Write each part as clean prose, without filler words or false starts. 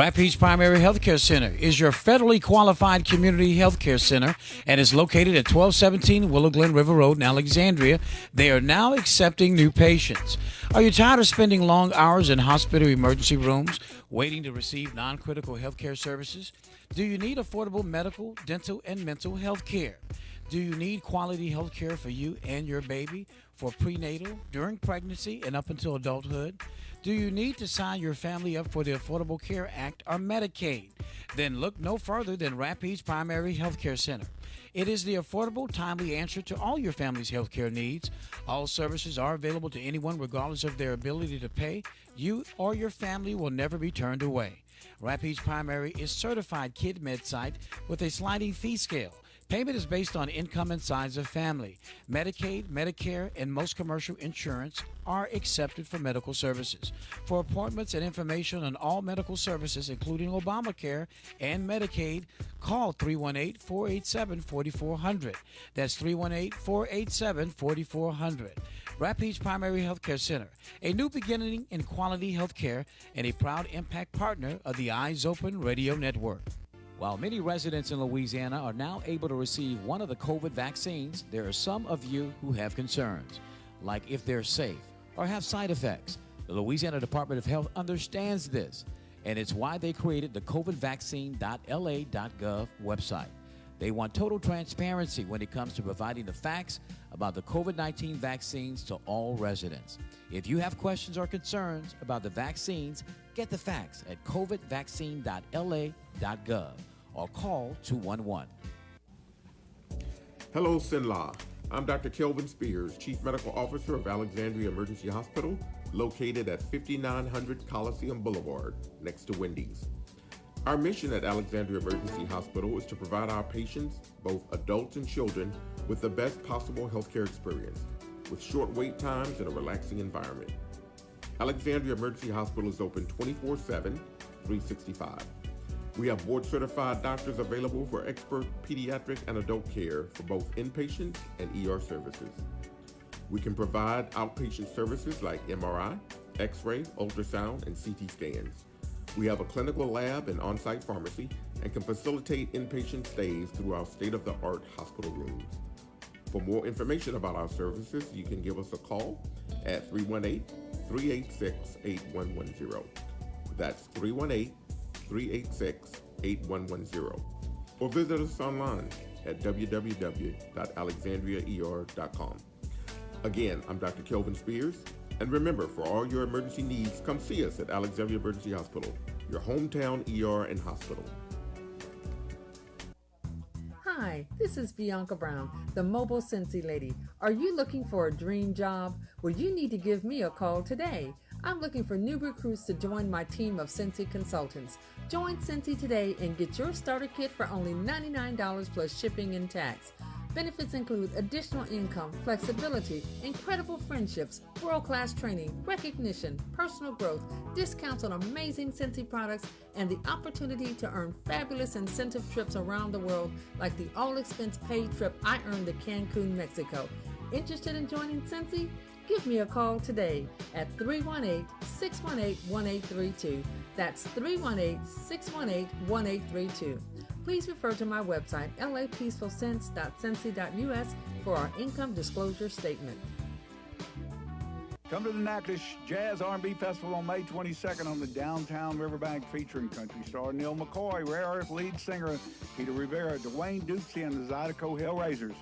Rapides Primary Healthcare Center is your federally qualified community healthcare center and is located at 1217 Willow Glen River Road in Alexandria. They are now accepting new patients. Are you tired of spending long hours in hospital emergency rooms waiting to receive non-critical healthcare services? Do you need affordable medical, dental, and mental health care? Do you need quality health care for you and your baby for prenatal, during pregnancy, and up until adulthood? Do you need to sign your family up for the Affordable Care Act or Medicaid? Then look no further than Rapides Primary Healthcare Center. It is the affordable, timely answer to all your family's healthcare needs. All services are available to anyone regardless of their ability to pay. You or your family will never be turned away. Rapides Primary is certified KidMed site with a sliding fee scale. Payment is based on income and size of family. Medicaid, Medicare, and most commercial insurance are accepted for medical services. For appointments and information on all medical services, including Obamacare and Medicaid, call 318-487-4400. That's 318-487-4400. Rapides Primary Healthcare Center, a new beginning in quality health care and a proud impact partner of the Eyes Open Radio Network. While many residents in Louisiana are now able to receive one of the COVID vaccines, there are some of you who have concerns, like if they're safe or have side effects. The Louisiana Department of Health understands this, and it's why they created the covidvaccine.la.gov website. They want total transparency when it comes to providing the facts about the COVID-19 vaccines to all residents. If you have questions or concerns about the vaccines, get the facts at covidvaccine.la.gov or call 211. Hello, Sinla. I'm Dr. Kelvin Spears, Chief Medical Officer of Alexandria Emergency Hospital, located at 5900 Coliseum Boulevard, next to Wendy's. Our mission at Alexandria Emergency Hospital is to provide our patients, both adults and children, with the best possible healthcare experience, with short wait times and a relaxing environment. Alexandria Emergency Hospital is open 24/7, 365. We have board-certified doctors available for expert pediatric and adult care for both inpatient and ER services. We can provide outpatient services like MRI, X-ray, ultrasound, and CT scans. We have a clinical lab and on-site pharmacy and can facilitate inpatient stays through our state-of-the-art hospital rooms. For more information about our services, you can give us a call at 318-386-8110. That's 318-386-8110. Or visit us online at www.alexandriaer.com. Again, I'm Dr. Kelvin Spears. And remember, for all your emergency needs, come see us at Alexandria Emergency Hospital, your hometown ER and hospital. Hi, this is Bianca Brown, the Mobile Cincy Lady. Are you looking for a dream job? Well, you need to give me a call today. I'm looking for new recruits to join my team of Cincy consultants. Join Cincy today and get your starter kit for only $99 plus shipping and tax. Benefits include additional income, flexibility, incredible friendships, world-class training, recognition, personal growth, discounts on amazing Cincy products, and the opportunity to earn fabulous incentive trips around the world like the all-expense-paid trip I earned to Cancun, Mexico. Interested in joining Cincy? Give me a call today at 318-618-1832. That's 318-618-1832. Please refer to my website, lapeacefulsense.cincy.us, for our income disclosure statement. Come to the Natchitoches Jazz R&B Festival on May 22nd on the downtown Riverbank, featuring country star Neil McCoy, Rare Earth lead singer Peter Rivera, Dwayne Dukesy and the Zydeco Hellraisers,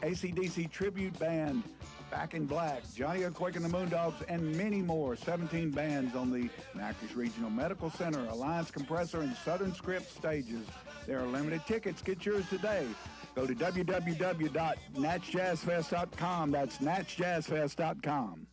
AC/DC tribute band Back in Black, Johnny Earthquake and the Moondogs, and many more. 17 bands on the Natchitoches Regional Medical Center, Alliance Compressor, and Southern Script stages. There are limited tickets. Get yours today. Go to www.natchjazzfest.com. That's natchjazzfest.com.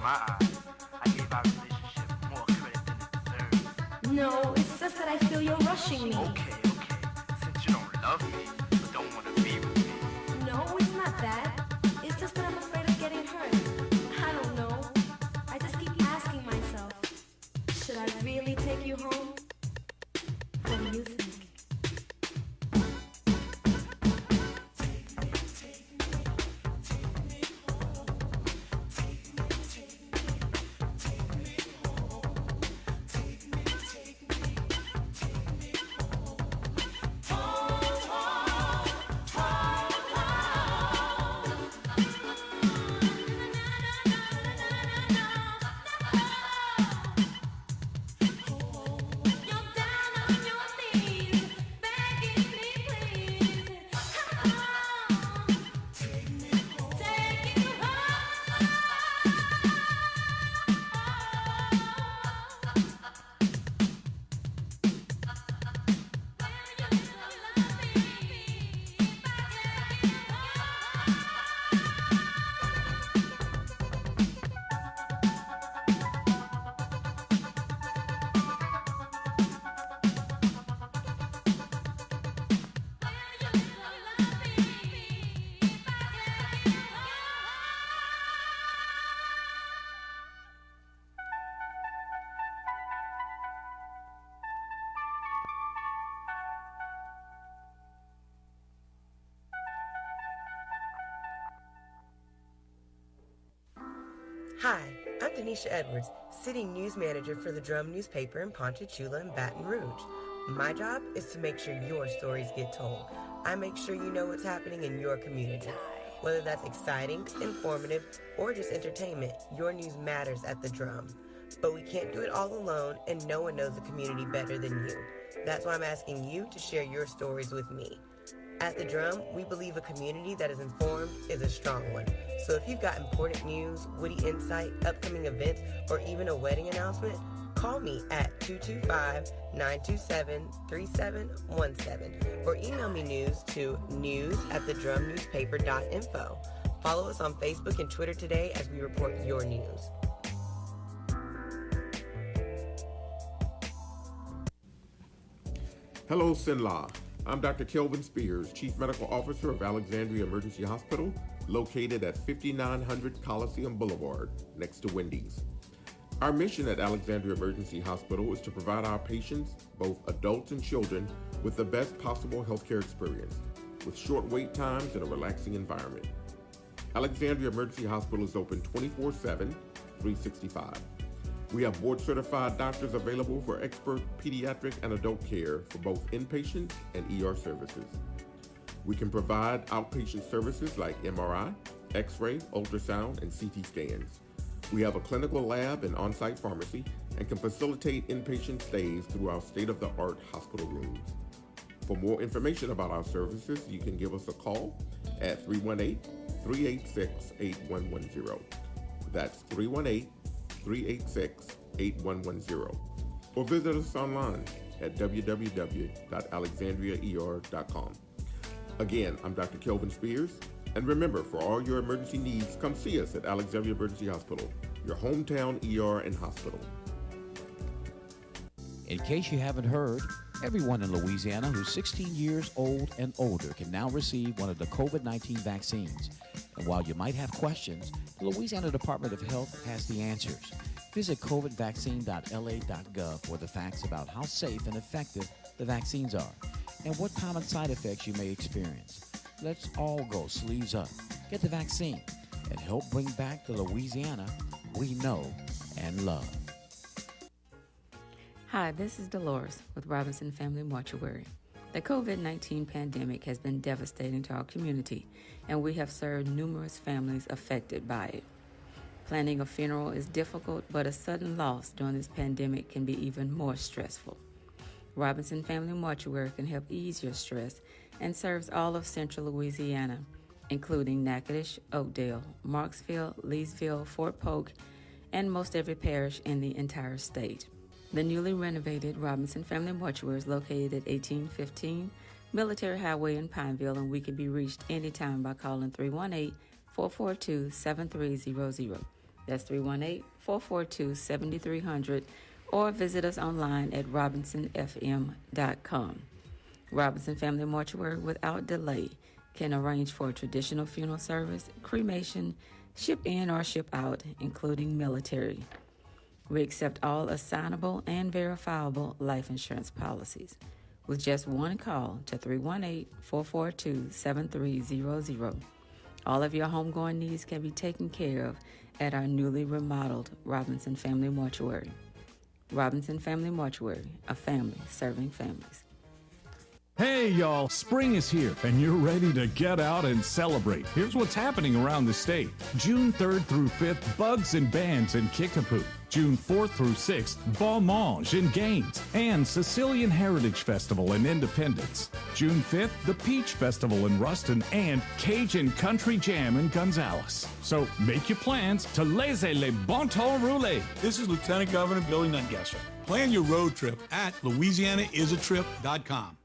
my eyes, I gave our relationship more credit than it deserves. No, it's just that I feel you're rushing me. Okay. Since you don't love me, but don't want to be with me. No, it's not that. It's just that I'm afraid of getting hurt. I don't know. I just keep asking myself, should I really take you home? What do you think? Hi, I'm Denisha Edwards, City News Manager for the Drum newspaper in Ponchatoula and Baton Rouge. My job is to make sure your stories get told. I make sure you know what's happening in your community. Whether that's exciting, informative, or just entertainment, your news matters at the Drum. But we can't do it all alone, and no one knows the community better than you. That's why I'm asking you to share your stories with me. At the Drum, we believe a community that is informed is a strong one. So if you've got important news, witty insight, upcoming events, or even a wedding announcement, call me at 225-927-3717 or email me news to news@thedrumnewspaper.info. Follow us on Facebook and Twitter today as we report your news. Hello, Sinla. I'm Dr. Kelvin Spears, Chief Medical Officer of Alexandria Emergency Hospital, located at 5900 Coliseum Boulevard, next to Wendy's. Our mission at Alexandria Emergency Hospital is to provide our patients, both adults and children, with the best possible healthcare experience, with short wait times and a relaxing environment. Alexandria Emergency Hospital is open 24/7, 365. We have board-certified doctors available for expert pediatric and adult care for both inpatient and ER services. We can provide outpatient services like MRI, X-ray, ultrasound, and CT scans. We have a clinical lab and on-site pharmacy and can facilitate inpatient stays through our state-of-the-art hospital rooms. For more information about our services, you can give us a call at 318-386-8110. That's 318-386-8110. Or visit us online at www.alexandriaer.com. Again, I'm Dr. Kelvin Spears. And remember, for all your emergency needs, come see us at Alexandria Emergency Hospital, your hometown ER and hospital. In case you haven't heard, everyone in Louisiana who's 16 years old and older can now receive one of the COVID-19 vaccines. And while you might have questions, the Louisiana Department of Health has the answers. Visit covidvaccine.la.gov for the facts about how safe and effective the vaccines are and what common side effects you may experience. Let's all go sleeves up, get the vaccine, and help bring back the Louisiana we know and love. Hi, this is Dolores with Robinson Family Mortuary. The COVID-19 pandemic has been devastating to our community, and we have served numerous families affected by it. Planning a funeral is difficult, but a sudden loss during this pandemic can be even more stressful. Robinson Family Mortuary can help ease your stress and serves all of Central Louisiana, including Natchitoches, Oakdale, Marksville, Leesville, Fort Polk, and most every parish in the entire state. The newly renovated Robinson Family Mortuary is located at 1815 Military Highway in Pineville, and we can be reached anytime by calling 318-442-7300. That's 318-442-7300, or visit us online at robinsonfm.com. Robinson Family Mortuary, without delay, can arrange for a traditional funeral service, cremation, ship in or ship out, including military. We accept all assignable and verifiable life insurance policies. With just one call to 318-442-7300, all of your homegoing needs can be taken care of at our newly remodeled Robinson Family Mortuary. Robinson Family Mortuary, a family serving families. Hey y'all, spring is here and you're ready to get out and celebrate. Here's what's happening around the state. June 3rd through 5th, Bugs and Bands in Kickapoo. June 4th through 6th, Beaumange in Gaines and Sicilian Heritage Festival in Independence. June 5th, the Peach Festival in Ruston and Cajun Country Jam in Gonzales. So make your plans to laissez les bon temps rouler. This is Lieutenant Governor Billy Nungesser. Plan your road trip at LouisianaIsATrip.com.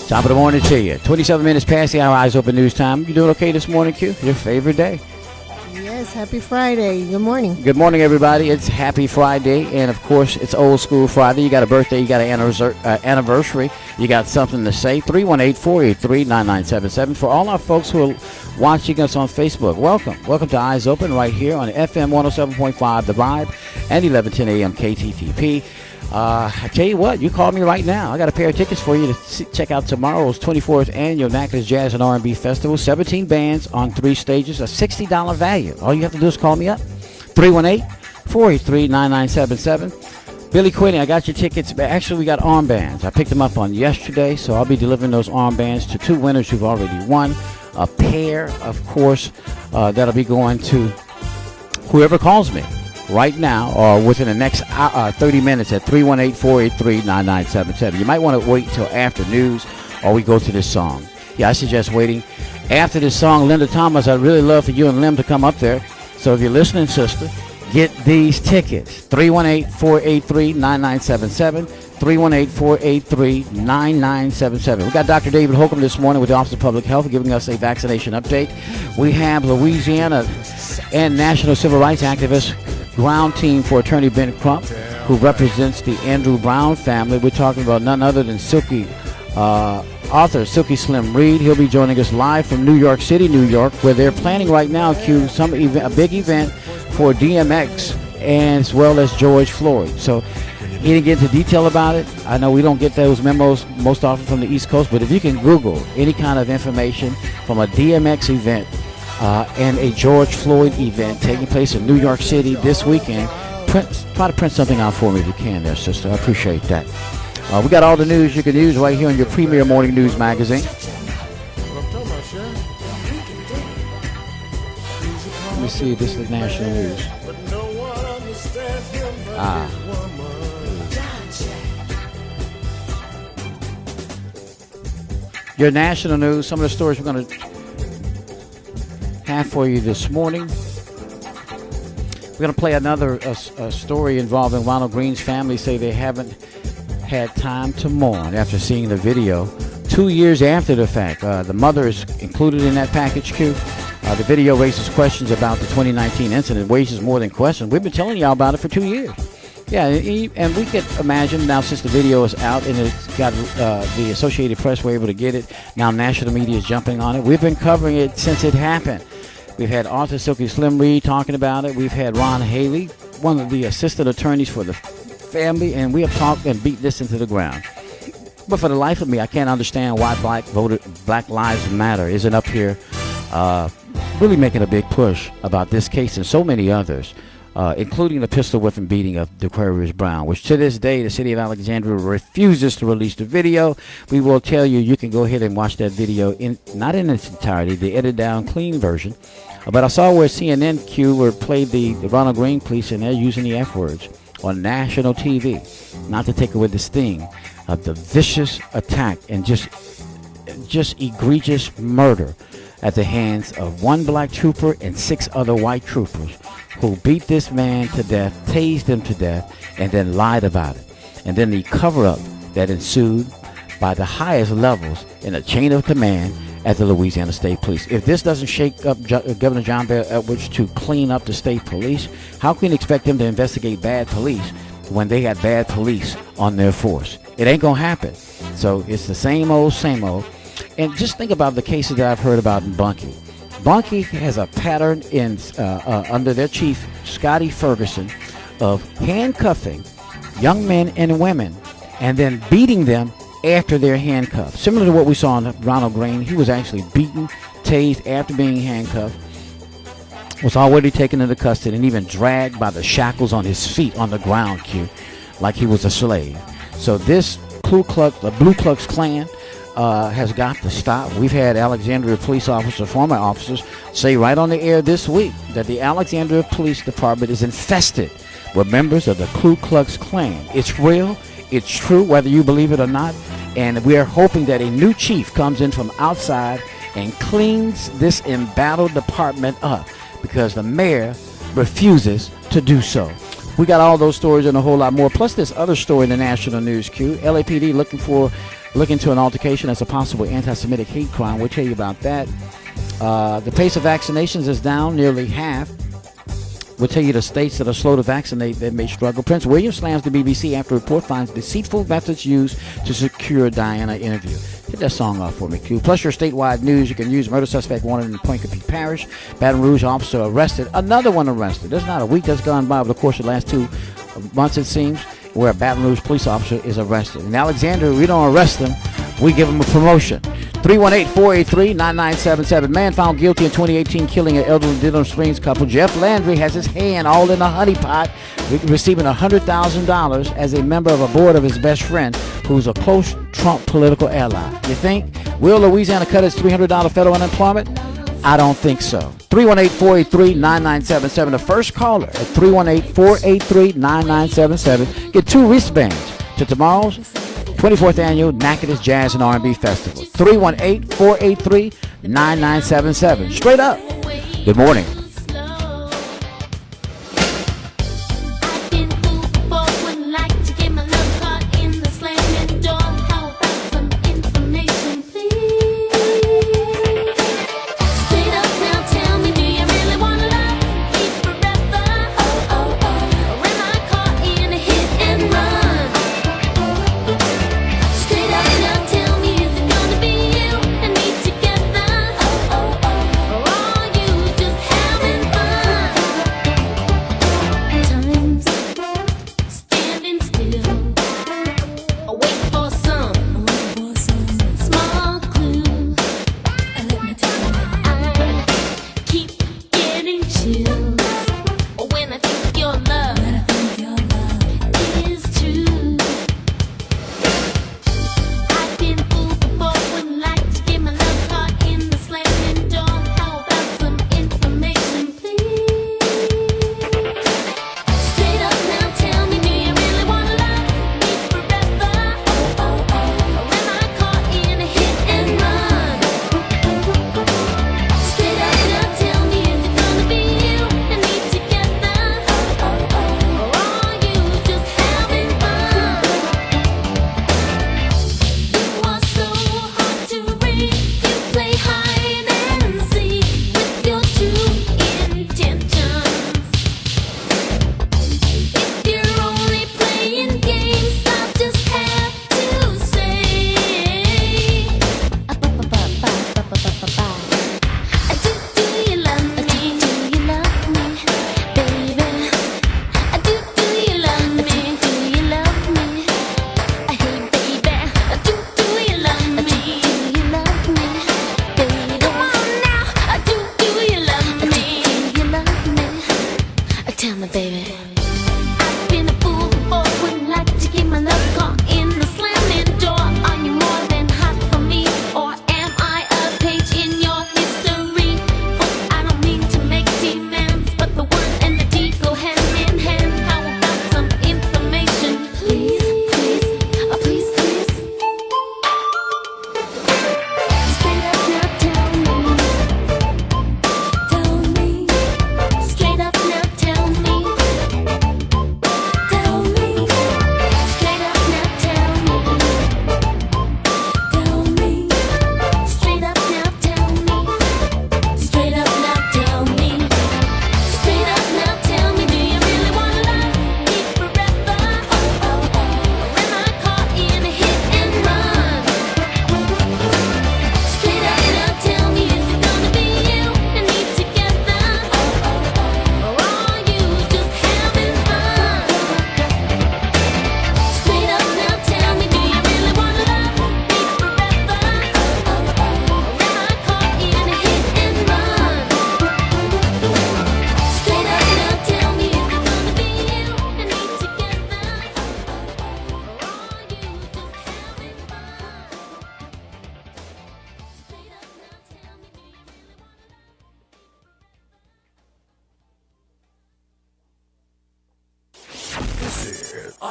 Top of the morning to you. 27 minutes past the hour, Eyes Open News Time. You doing okay this morning, Q? Your favorite day? Yes, happy Friday. Good morning. Good morning, everybody. It's Happy Friday, and of course, it's Old School Friday. You got a birthday, you got an anniversary, you got something to say. 318-483-9977. For all our folks who are watching us on Facebook, welcome. Welcome to Eyes Open right here on FM 107.5 The Vibe and 1110 AM KTTP. I tell you what, you call me right now. I got a pair of tickets for you to check out tomorrow's 24th annual Natchez Jazz and R&B Festival. 17 bands on 3 stages, a $60 value. All you have to do is call me up. 318-483-9977. Billy Quinney, I got your tickets. Actually, we got armbands. I picked them up on yesterday, so I'll be delivering those armbands to 2 winners who've already won. A pair, of course, that'll be going to whoever calls me right now or within the next 30 minutes at 318-483-9977. You might want to wait till after news or we go to this song. Yeah, I suggest waiting. After this song, Linda Thomas, I'd really love for you and Lim to come up there. So if you're listening, sister, get these tickets. 318-483-9977. 318-483-9977. We got Dr. David Holcomb this morning with the Office of Public Health giving us a vaccination update. We have Louisiana and National Civil Rights Activist ground team for Attorney Ben Crump, who represents the Andrew Brown family. We're talking about none other than author Silky Slim Reed. He'll be joining us live from New York City, New York, where they're planning right now, a big event for DMX and as well as George Floyd. So he didn't get into detail about it. I know we don't get those memos most often from the East Coast, but if you can Google any kind of information from a DMX event and a George Floyd event taking place in New York City this weekend, try to print something out for me if you can there, sister. I appreciate that. We got all the news you can use right here on your premier morning news magazine. see. This is the national news. Your national news. Some of the stories we're going to have for you this morning. We're going to play another story involving Ronald Green's family. Say they haven't had time to mourn after seeing the video 2 years after the fact. The mother is included in that package, Q. The video raises questions about the 2019 incident. Raises more than questions. We've been telling y'all about it for 2 years. Yeah, and we can imagine now, since the video is out and it's got the Associated Press were able to get it, now national media is jumping on it. We've been covering it since it happened. We've had Arthur Silky Slim Reed talking about it. We've had Ron Haley, one of the assistant attorneys for the family, and we have talked and beat this into the ground. But for the life of me, I can't understand why Black Lives Matter isn't up here really making a big push about this case and so many others. Including the pistol whipping beating of Daquarius Brown, which to this day the city of Alexandria refuses to release the video. We will tell you, you can go ahead and watch that video, not in its entirety, the edited down clean version. But I saw where CNN played the Ronald Green police, and they're using the F words on national TV, not to take away the sting of the vicious attack and just egregious murder at the hands of one black trooper and 6 other white troopers who beat this man to death, tased him to death, and then lied about it. And then the cover-up that ensued by the highest levels in the chain of command at the Louisiana State Police. If this doesn't shake up Governor John Bel Edwards to clean up the state police, how can you expect him to investigate bad police when they had bad police on their force? It ain't going to happen. So it's the same old, same old. And just think about the cases that I've heard about in Bunkie. Bunkie has a pattern in under their chief, Scotty Ferguson, of handcuffing young men and women and then beating them after they're handcuffed. Similar to what we saw on Ronald Green, he was actually beaten, tased after being handcuffed, was already taken into custody and even dragged by the shackles on his feet on the ground, like he was a slave. So this Blue Klux Klan has got to stop. We've had Alexandria police officers, former officers, say right on the air this week that the Alexandria Police Department is infested with members of the Ku Klux Klan. It's real. It's true, whether you believe it or not. And we are hoping that a new chief comes in from outside and cleans this embattled department up, because the mayor refuses to do so. We got all those stories and a whole lot more. Plus this other story in the national news, Q. LAPD looking to an altercation as a possible anti-Semitic hate crime. We'll tell you about that. The pace of vaccinations is down nearly half. We'll tell you the states that are slow to vaccinate that may struggle. Prince William slams the BBC after report finds deceitful methods used to secure Diana interview. Hit that song off for me, Q. Plus your statewide news. You can use murder suspect wanted in Poincare Parish. Baton Rouge officer arrested. Another one arrested. There's not a week that's gone by over the course of the last 2 months, it seems, where a Baton Rouge police officer is arrested. In Alexandria, we don't arrest them. We give them a promotion. 318-483-9977. Man found guilty in 2018 killing an elderly Dillon Springs couple. Jeff Landry has his hand all in the honeypot, receiving $100,000 as a member of a board of his best friend, who's a close Trump political ally. You think? Will Louisiana cut its $300 federal unemployment? I don't think so. 318-483-9977. The first caller at 318-483-9977. Get 2 wristbands to tomorrow's 24th Annual Natchitoches Jazz and R&B Festival. 318-483-9977. Straight up. Good morning. Just have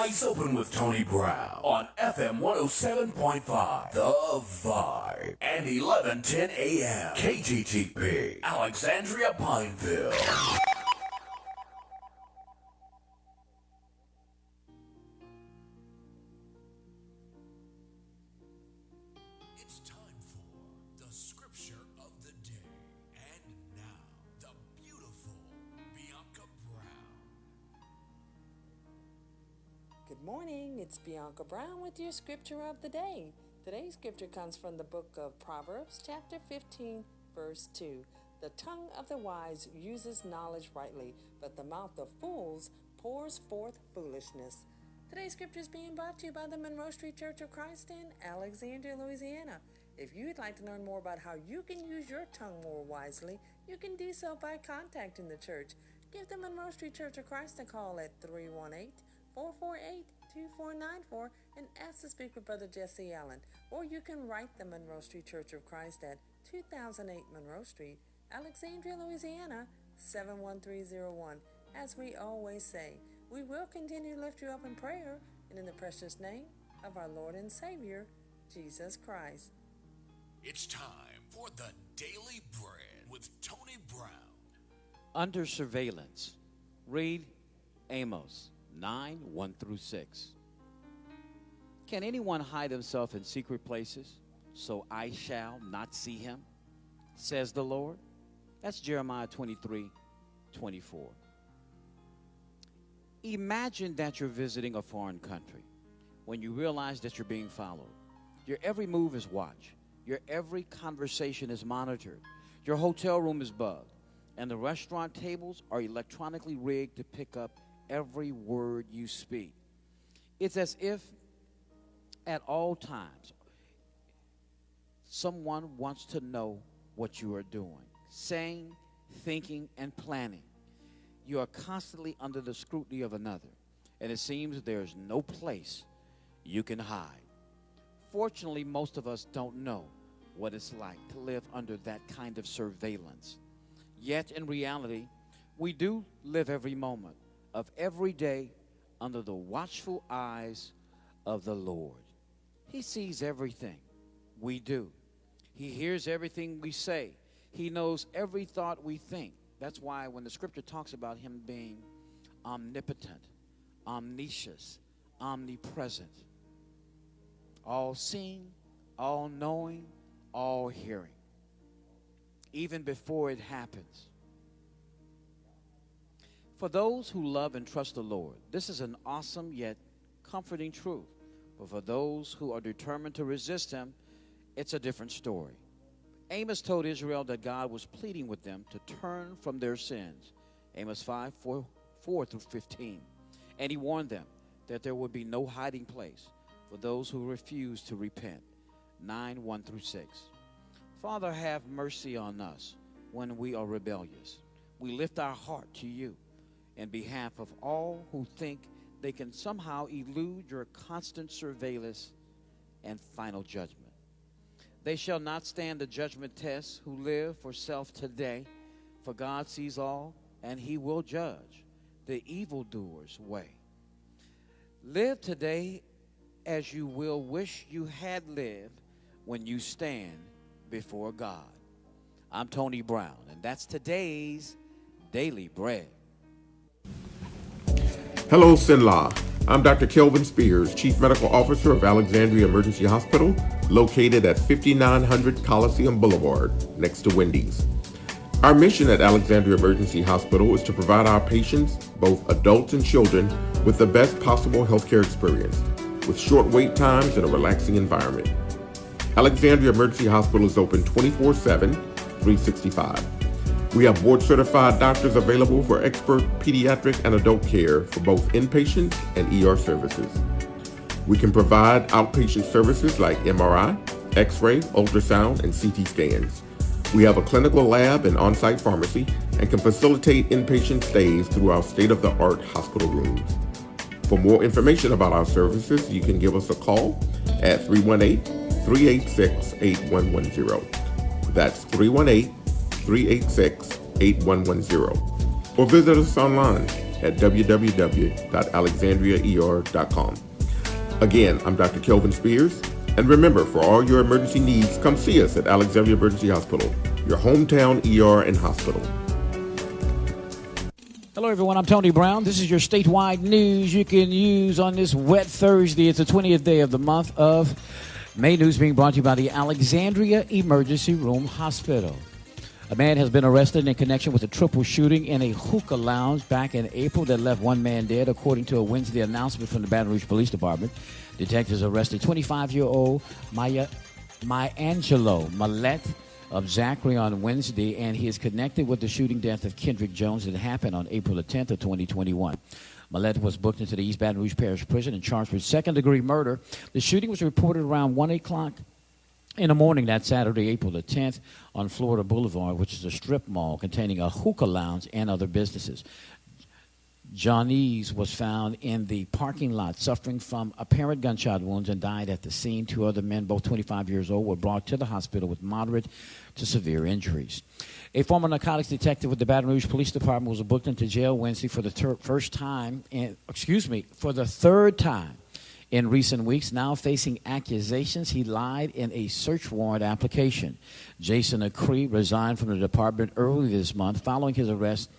Eyes Open with Tony Brown on FM 107.5 The Vibe and 1110 AM KGTP Alexandria Pineville. It's time for the scripture of the day. And now, the beautiful Bianca Brown. Good morning, it's Bianca Brown with your scripture of the day. Today's scripture comes from the book of Proverbs, chapter 15, verse 2. The tongue of the wise uses knowledge rightly, but the mouth of fools pours forth foolishness. Today's scripture is being brought to you by the Monroe Street Church of Christ in Alexandria, Louisiana. If you'd like to learn more about how you can use your tongue more wisely, you can do so by contacting the church. Give the Monroe Street Church of Christ a call at 318-448-2494 and ask to speak with Brother Jesse Allen. Or you can write the Monroe Street Church of Christ at 2008 Monroe Street, Alexandria, Louisiana, 71301. As we always say, we will continue to lift you up in prayer and in the precious name of our Lord and Savior, Jesus Christ. It's time for the Daily Bread with Tony Brown. Under surveillance. Read Amos 9:1-6. Can anyone hide himself in secret places, so I shall not see him? Says the Lord. That's Jeremiah 23:24. Imagine that you're visiting a foreign country when you realize that you're being followed. Your every move is watched. Your every conversation is monitored. Your hotel room is bugged. And the restaurant tables are electronically rigged to pick up every word you speak. It's as if at all times someone wants to know what you are doing, saying, thinking, and planning. You are constantly under the scrutiny of another, and it seems there's no place you can hide. Fortunately, most of us don't know what it's like to live under that kind of surveillance. Yet, in reality, we do live every moment of every day under the watchful eyes of the Lord. He sees everything we do. He hears everything we say. He knows every thought we think. That's why when the scripture talks about him being omnipotent, omniscious, omnipresent, all-seeing, all-knowing, all-hearing, even before it happens. For those who love and trust the Lord, this is an awesome yet comforting truth. But for those who are determined to resist him, it's a different story. Amos told Israel that God was pleading with them to turn from their sins. Amos 5:4-15. And he warned them that there would be no hiding place for those who refuse to repent. 9:1-6. Father, have mercy on us when we are rebellious. We lift our heart to you in behalf of all who think they can somehow elude your constant surveillance and final judgment. They shall not stand the judgment test who live for self today, for God sees all, and he will judge the evildoer's way. Live today as you will wish you had lived when you stand before God. I'm Tony Brown, and that's today's Daily Bread. Hello, Sinla. I'm Dr. Kelvin Spears, Chief Medical Officer of Alexandria Emergency Hospital, located at 5900 Coliseum Boulevard, next to Wendy's. Our mission at Alexandria Emergency Hospital is to provide our patients, both adults and children, with the best possible healthcare experience, with short wait times and a relaxing environment. Alexandria Emergency Hospital is open 24/7, 365. We have board-certified doctors available for expert pediatric and adult care for both inpatient and ER services. We can provide outpatient services like MRI, X-ray, ultrasound, and CT scans. We have a clinical lab and on-site pharmacy and can facilitate inpatient stays through our state-of-the-art hospital rooms. For more information about our services, you can give us a call at 318-386-8110. That's 318-386-8110. Or visit us online at www.alexandriaer.com. Again, I'm Dr. Kelvin Spears, and remember, for all your emergency needs, come see us at Alexandria Emergency Hospital, your hometown ER and hospital. Hello, everyone. I'm Tony Brown. This is your statewide news you can use on this wet Thursday. It's the 20th day of the month of May. News being brought to you by the Alexandria Emergency Room Hospital. A man has been arrested in connection with a triple shooting in a hookah lounge back in April that left one man dead, according to a Wednesday announcement from the Baton Rouge Police Department. Detectives arrested 25-year-old Myangelo Millette of Zachary on Wednesday, and he is connected with the shooting death of Kendrick Jones that happened on April the 10th of 2021. Millette was booked into the East Baton Rouge Parish Prison and charged with second-degree murder. The shooting was reported around 1 o'clock in the morning that Saturday, April the 10th, on Florida Boulevard, which is a strip mall containing a hookah lounge and other businesses. Johnny's was found in the parking lot suffering from apparent gunshot wounds and died at the scene. Two other men, both 25 years old, were brought to the hospital with moderate to severe injuries. A former narcotics detective with the Baton Rouge Police Department was booked into jail Wednesday for the third time in recent weeks, now facing accusations he lied in a search warrant application. Jason Acree resigned from the department early this month following his arrest.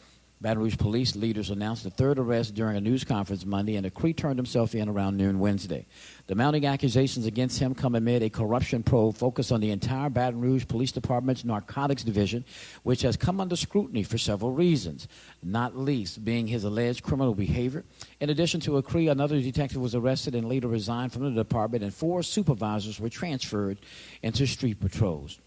Baton Rouge police leaders announced the third arrest during a news conference Monday, and Acree turned himself in around noon Wednesday. The mounting accusations against him come amid a corruption probe focused on the entire Baton Rouge Police Department's narcotics division, which has come under scrutiny for several reasons, not least being his alleged criminal behavior. In addition to Acree, another detective was arrested and later resigned from the department, and 4 supervisors were transferred into street patrols.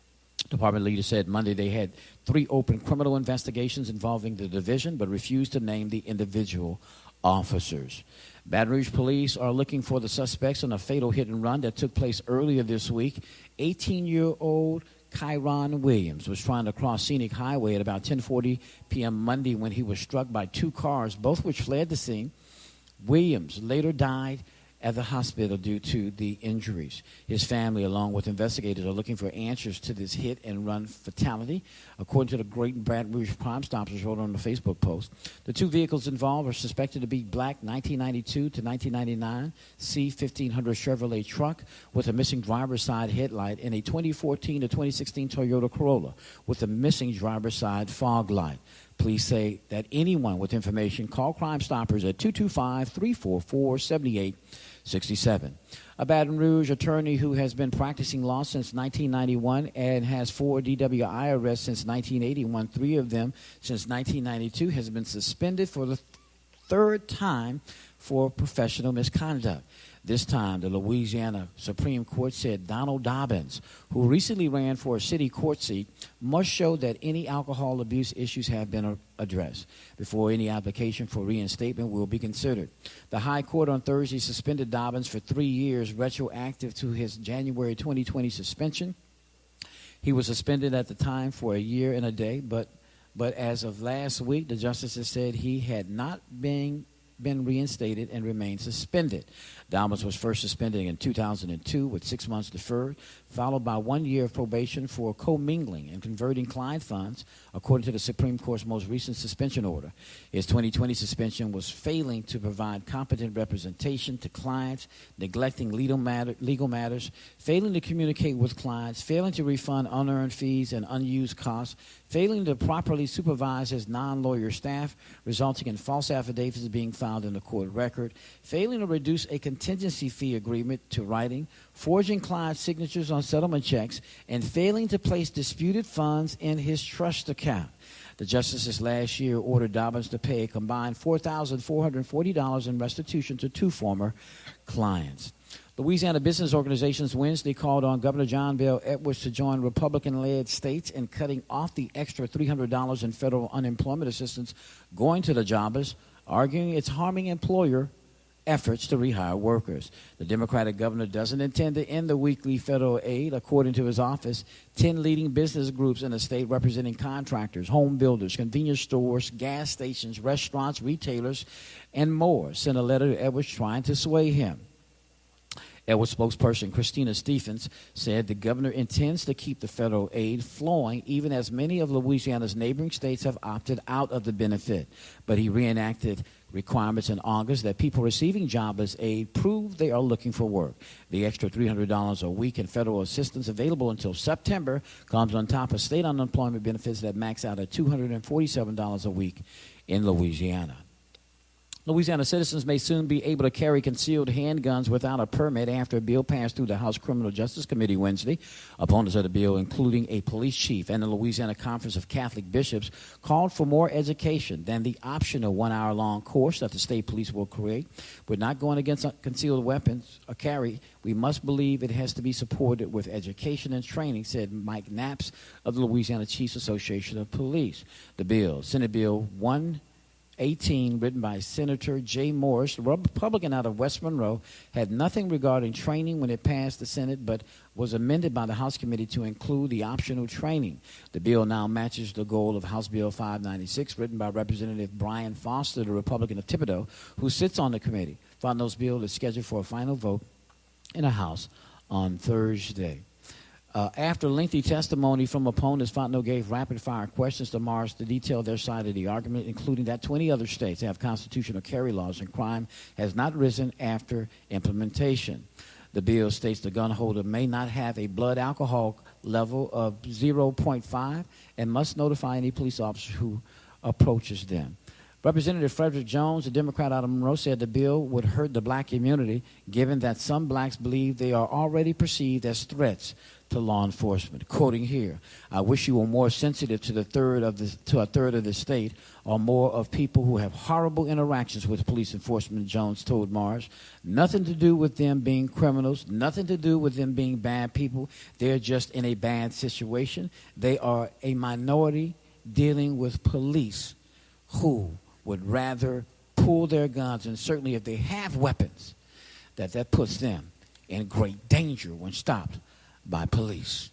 Department leaders said Monday they had 3 open criminal investigations involving the division, but refused to name the individual officers. Baton Rouge police are looking for the suspects in a fatal hit-and-run that took place earlier this week. 18-year-old Kyron Williams was trying to cross Scenic Highway at about 10:40 p.m. Monday when he was struck by 2 cars, both which fled the scene. Williams later died at the hospital due to the injuries. His family, along with investigators, are looking for answers to this hit-and-run fatality. According to the Great Baton Rouge Crime Stoppers wrote on the Facebook post, the 2 vehicles involved are suspected to be black 1992 to 1999 C1500 Chevrolet truck with a missing driver's side headlight and a 2014 to 2016 Toyota Corolla with a missing driver's side fog light. Please say that anyone with information, call Crime Stoppers at 225-344-7867. A Baton Rouge attorney who has been practicing law since 1991 and has 4 DWI arrests since 1981, 3 of them since 1992, has been suspended for the 3rd time for professional misconduct. This time, the Louisiana Supreme Court said Donald Dobbins, who recently ran for a city court seat, must show that any alcohol abuse issues have been addressed before any application for reinstatement will be considered. The High Court on Thursday suspended Dobbins for 3 years, retroactive to his January 2020 suspension. He was suspended at the time for a year and a day, but as of last week, the justices said he had not been reinstated and remained suspended. Dobbins was first suspended in 2002 with 6 months deferred, followed by 1 year of probation for commingling and converting client funds, according to the Supreme Court's most recent suspension order. His 2020 suspension was failing to provide competent representation to clients, neglecting legal matters, failing to communicate with clients, failing to refund unearned fees and unused costs, failing to properly supervise his non-lawyer staff, resulting in false affidavits being filed in the court record, failing to reduce a contingency fee agreement to writing, forging client signatures on settlement checks, and failing to place disputed funds in his trust account. The justices last year ordered Dobbins to pay a combined $4,440 in restitution to 2 former clients. Louisiana business organizations Wednesday called on Governor John Bel Edwards to join Republican-led states in cutting off the extra $300 in federal unemployment assistance going to the jobless, arguing it's harming employer efforts to rehire workers. The Democratic governor doesn't intend to end the weekly federal aid. According to his office, 10 leading business groups in the state representing contractors, home builders, convenience stores, gas stations, restaurants, retailers, and more sent a letter to Edwards trying to sway him. Edwards spokesperson Christina Stephens said the governor intends to keep the federal aid flowing even as many of Louisiana's neighboring states have opted out of the benefit. But he reenacted requirements in August that people receiving jobless aid prove they are looking for work. The extra $300 a week in federal assistance available until September comes on top of state unemployment benefits that max out at $247 a week in Louisiana. Louisiana citizens may soon be able to carry concealed handguns without a permit after a bill passed through the House Criminal Justice Committee Wednesday. Opponents of the bill, including a police chief and the Louisiana Conference of Catholic Bishops, called for more education than the optional 1 hour long course that the state police will create. We're not going against concealed weapons or carry. We must believe it has to be supported with education and training, said Mike Knaps of the Louisiana Chiefs Association of Police. The bill, Senate Bill 118, written by Senator Jay Morris, a Republican out of West Monroe, had nothing regarding training when it passed the Senate, but was amended by the House committee to include the optional training. The bill now matches the goal of House Bill 596, written by Representative Brian Foster, the Republican of Thibodaux, who sits on the committee. Fontenot's bill is scheduled for a final vote in the House on Thursday. After lengthy testimony from opponents, Fontenot gave rapid-fire questions to Morris to detail their side of the argument, including that 20 other states have constitutional carry laws and crime has not risen after implementation. The bill states the gun holder may not have a blood alcohol level of 0.5 and must notify any police officer who approaches them. Representative Frederick Jones, a Democrat out of Monroe, said the bill would hurt the black community, given that some blacks believe they are already perceived as threats to law enforcement. Quoting here, I wish you were more sensitive to a third of the state, or more of people who have horrible interactions with police enforcement, Jones told Morris. Nothing to do with them being criminals, nothing to do with them being bad people. They're just in a bad situation. They are a minority dealing with police who would rather pull their guns, and certainly if they have weapons, that puts them in great danger when stopped by police.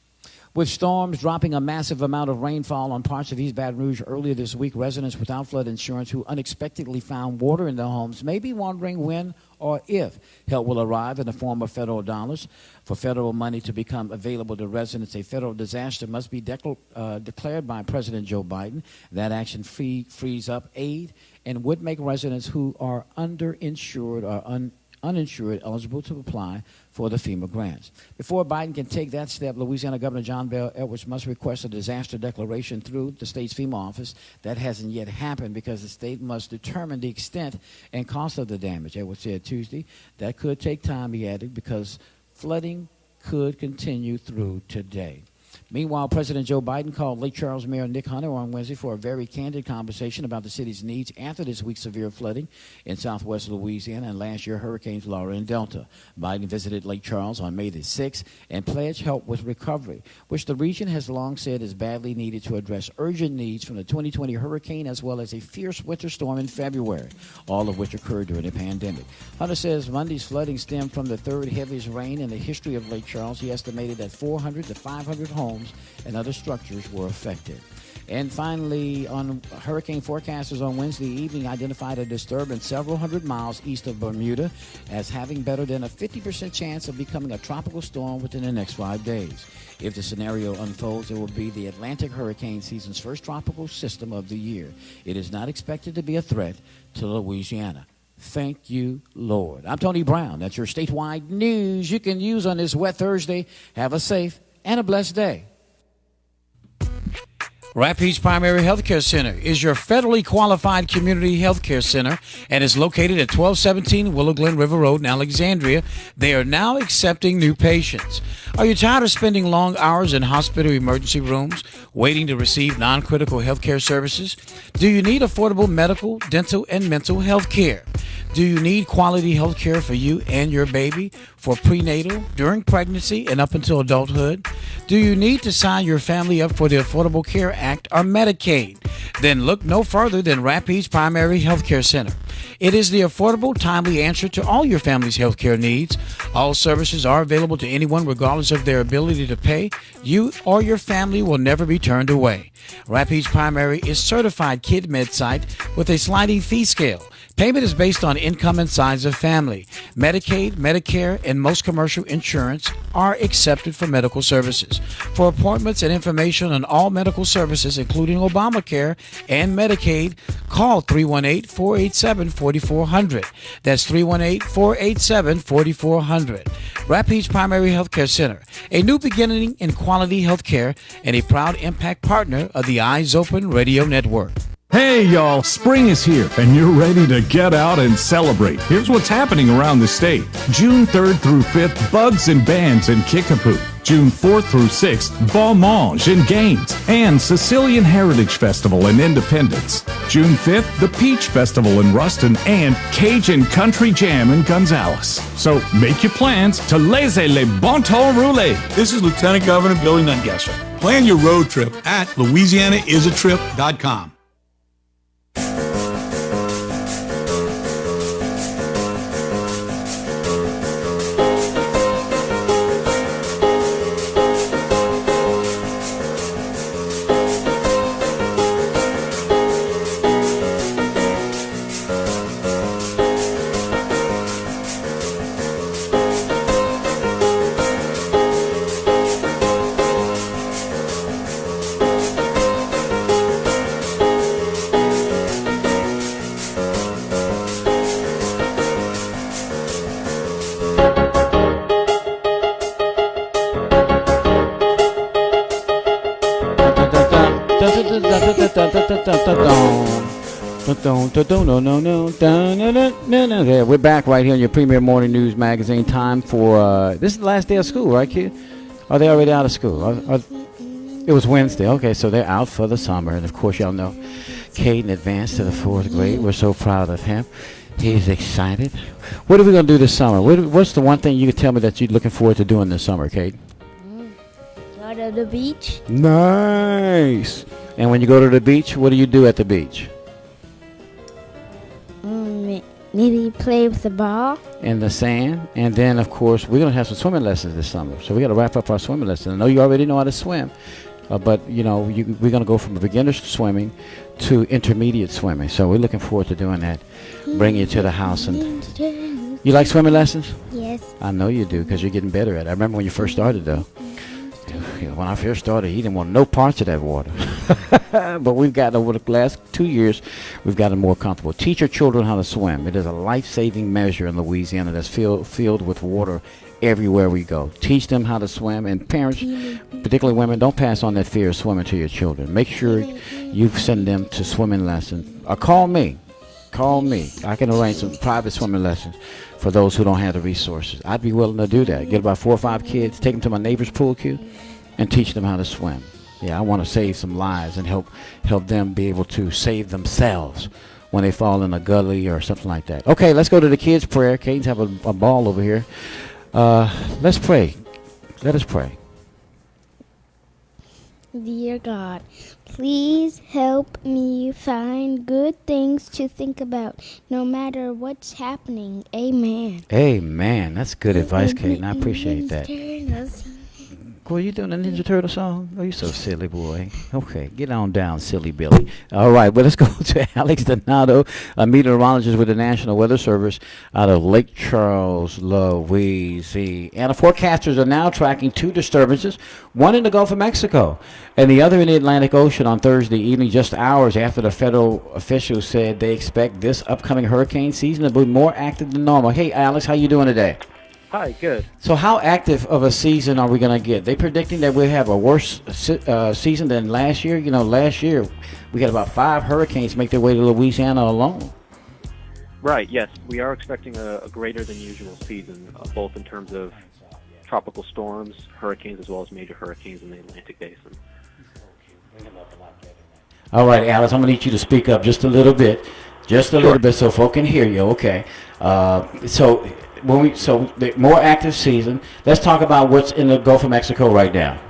With storms dropping a massive amount of rainfall on parts of East Baton Rouge earlier this week, residents without flood insurance who unexpectedly found water in their homes may be wondering when or if help will arrive in the form of federal dollars. For federal money to become available to residents, a federal disaster must be declared by President Joe Biden. That action frees up aid and would make residents who are underinsured or uninsured eligible to apply for the FEMA grants. Before Biden can take that step, Louisiana Governor John Bel Edwards must request a disaster declaration through the state's FEMA office. That hasn't yet happened because the state must determine the extent and cost of the damage. Edwards said Tuesday that could take time, he added, because flooding could continue through today. Meanwhile, President Joe Biden called Lake Charles Mayor Nick Hunter on Wednesday for a very candid conversation about the city's needs after this week's severe flooding in southwest Louisiana and last year Hurricanes Laura and Delta. Biden visited Lake Charles on May the 6th and pledged help with recovery, which the region has long said is badly needed to address urgent needs from the 2020 hurricane as well as a fierce winter storm in February, all of which occurred during the pandemic. Hunter says Monday's flooding stemmed from the third heaviest rain in the history of Lake Charles. He estimated that 400 to 500 homes and other structures were affected. And finally, on hurricane forecasters on Wednesday evening identified a disturbance several hundred miles east of Bermuda as having better than a 50% chance of becoming a tropical storm within the next 5 days. If the scenario unfolds, it will be the Atlantic hurricane season's first tropical system of the year. It is not expected to be a threat to Louisiana. Thank you, Lord. I'm Tony Brown. That's your statewide news you can use on this wet Thursday. Have a safe and a blessed day. Rapides Primary Healthcare Center is your federally qualified community healthcare center and is located at 1217 Willow Glen River Road in Alexandria. They are now accepting new patients. Are you tired of spending long hours in hospital emergency rooms waiting to receive non-critical healthcare services? Do you need affordable medical, dental, and mental health care? Do you need quality health care for you and your baby for prenatal, during pregnancy, and up until adulthood? Do you need to sign your family up for the Affordable Care Act or Medicaid? Then look no further than Rapides Primary Healthcare Center. It is the affordable, timely answer to all your family's health care needs. All services are available to anyone regardless of their ability to pay. You or your family will never be turned away. Rapides Primary is certified KidMed site with a sliding fee scale. Payment is based on income and size of family. Medicaid, Medicare, and most commercial insurance are accepted for medical services. For appointments and information on all medical services, including Obamacare and Medicaid, call 318-487-4400. That's 318-487-4400. Rapides Primary Healthcare Center, a new beginning in quality healthcare and a proud impact partner of the Eyes Open Radio Network. Hey y'all, spring is here and you're ready to get out and celebrate. Here's what's happening around the state. June 3rd through 5th, Bugs and Bands in Kickapoo. June 4th through 6th, Bon Mange in Gaines. And Sicilian Heritage Festival in Independence. June 5th, the Peach Festival in Ruston and Cajun Country Jam in Gonzales. So make your plans to laissez les bon temps rouler. This is Lieutenant Governor Billy Nungesser. Plan your road trip at LouisianaIsATrip.com. Yeah, we're back right here on your premier morning news magazine. Time for this is the last day of school, right, kid? Are they already out of school? It was Wednesday. Okay, so they're out for the summer, and of course, y'all know Caden advanced to the 4th grade. We're so proud of him. He's excited. What are we gonna do this summer? What's the one thing you could tell me that you're looking forward to doing this summer, Caden? Go to the beach. Nice. And when you go to the beach, what do you do at the beach? Maybe play with the ball. In the sand. And then, of course, we're going to have some swimming lessons this summer. So we got to wrap up our swimming lessons. I know you already know how to swim. But, you know, we're going to go from beginner swimming to intermediate swimming. So we're looking forward to doing that. Bring you to the house. And you like swimming lessons? Yes. I know you do because you're getting better at it. I remember when you first started, though. When I first started, he didn't want no parts of that water. But we've gotten over the last 2 years, we've gotten more comfortable. Teach your children how to swim. It is a life-saving measure in Louisiana that's filled with water everywhere we go. Teach them how to swim. And parents, particularly women, don't pass on that fear of swimming to your children. Make sure you send them to swimming lessons. Or call me. Call me. I can arrange some private swimming lessons for those who don't have the resources. I'd be willing to do that. Get about 4 or 5 kids, take them to my neighbor's pool cue, and teach them how to swim. Yeah, I want to save some lives and help them be able to save themselves when they fall in a gully or something like that. Okay, let's go to the kids' prayer. Caden's have a ball over here. Let's pray. Let us pray. Dear God, please help me find good things to think about, no matter what's happening. Amen. Amen. That's good advice, Caden. I appreciate that. Boy, you doing a Ninja Turtle song? Oh, you so silly, boy. Okay, get on down, silly Billy. All right, well, let's go to Alex Donato, a meteorologist with the National Weather Service out of Lake Charles, Louisiana. Forecasters are now tracking 2 disturbances, one in the Gulf of Mexico and the other in the Atlantic Ocean on Thursday evening, just hours after the federal officials said they expect this upcoming hurricane season to be more active than normal. Hey, Alex, how you doing today? Hi, good. So how active of a season are we going to get? They're predicting that we'll have a worse season than last year. You know, last year we had about 5 hurricanes make their way to Louisiana alone. Right, yes. We are expecting a greater than usual season, both in terms of tropical storms, hurricanes, as well as major hurricanes in the Atlantic Basin. All right, Alex, I'm going to need you to speak up just a little bit. Just a little bit so folk can hear you, okay. So the more active season, let's talk about what's in the Gulf of Mexico right now.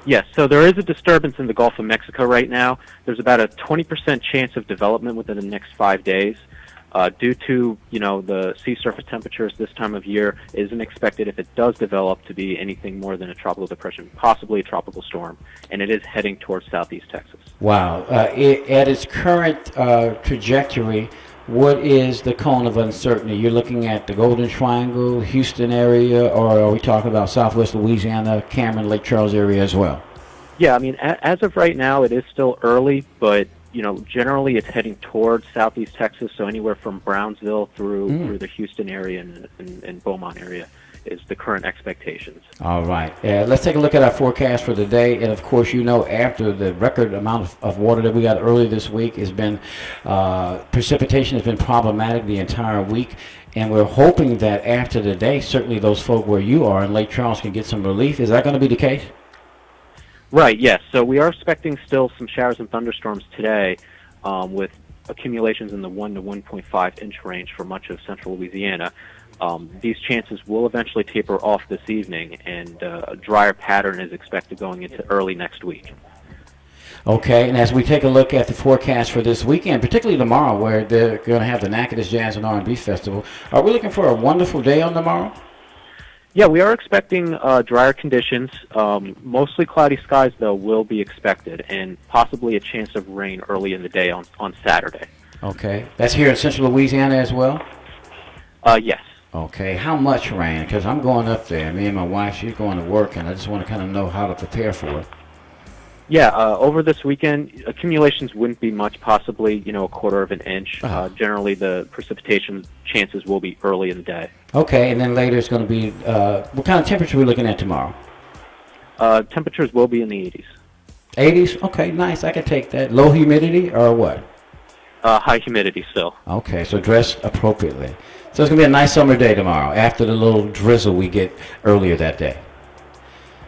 Yes, so there is a disturbance in the Gulf of Mexico right now. There's about a 20% chance of development within the next 5 days. Due to, the sea surface temperatures this time of year, it isn't expected, if it does develop, to be anything more than a tropical depression, possibly a tropical storm, and it is heading towards southeast Texas. Wow. At its current trajectory, what is the cone of uncertainty? You're looking at the Golden Triangle, Houston area, or are we talking about Southwest Louisiana, Cameron, Lake Charles area as well? Yeah, I mean, as of right now, it is still early, but generally it's heading towards Southeast Texas, so anywhere from Brownsville through the Houston area and Beaumont area is the current expectations. All right. Let's take a look at our forecast for the day. And, of course, after the record amount of water that we got earlier this week has been, precipitation has been problematic the entire week. And we're hoping that after the day, certainly those folk where you are in Lake Charles can get some relief. Is that going to be the case? Right, yes. So we are expecting still some showers and thunderstorms today with accumulations in the 1 to 1.5 inch range for much of central Louisiana. These chances will eventually taper off this evening, and a drier pattern is expected going into early next week. Okay, and as we take a look at the forecast for this weekend, particularly tomorrow, where they're going to have the Natchitoches Jazz and R&B Festival, are we looking for a wonderful day on tomorrow? Yeah, we are expecting drier conditions. Mostly cloudy skies, though, will be expected, and possibly a chance of rain early in the day on Saturday. Okay, that's here in central Louisiana as well? Yes. Okay, how much rain? Because I'm going up there. Me and my wife, she's going to work, and I just want to kind of know how to prepare for it. Yeah, over this weekend, accumulations wouldn't be much, possibly, a quarter of an inch. Generally, the precipitation chances will be early in the day. Okay, and then later it's going to be, what kind of temperature are we looking at tomorrow? Temperatures will be in the 80s. 80s? Okay, nice. I can take that. Low humidity or what? High humidity still. Okay, so dress appropriately. So it's going to be a nice summer day tomorrow after the little drizzle we get earlier that day.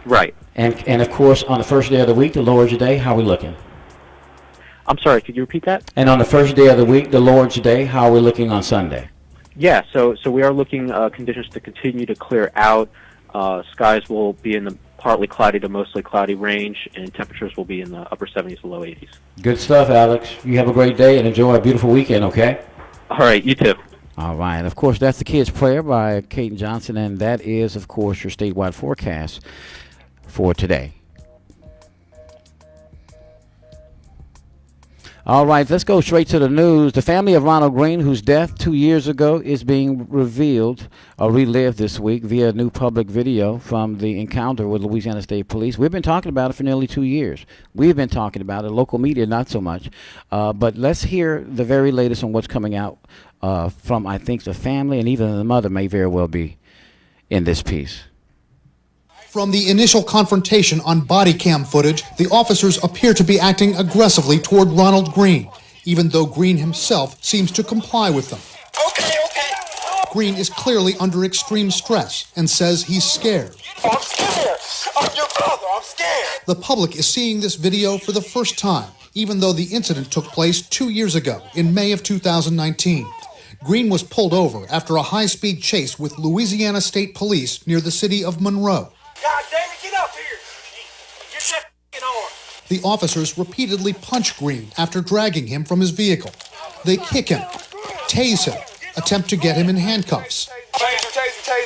Right. And of course, on the first day of the week, the Lord's Day, how are we looking? I'm sorry, could you repeat that? And on the first day of the week, the Lord's Day, how are we looking on Sunday? Yeah, so we are looking conditions to continue to clear out. Skies will be in the partly cloudy to mostly cloudy range, and temperatures will be in the upper 70s to low 80s. Good stuff, Alex. You have a great day and enjoy a beautiful weekend, okay? All right, you too. All right. And of course, that's the Kids Prayer by Caden Johnson, and that is, of course, your statewide forecast for today. All right, let's go straight to the news. The family of Ronald Green, whose death 2 years ago is being revealed or relived this week via a new public video from the encounter with Louisiana State Police. We've been talking about it for nearly 2 years. We've been talking about it, local media not so much. But let's hear the very latest on what's coming out from, I think, the family, and even the mother may very well be in this piece. From the initial confrontation on body cam footage, the officers appear to be acting aggressively toward Ronald Green, even though Green himself seems to comply with them. Okay. Green is clearly under extreme stress and says he's scared. I'm scared. I'm your brother. I'm scared. The public is seeing this video for the first time, even though the incident took place 2 years ago, in May of 2019. Green was pulled over after a high-speed chase with Louisiana State Police near the city of Monroe. God damn it, get up here. Get that f***ing arm. The officers repeatedly punch Green after dragging him from his vehicle. They kick him, tase him, attempt to get him in handcuffs. Taser.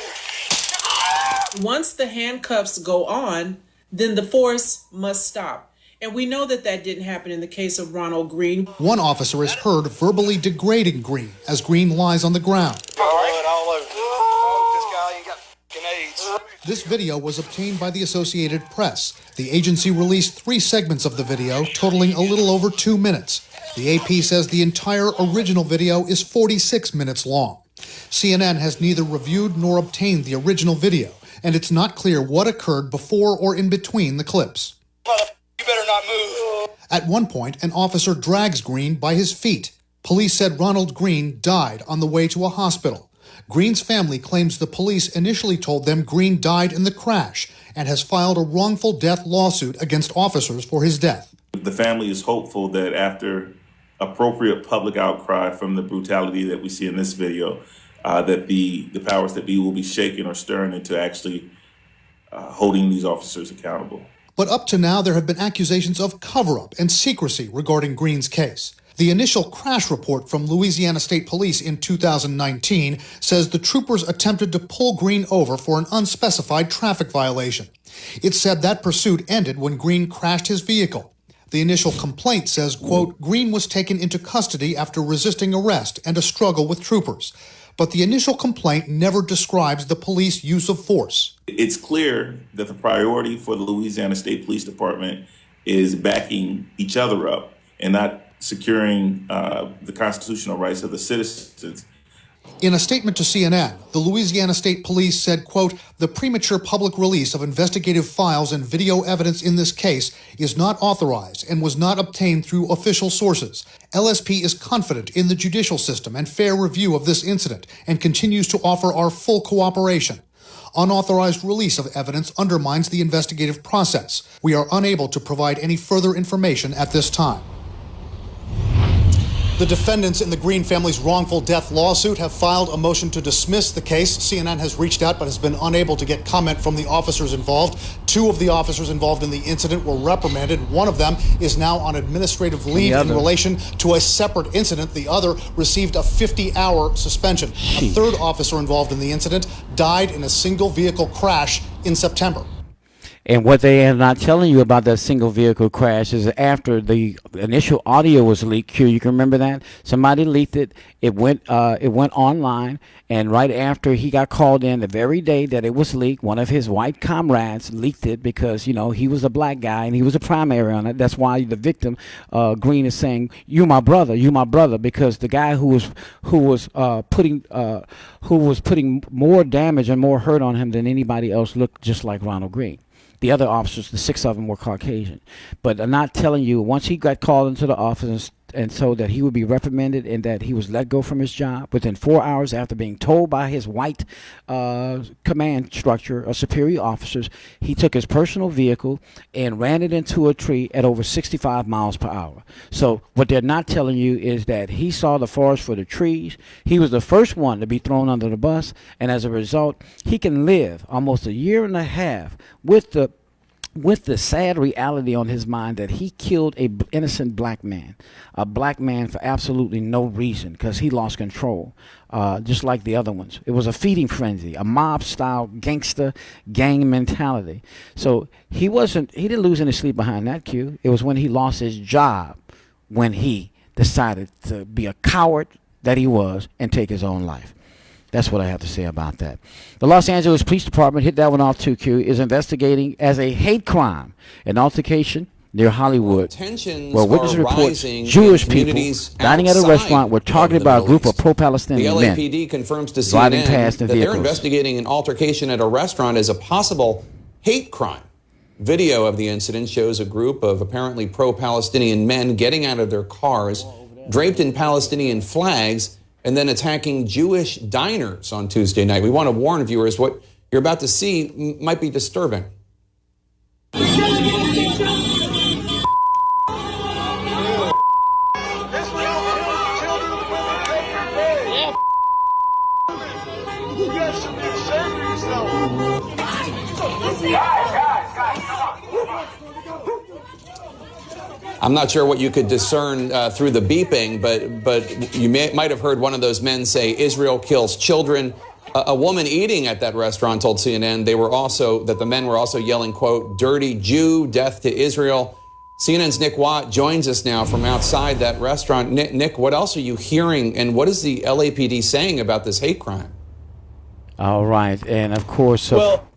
Once the handcuffs go on, then the force must stop. And we know that that didn't happen in the case of Ronald Green. One officer is heard verbally degrading Green as Green lies on the ground. All over. This guy ain't got f***ing AIDS. This video was obtained by the Associated Press. The agency released 3 segments of the video, totaling a little over 2 minutes. The AP says the entire original video is 46 minutes long. CNN has neither reviewed nor obtained the original video, and it's not clear what occurred before or in between the clips. You better not move. At one point, an officer drags Green by his feet. Police said Ronald Green died on the way to a hospital. Green's family claims the police initially told them Green died in the crash and has filed a wrongful death lawsuit against officers for his death. The family is hopeful that after appropriate public outcry from the brutality that we see in this video, that the powers that be will be shaken or stirring into actually holding these officers accountable. But up to now, there have been accusations of cover-up and secrecy regarding Green's case. The initial crash report from Louisiana State Police in 2019 says the troopers attempted to pull Green over for an unspecified traffic violation. It said that pursuit ended when Green crashed his vehicle. The initial complaint says, quote, Green was taken into custody after resisting arrest and a struggle with troopers. But the initial complaint never describes the police use of force. It's clear that the priority for the Louisiana State Police Department is backing each other up and not securing the constitutional rights of the citizens. In a statement to CNN, the Louisiana State Police said, quote, the premature public release of investigative files and video evidence in this case is not authorized and was not obtained through official sources. LSP is confident in the judicial system and fair review of this incident and continues to offer our full cooperation. Unauthorized release of evidence undermines the investigative process. We are unable to provide any further information at this time. The defendants in the Green family's wrongful death lawsuit have filed a motion to dismiss the case. CNN has reached out but has been unable to get comment from the officers involved. 2 of the officers involved in the incident were reprimanded. One of them is now on administrative leave in relation to a separate incident. The other received a 50-hour suspension. A third officer involved in the incident died in a single vehicle crash in September. And what they are not telling you about that single vehicle crash is after the initial audio was leaked, Q, you can remember that? Somebody leaked it. It went online, and right after he got called in, the very day that it was leaked, one of his white comrades leaked it because, you know, he was a black guy and he was a primary on it. That's why the victim, Green, is saying, you my brother, because the guy who was putting more damage and more hurt on him than anybody else looked just like Ronald Green. The other officers, the 6 of them, were Caucasian. But they're not telling you, once he got called into the office and so that he would be reprimanded and that he was let go from his job, within 4 hours after being told by his white command structure of superior officers, he took his personal vehicle and ran it into a tree at over 65 miles per hour. So what they're not telling you is that he saw the forest for the trees. He was the first one to be thrown under the bus, and as a result, he can live almost a year and a half with the sad reality on his mind that he killed a innocent black man for absolutely no reason because he lost control, just like the other ones. It was a feeding frenzy, a mob-style gangster gang mentality. So he didn't lose any sleep behind that, Q. It was when he lost his job when he decided to be a coward that he was and take his own life. That's what I have to say about that. The Los Angeles Police Department, hit that one off too, Q, is investigating as a hate crime an altercation near Hollywood. Tensions where witness are reports rising Jewish in people communities dining at a restaurant were targeted by a group of pro-Palestinian The men LAPD confirms to driving CNN past the that they're vehicles. investigating an altercation at a restaurant as a possible hate crime. Video of the incident shows a group of apparently pro-Palestinian men getting out of their cars, draped in Palestinian flags, and then attacking Jewish diners on Tuesday night. We want to warn viewers what you're about to see might be disturbing. I'm not sure what you could discern through the beeping, but you might have heard one of those men say, Israel kills children. A woman eating at that restaurant told CNN that the men were also yelling, quote, dirty Jew, death to Israel. CNN's Nick Watt joins us now from outside that restaurant. Nick, what else are you hearing, and what is the LAPD saying about this hate crime? All right, and of course, well,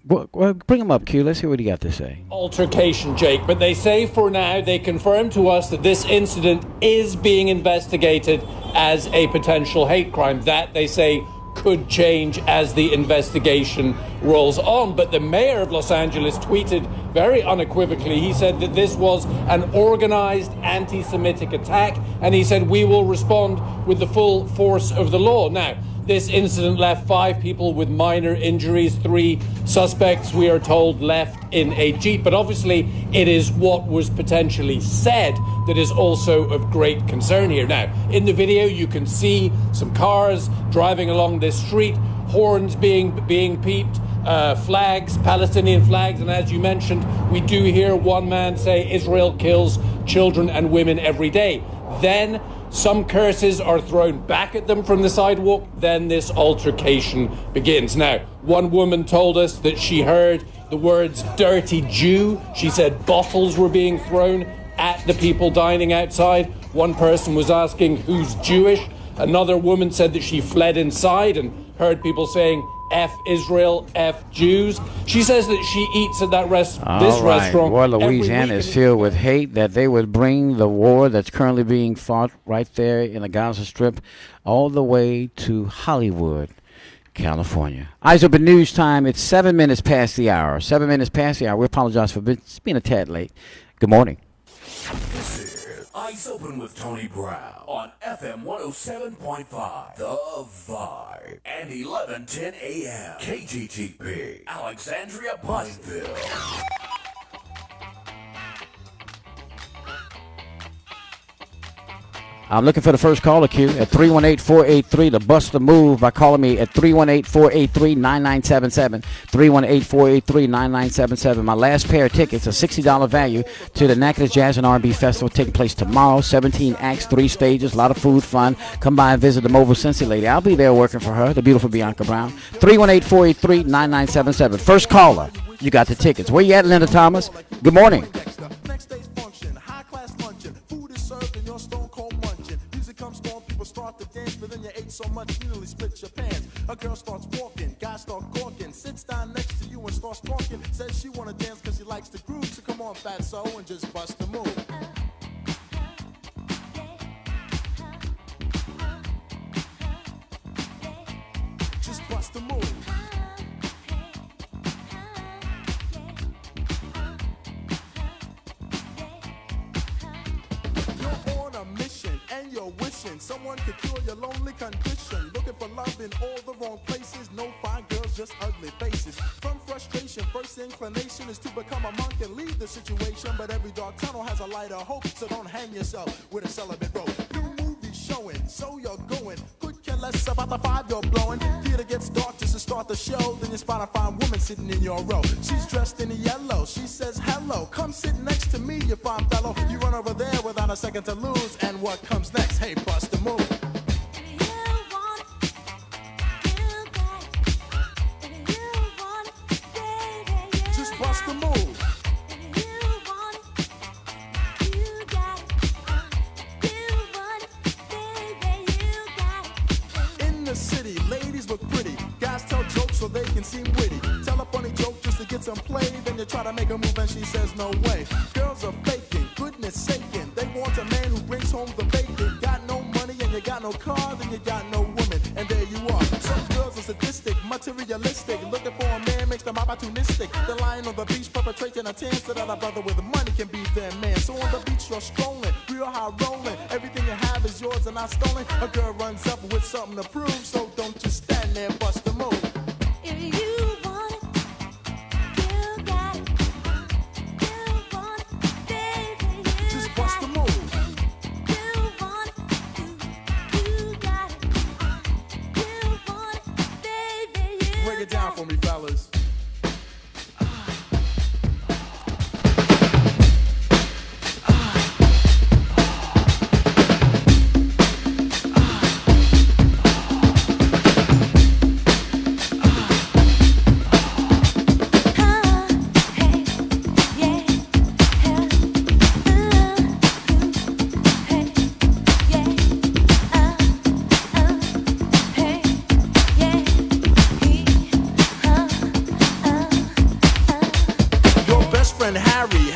bring him up, Q. Let's hear what he got to say. Altercation, Jake, but they say for now, they confirm to us that this incident is being investigated as a potential hate crime. That, they say, could change as the investigation rolls on. But the mayor of Los Angeles tweeted very unequivocally. He said that this was an organized anti-Semitic attack, and he said we will respond with the full force of the law. Now, this incident left 5 people with minor injuries. 3 suspects, we are told, left in a Jeep. But obviously, it is what was potentially said that is also of great concern here. Now, in the video, you can see some cars driving along this street, horns being peeped, flags, Palestinian flags. And as you mentioned, we do hear one man say Israel kills children and women every day. Then some curses are thrown back at them from the sidewalk. Then this altercation begins. Now, one woman told us that she heard the words dirty Jew. She said bottles were being thrown. at the people dining outside. One person was asking who's Jewish. Another woman said that she fled inside and heard people saying F Israel, F Jews. She says that she eats at that restaurant. Boy, Louisiana is filled with hate that they would bring the war that's currently being fought right there in the Gaza Strip all the way to Hollywood, California. Eyes Open News Time. It's 7 minutes past the hour. 7 minutes past the hour. We apologize for being a tad late. Good morning. This is Eyes Open with Tony Brown on FM 107.5 The Vibe and 1110 AM KGTP Alexandria Pineville. I'm looking for the first caller queue at 318-483 to bust the move by calling me at 318-483-9977. 318-483-9977. My last pair of tickets, a $60 value to the Natchitoches Jazz and R&B Festival taking place tomorrow. 17 acts, 3 stages, a lot of food, fun. Come by and visit the Mobile Cincy lady. I'll be there working for her, the beautiful Bianca Brown. 318-483-9977. First caller, you got the tickets. Where you at, Linda Thomas? Good morning. Start to dance, but then you ate so much you nearly split your pants. A girl starts walking, guy starts gawking, sits down next to you and starts talking. Says she wanna dance cause she likes the groove, so come on fatso and just bust the move. Just bust the move. You're on a mission and you're wishing someone could cure your lonely condition. Looking for love in all the wrong places. No fine girls, just ugly faces. From frustration, first inclination is to become a monk and leave the situation. But every dark tunnel has a light of hope, so don't hang yourself with a celibate rope. New movie showing, so you're going. Could care less about the 5 you're blowing. Theater gets dark just to start the show. Then you spot a fine woman sitting in your row. She's dressed in yellow. She says hello. Come sit next to me, you fine fellow. You run over there without a second to lose. And what comes next? Hey, bust the move. Just bust the move. In the city, ladies look pretty. Guys tell jokes so they can seem witty. Tell a funny joke just to get some play. Then you try to make a move and she says no way. Girls are faking, goodness saking. They want a man who brings home the bacon. Got no money and you got no car, then you got no woman. And there you are. Some girls are sadistic, materialistic. Looking for a man makes them opportunistic. They're lying on the beach perpetrating a tan so that a brother with money can be their man. So on the beach you're strolling, real high rolling. Everything you have is yours and not stolen. A girl runs up with something to prove, so don't just stand there, bust the move. If you want it, you got it. You want it, baby, you Just bust the move. You want it, you got it. You want it, baby, you Break it down for me, fellas.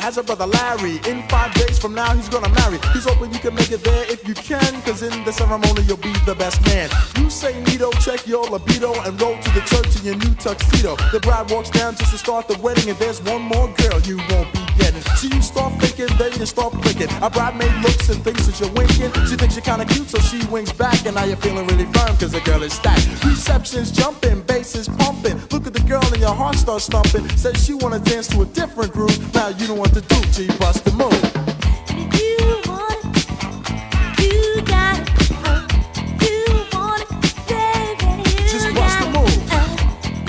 Has a brother Larry. In 5 days from now he's gonna marry. He's hoping you can make it there if you can, cause in the ceremony you'll be the best man. You say neato, check your libido, and roll to the church in your new tuxedo. The bride walks down just to start the wedding, and there's one more girl you won't be getting. So you start thinking, then you start flicking. A bridesmaid looks and thinks that you're winking. She thinks you're kinda cute, so she winks back, and now you're feeling really firm cause the girl is stacked. Reception's jumping, bass is pumping. Look at the girl and your heart starts thumping. Says she wanna dance to a different groove. Now you know what to do, G, bust the move. You want it, you got it. You want it, baby, you Just got bust the it. move.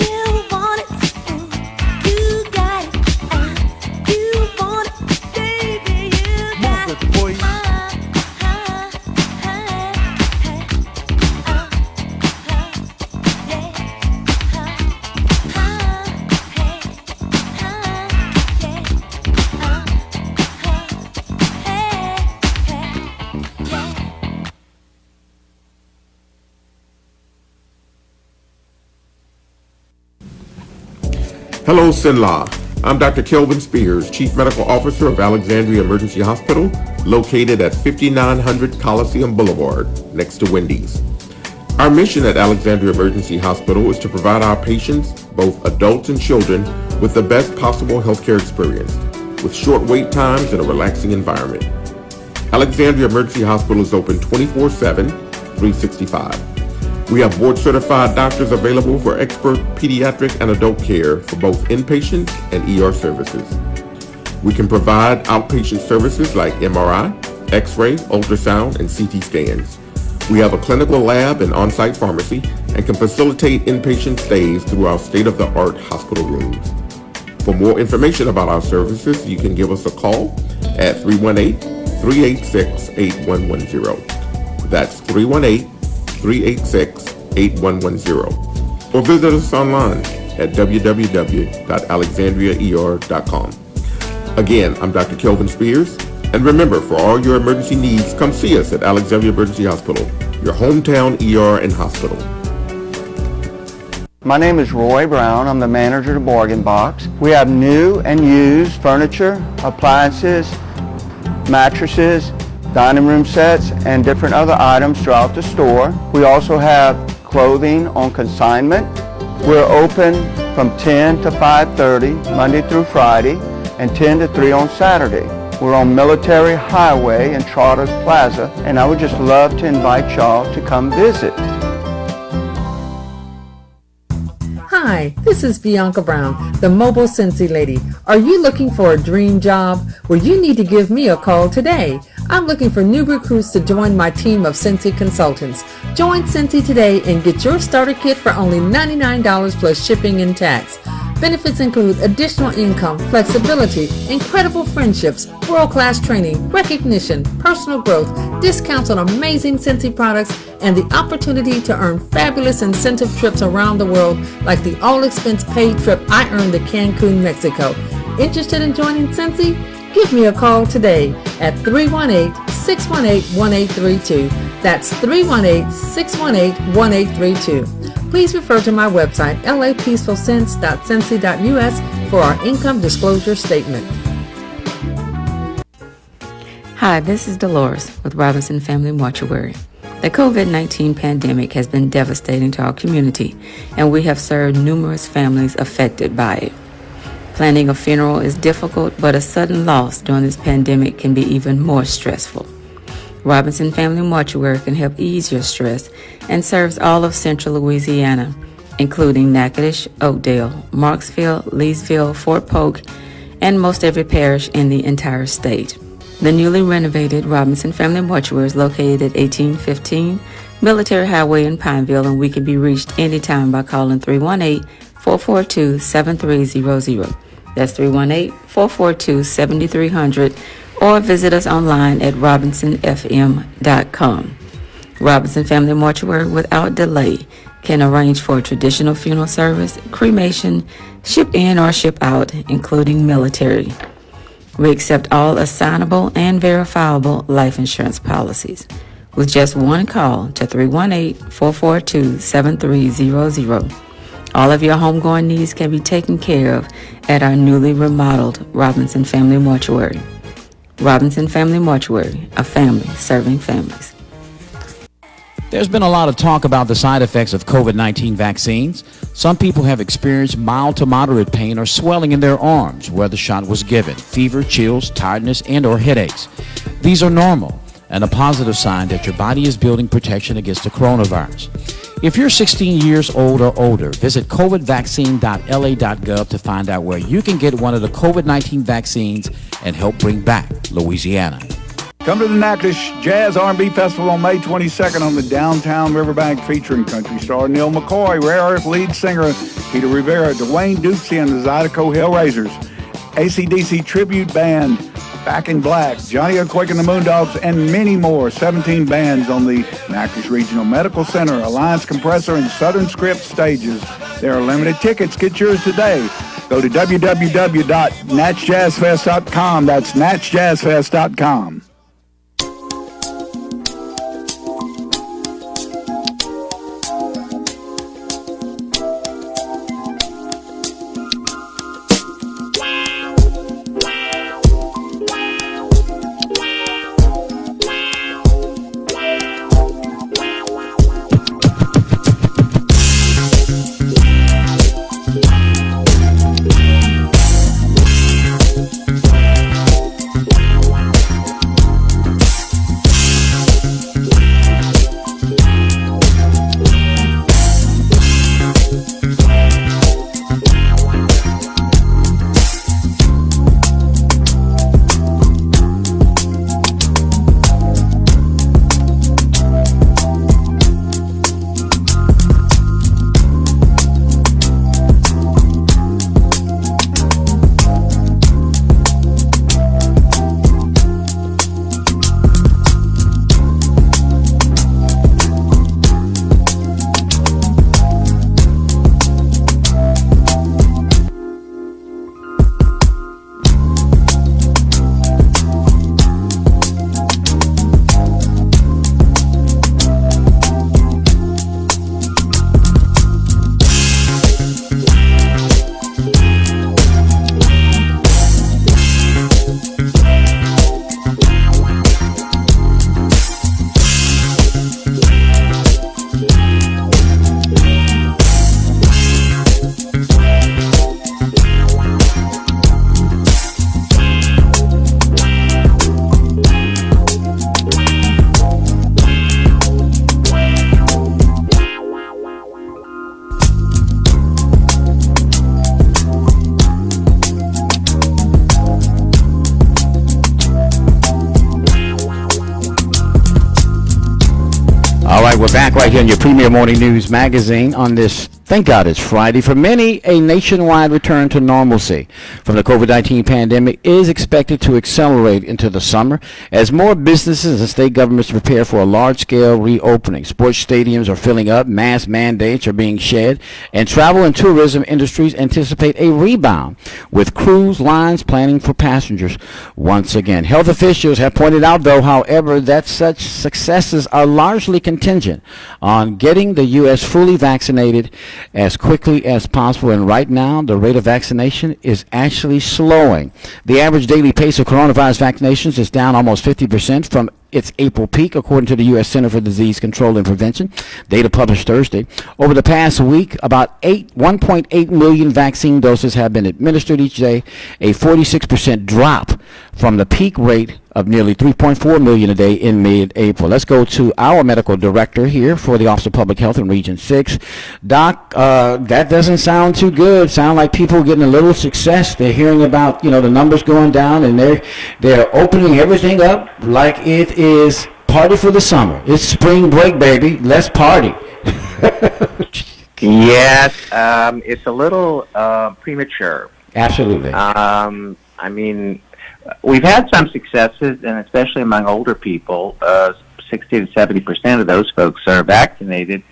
You want it, you got it. You want it, baby, you got Move it. it, boy. Hello, Sinlaw. I'm Dr. Kelvin Spears, Chief Medical Officer of Alexandria Emergency Hospital, located at 5900 Coliseum Boulevard, next to Wendy's. Our mission at Alexandria Emergency Hospital is to provide our patients, both adults and children, with the best possible healthcare experience, with short wait times and a relaxing environment. Alexandria Emergency Hospital is open 24/7, 365. We have board-certified doctors available for expert pediatric and adult care for both inpatient and ER services. We can provide outpatient services like MRI, X-ray, ultrasound, and CT scans. We have a clinical lab and on-site pharmacy and can facilitate inpatient stays through our state-of-the-art hospital rooms. For more information about our services, you can give us a call at 318-386-8110. That's 318-386-8110. Or visit us online at www.alexandriaer.com. Again, I'm Dr. Kelvin Spears. And remember, for all your emergency needs, come see us at Alexandria Emergency Hospital, your hometown ER and hospital. My name is Roy Brown. I'm the manager of Bargain Box. We have new and used furniture, appliances, mattresses, dining room sets, and different other items throughout the store. We also have clothing on consignment. We're open from 10 to 5:30, Monday through Friday, and 10 to 3 on Saturday. We're on Military Highway in Trotters Plaza, and I would just love to invite y'all to come visit. Hi, this is Bianca Brown, the Mobile Cincy Lady. Are you looking for a dream job? Well, you need to give me a call today. I'm looking for new recruits to join my team of Cincy consultants. Join Cincy today and get your starter kit for only $99 plus shipping and tax. Benefits include additional income, flexibility, incredible friendships, world-class training, recognition, personal growth, discounts on amazing Cincy products, and the opportunity to earn fabulous incentive trips around the world like the all-expense-paid trip I earned to Cancun, Mexico. Interested in joining Cincy? Give me a call today at 318-618-1832. That's 318-618-1832. Please refer to my website, lapeacefulsense.cincy.us, for our income disclosure statement. Hi, this is Dolores with Robinson Family Mortuary. The COVID-19 pandemic has been devastating to our community, and we have served numerous families affected by it. Planning a funeral is difficult, but a sudden loss during this pandemic can be even more stressful. Robinson Family Mortuary can help ease your stress and serves all of Central Louisiana, including Natchitoches, Oakdale, Marksville, Leesville, Fort Polk, and most every parish in the entire state. The newly renovated Robinson Family Mortuary is located at 1815 Military Highway in Pineville, and we can be reached anytime by calling 318-442-7300. That's 318-442-7300. Or visit us online at robinsonfm.com. Robinson Family Mortuary, without delay, can arrange for a traditional funeral service, cremation, ship in or ship out, including military. We accept all assignable and verifiable life insurance policies. With just one call to 318-442-7300, all of your homegoing needs can be taken care of at our newly remodeled Robinson Family Mortuary. Robinson Family Mortuary, a family serving families. There's been a lot of talk about the side effects of COVID-19 vaccines. Some people have experienced mild to moderate pain or swelling in their arms where the shot was given, fever, chills, tiredness, and or headaches. These are normal and a positive sign that your body is building protection against the coronavirus. If you're 16 years old or older, visit covidvaccine.la.gov to find out where you can get one of the COVID-19 vaccines and help bring back Louisiana. Come to the Natchitoches Jazz R&B Festival on May 22nd on the downtown riverbank, featuring country star Neil McCoy, Rare Earth lead singer Peter Rivera, Dwayne Dukesy and the Zydeco Hellraisers, AC/DC tribute band Back in Black, Johnny Earthquake and the Moondogs, and many more. 17 bands on the Natchitoches Regional Medical Center, Alliance Compressor, and Southern Script stages. There are limited tickets. Get yours today. Go to www.natchjazzfest.com. That's natchjazzfest.com. we're back right here on your premier morning news magazine on this, thank God it's Friday. For many, a nationwide return to normalcy from the COVID-19 pandemic is expected to accelerate into the summer as more businesses and state governments prepare for a large-scale reopening. Sports stadiums are filling up, mask mandates are being shed, and travel and tourism industries anticipate a rebound, with cruise lines planning for passengers once again. Health officials have pointed out, though, however, that such successes are largely contingent on getting the U.S. fully vaccinated as quickly as possible. And right now, the rate of vaccination is actually slowing. The average daily pace of coronavirus vaccinations is down almost 50% from its April peak, according to the U.S. Center for Disease Control and Prevention, data published Thursday. Over the past week, about 1.8 million vaccine doses have been administered each day, a 46% drop from the peak rate of nearly 3.4 million a day in mid-April. Let's go to our medical director here for the Office of Public Health in Region 6. Doc, that doesn't sound too good. Sound like people getting a little success. They're hearing about, the numbers going down, and they're opening everything up like it is party for the summer. It's spring break, baby. Let's party. Yes, it's a little premature. Absolutely. I mean, we've had some successes, and especially among older people, 60 to 70% of those folks are vaccinated.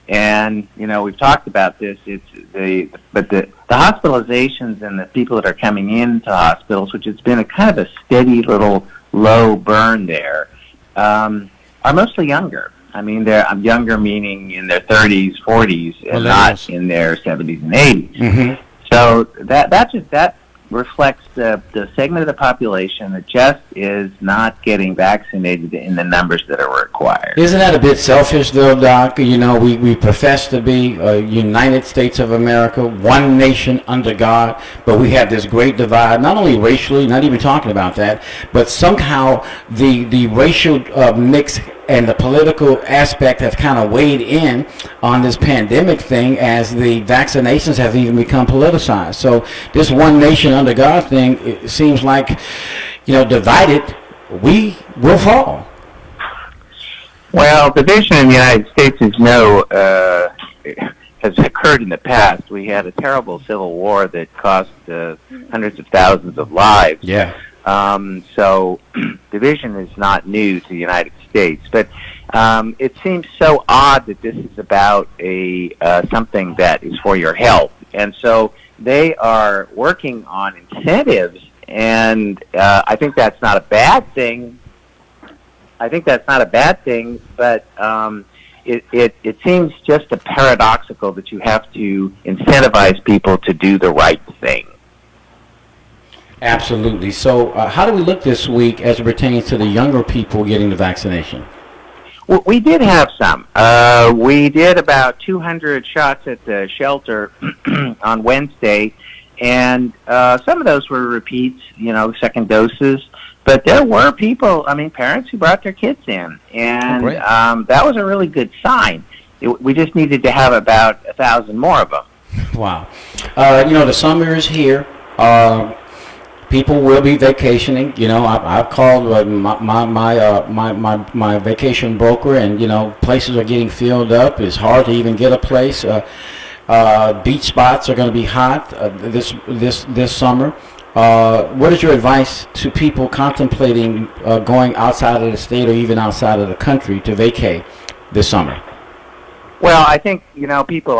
And we've talked about this. But the hospitalizations and the people that are coming into hospitals, which has been a kind of a steady little low burn there, are mostly younger. I mean, they're younger, meaning in their 30s, 40s, and not in their 70s and 80s. Mm-hmm. So that reflects the segment of the population that just is not getting vaccinated in the numbers that are required. Isn't that a bit selfish, though, Doc? We profess to be a United States of America, one nation under God, but we have this great divide, not only racially, not even talking about that, but somehow the racial mix and the political aspect have kind of weighed in on this pandemic thing as the vaccinations have even become politicized. So this one nation under God thing, it seems like, divided, we will fall. Well, division in the United States has occurred in the past. We had a terrible civil war that cost hundreds of thousands of lives. Yeah. So division is not new to the United States, but it seems so odd that this is about something that is for your health, and so they are working on incentives, and I think that's not a bad thing. But it seems just paradoxical that you have to incentivize people to do the right thing. Absolutely. So how do we look this week as it pertains to the younger people getting the vaccination? Well, we did have some. We did about 200 shots at the shelter on Wednesday, and some of those were repeats, second doses. But there were people, parents who brought their kids in, and that was a really good sign. We just needed to have about 1,000 more of them. Wow. The summer is here. People will be vacationing. I've called my vacation broker, and places are getting filled up. It's hard to even get a place. Beach spots are going to be hot this summer. What is your advice to people contemplating going outside of the state or even outside of the country to vacay this summer? Well, I think people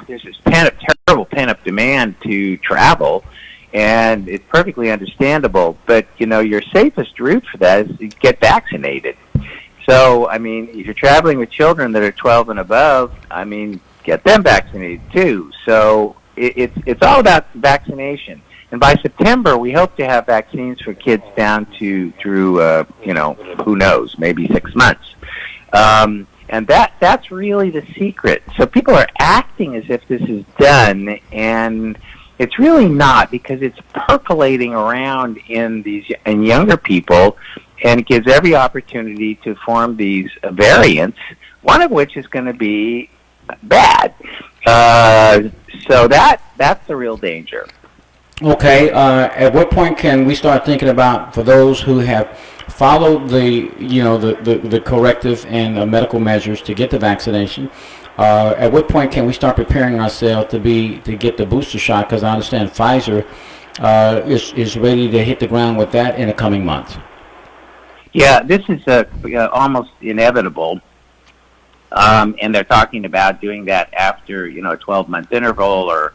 there's this terrible pent-up demand to travel. And it's perfectly understandable, but your safest route for that is to get vaccinated. So, if you're traveling with children that are 12 and above, get them vaccinated too. So it's all about vaccination. And by September, we hope to have vaccines for kids down through who knows, maybe 6 months. And that's really the secret. So people are acting as if this is done, and it's really not, because it's percolating around in younger people, and it gives every opportunity to form these variants, one of which is going to be bad. So that's the real danger. Okay. At what point can we start thinking about, for those who have followed the corrective and medical measures to get the vaccination, at what point can we start preparing ourselves to get the booster shot? Because I understand Pfizer is ready to hit the ground with that in the coming months. Yeah, this is almost inevitable, and they're talking about doing that after a 12-month interval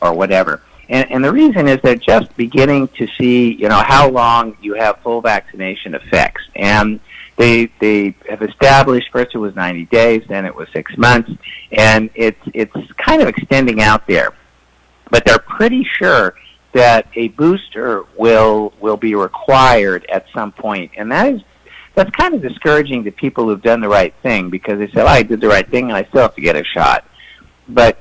or whatever. And the reason is they're just beginning to see how long you have full vaccination effects, and they have established first it was 90 days, then it was 6 months, and it's kind of extending out there, but they're pretty sure that a booster will be required at some point, and that's kind of discouraging to people who've done the right thing, because they say, I did the right thing and I still have to get a shot. But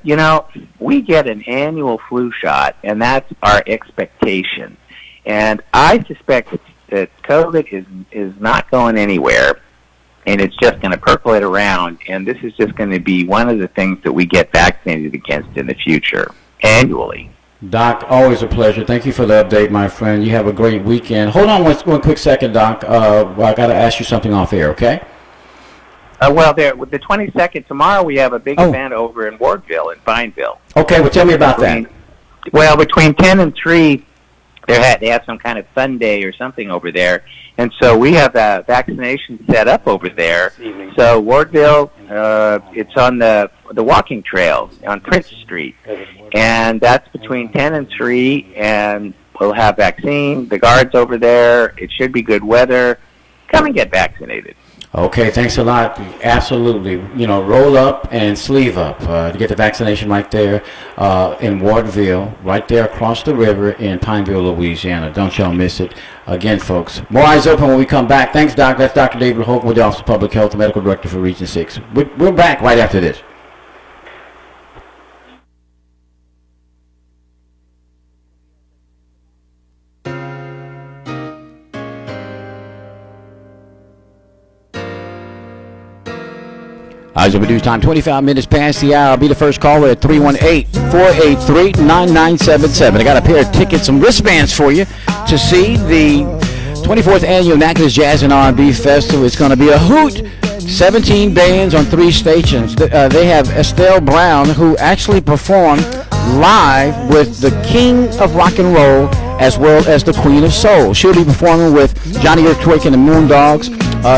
we get an annual flu shot, and that's our expectation. And I suspect that COVID is not going anywhere, and it's just going to percolate around, and this is just going to be one of the things that we get vaccinated against in the future annually. Doc, always a pleasure. Thank you for the update, my friend. You have a great weekend. Hold on one quick second, Doc. I got to ask you something off air, okay? Well, with the 22nd, tomorrow we have a big event over in Wardville, in Pineville. Okay, well, tell me about that. Well, between 10 and 3, they have some kind of fun day or something over there. And so we have a vaccination set up over there. So Wardville, it's on the walking trail on Prince Street. And that's between 10 and 3, and we'll have vaccine, the guards over there. It should be good weather. Come and get vaccinated. Okay, thanks a lot. Absolutely. Roll up and sleeve up to get the vaccination right there in Wardville, right there across the river in Pineville, Louisiana. Don't y'all miss it. Again, folks, more eyes open when we come back. Thanks, Doc. That's Dr. David Hope with the Office of Public Health, the Medical Director for Region 6. We're back right after this. Eyes Open News Time, 25 minutes past the hour. I'll be the first caller at 318-483-9977. I got a pair of tickets, some wristbands for you to see the 24th Annual Natchez Jazz and R&B Festival. It's going to be a hoot. 17 bands on 3 stations. They have Estelle Brown, who actually performed live with the King of Rock and Roll as well as the Queen of Soul. She'll be performing with Johnny Earthquake and the Moondogs.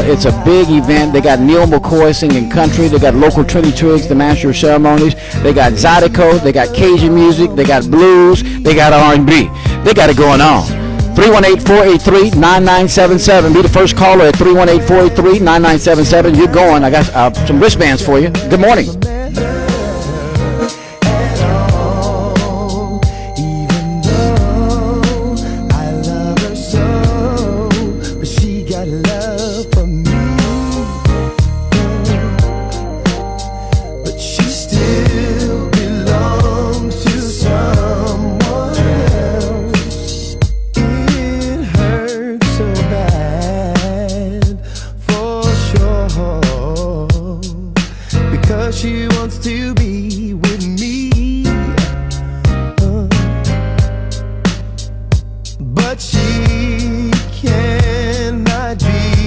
It's a big event. They got Neil McCoy singing country. They got local Trinity Triggs, the master of ceremonies. They got Zydeco. They got Cajun music. They got blues. They got R&B. They got it going on. 318-483-9977. Be the first caller at 318-483-9977. You're going. I got some wristbands for you. Good morning. She wants to be with me, but she cannot be.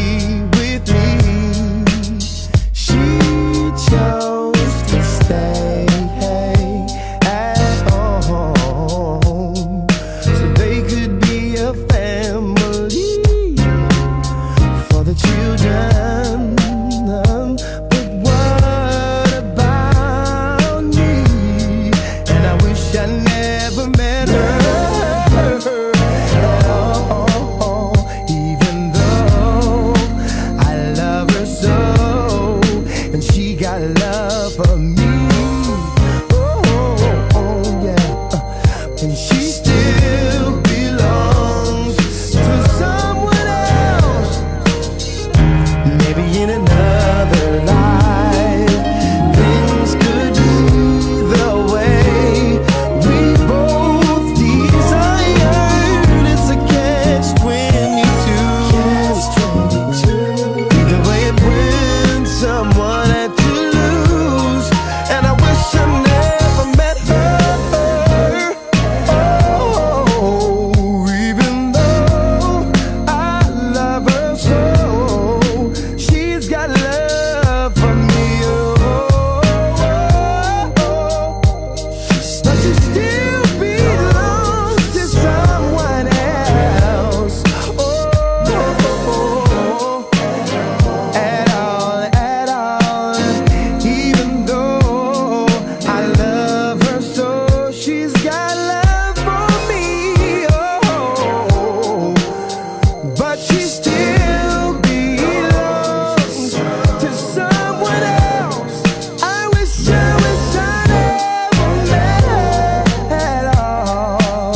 but she still belongs to someone else. I wish I never met her at all.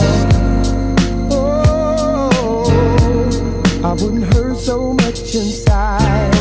Oh, I wouldn't hurt so much inside.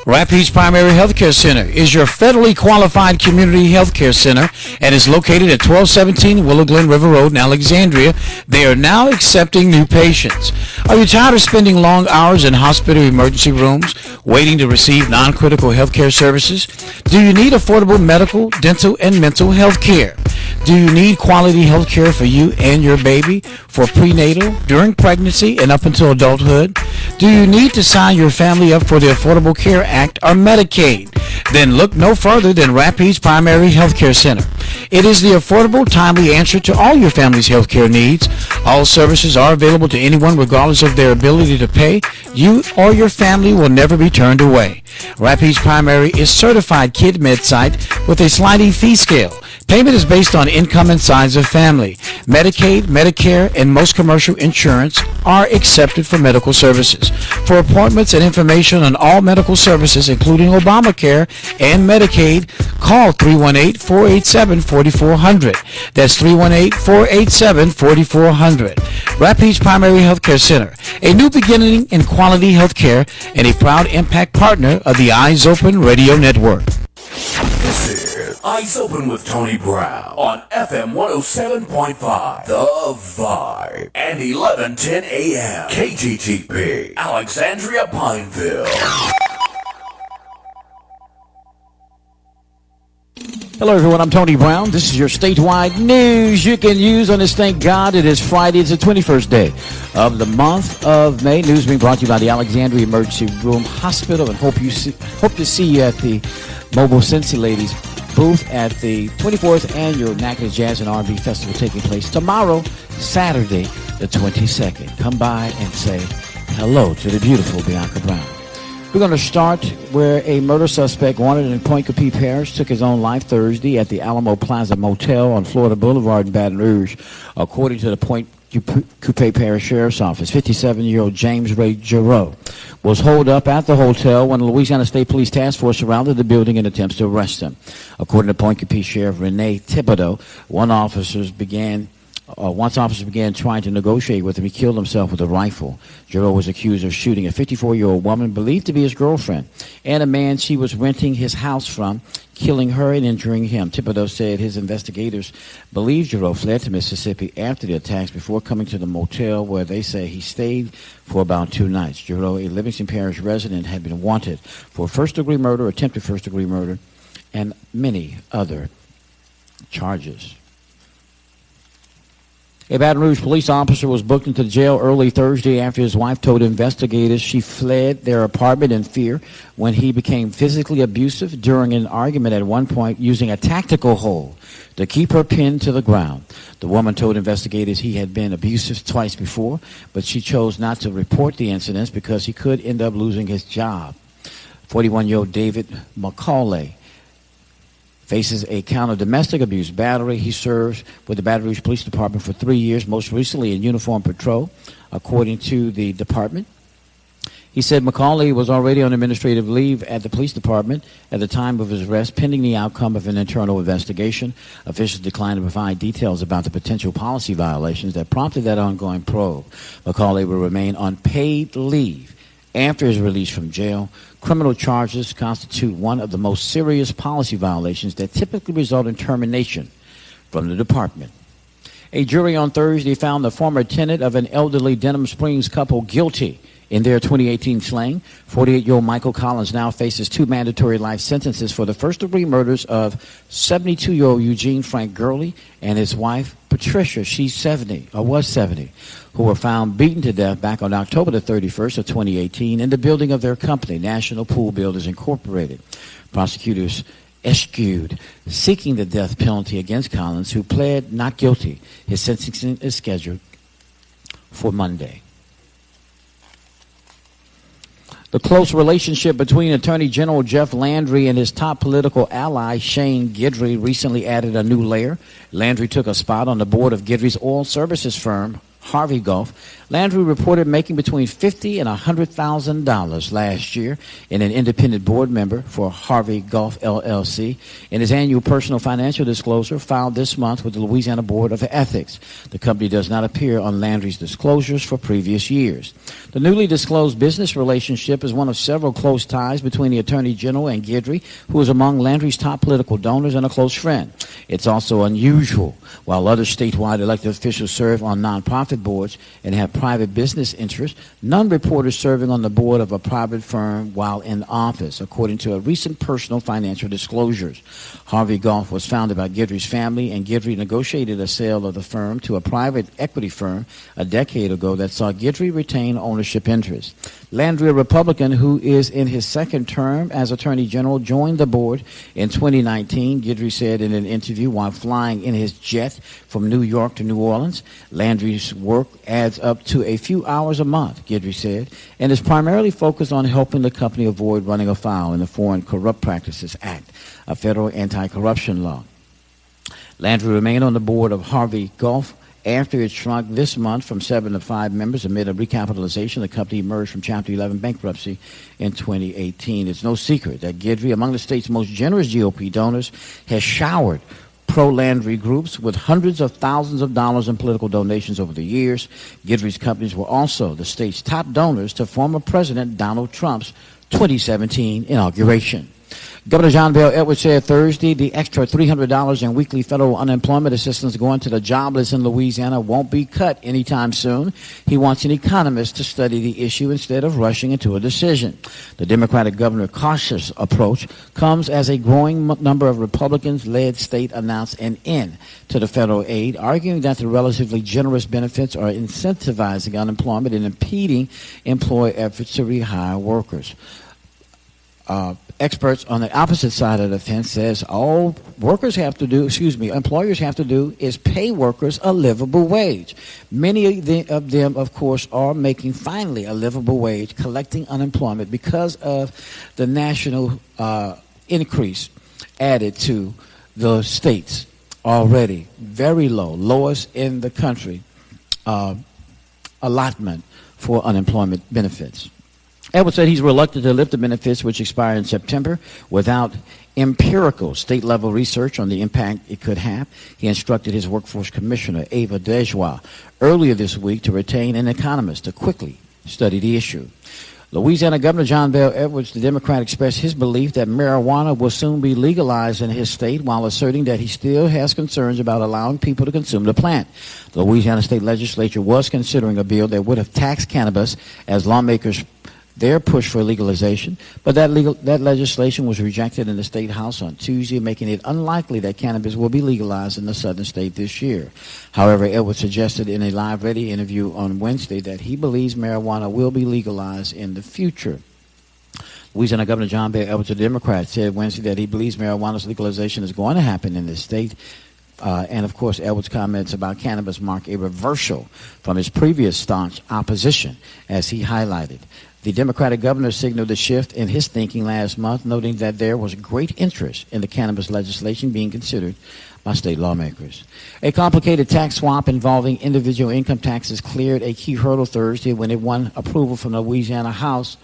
Rapides Primary Healthcare Center is your federally qualified community healthcare center and is located at 1217 Willow Glen River Road in Alexandria. They are now accepting new patients. Are you tired of spending long hours in hospital emergency rooms waiting to receive non-critical healthcare services? Do you need affordable medical, dental, and mental health care? Do you need quality health care for you and your baby for prenatal, during pregnancy, and up until adulthood? Do you need to sign your family up for the Affordable Care Act or Medicaid? Then look no further than Rapides Primary Healthcare Center. It is the affordable, timely answer to all your family's health care needs. All services are available to anyone regardless of their ability to pay. You or your family will never be turned away. Rapides Primary is certified Kid Med site with a sliding fee scale. Payment is based on income and size of family. Medicaid, Medicare, and most commercial insurance are accepted for medical services. For appointments and information on all medical services, including Obamacare and Medicaid, call 318-487-4400. That's 318-487-4400. Rapides Primary Healthcare Center, a new beginning in quality health care and a proud impact partner of the Eyes Open Radio Network. This is Eyes Open with Tony Brown on FM 107.5 The Vibe and 1110 AM KGTP Alexandria Pineville. Hello everyone, I'm Tony Brown. This is your statewide news you can use on this. Thank God it is Friday. It's the 21st day of the month of May. News being brought to you by the Alexandria Emergency Room Hospital, and hope to see you at the Mobile Cincy Ladies booth at the 24th annual NACA Jazz and R&B Festival taking place tomorrow, Saturday, the 22nd. Come by and say hello to the beautiful Bianca Brown. We're going to start where a murder suspect wanted in Point Coupee Parish took his own life Thursday at the Alamo Plaza Motel on Florida Boulevard in Baton Rouge, according to the Point Coupee Parish Sheriff's Office. 57-year-old James Ray Giroux was holed up at the hotel when the Louisiana State Police Task Force surrounded the building in attempts to arrest him. According to Point Coupee Sheriff Renee Thibodeau, once officers began trying to negotiate with him, he killed himself with a rifle. Giroux was accused of shooting a 54-year-old woman believed to be his girlfriend and a man she was renting his house from, killing her and injuring him. Thibodeau said his investigators believe Giroux fled to Mississippi after the attacks before coming to the motel, where they say he stayed for about 2 nights. Giroux, a Livingston Parish resident, had been wanted for first-degree murder, attempted first-degree murder, and many other charges. A Baton Rouge police officer was booked into jail early Thursday after his wife told investigators she fled their apartment in fear when he became physically abusive during an argument at one point, using a tactical hold to keep her pinned to the ground. The woman told investigators he had been abusive twice before, but she chose not to report the incidents because he could end up losing his job. 41-year-old David McCauley faces a count of domestic abuse battery. He served with the Baton Rouge Police Department for 3 years, most recently in uniform patrol, according to the department. He said McCauley was already on administrative leave at the police department at the time of his arrest, pending the outcome of an internal investigation. Officials declined to provide details about the potential policy violations that prompted that ongoing probe. McCauley will remain on paid leave after his release from jail. Criminal charges constitute one of the most serious policy violations that typically result in termination from the department. A jury on Thursday found the former tenant of an elderly Denham Springs couple guilty in their 2018 slaying. 48-year-old Michael Collins now faces 2 mandatory life sentences for the first-degree murders of 72-year-old Eugene Frank Gurley and his wife, Patricia, she's 70, or was 70, who were found beaten to death back on October the 31st of 2018 in the building of their company, National Pool Builders Incorporated. Prosecutors eschewed seeking the death penalty against Collins, who pled not guilty. His sentencing is scheduled for Monday. The close relationship between Attorney General Jeff Landry and his top political ally, Shane Guidry, recently added a new layer. Landry took a spot on the board of Guidry's oil services firm, Harvey Gulf. Landry reported making between $50,000 and $100,000 last year in an independent board member for Harvey Gulf LLC. In his annual personal financial disclosure filed this month with the Louisiana Board of Ethics, the company does not appear on Landry's disclosures for previous years. The newly disclosed business relationship is one of several close ties between the Attorney General and Guidry, who is among Landry's top political donors and a close friend. It's also unusual. While other statewide elected officials serve on nonprofit boards and have private business interests, none reported serving on the board of a private firm while in office, according to a recent personal financial disclosures. Harvey Gulf was founded by Guidry's family, and Guidry negotiated a sale of the firm to a private equity firm a decade ago that saw Guidry retain ownership interests. Landry, a Republican who is in his second term as Attorney General, joined the board in 2019, Guidry said in an interview while flying in his jet from New York to New Orleans. Landry's work adds up to a few hours a month, Guidry said, and is primarily focused on helping the company avoid running afoul in the Foreign Corrupt Practices Act, a federal anti-corruption law. Landry remained on the board of Harvey Gulf after it shrunk this month from 7 to 5 members amid a recapitalization. The company emerged from Chapter 11 bankruptcy in 2018. It's no secret that Guidry, among the state's most generous GOP donors, has showered pro-Landry groups with hundreds of thousands of dollars in political donations over the years. Guidry's companies were also the state's top donors to former President Donald Trump's 2017 inauguration. Governor John Bel Edwards said Thursday the extra $300 in weekly federal unemployment assistance going to the jobless in Louisiana won't be cut anytime soon. He wants an economist to study the issue instead of rushing into a decision. The Democratic governor's cautious approach comes as a growing number of Republicans-led state announced an end to the federal aid, arguing that the relatively generous benefits are incentivizing unemployment and impeding employer efforts to rehire workers. Experts on the opposite side of the fence says all employers have to do is pay workers a livable wage. Many of them, of course, are making finally a livable wage, collecting unemployment because of the national increase added to the states already. Very low, lowest in the country, allotment for unemployment benefits. Edwards said he's reluctant to lift the benefits, which expire in September, without empirical state-level research on the impact it could have. He instructed his workforce commissioner, Ava Dejois, earlier this week to retain an economist to quickly study the issue. Louisiana Governor John Bel Edwards, the Democrat, expressed his belief that marijuana will soon be legalized in his state, while asserting that he still has concerns about allowing people to consume the plant. The Louisiana state legislature was considering a bill that would have taxed cannabis as lawmakers their push for legalization, but that legislation was rejected in the state house on Tuesday, making it unlikely that cannabis will be legalized in the southern state this year. However, Edwards suggested in a Live Ready interview on Wednesday that he believes marijuana will be legalized in the future. Louisiana Governor John Bel Edwards, a Democrat, said Wednesday that he believes marijuana's legalization is going to happen in this state. And, of course, Edwards' comments about cannabis mark a reversal from his previous staunch opposition, as he highlighted. The Democratic governor signaled a shift in his thinking last month, noting that there was great interest in the cannabis legislation being considered by state lawmakers. A complicated tax swap involving individual income taxes cleared a key hurdle Thursday when it won approval from the Louisiana House,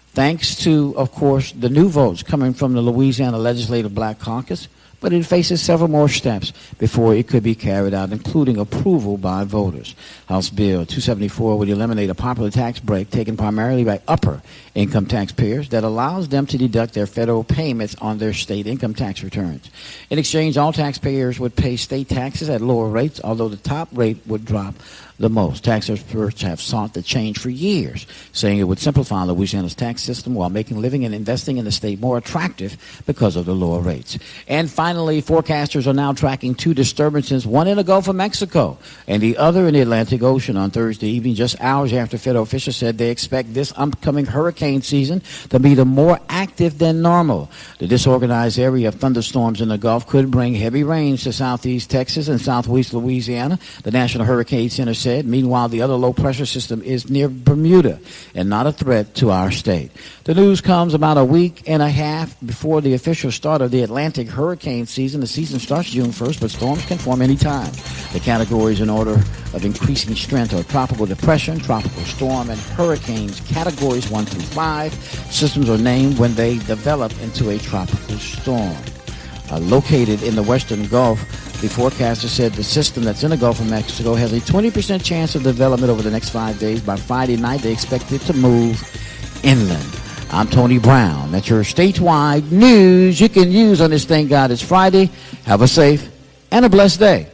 thanks to, of course, the new votes coming from the Louisiana Legislative Black Caucus. But it faces several more steps before it could be carried out, including approval by voters. House Bill 274 would eliminate a popular tax break taken primarily by upper income taxpayers that allows them to deduct their federal payments on their state income tax returns. In exchange, all taxpayers would pay state taxes at lower rates, although the top rate would drop the most. Tax experts have sought the change for years, saying it would simplify Louisiana's tax system while making living and investing in the state more attractive because of the lower rates. And finally, finally, forecasters are now tracking two disturbances, one in the Gulf of Mexico and the other in the Atlantic Ocean on Thursday evening, just hours after federal officials said they expect this upcoming hurricane season to be more active than normal. The disorganized area of thunderstorms in the Gulf could bring heavy rains to southeast Texas and southwest Louisiana, the National Hurricane Center said. Meanwhile, the other low-pressure system is near Bermuda and not a threat to our state. The news comes about a week and a half before the official start of the Atlantic hurricane season. The season starts June 1st, but storms can form any time. The categories in order of increasing strength are tropical depression, tropical storm, and hurricanes. Categories 1 through 5. Systems are named when they develop into a tropical storm. Located in the western Gulf, the forecaster said the system that's in the Gulf of Mexico has a 20% chance of development over the next 5 days. By Friday night, they expect it to move inland. I'm Tony Brown. That's your statewide news you can use on this Thank God It's Friday. Have a safe and a blessed day.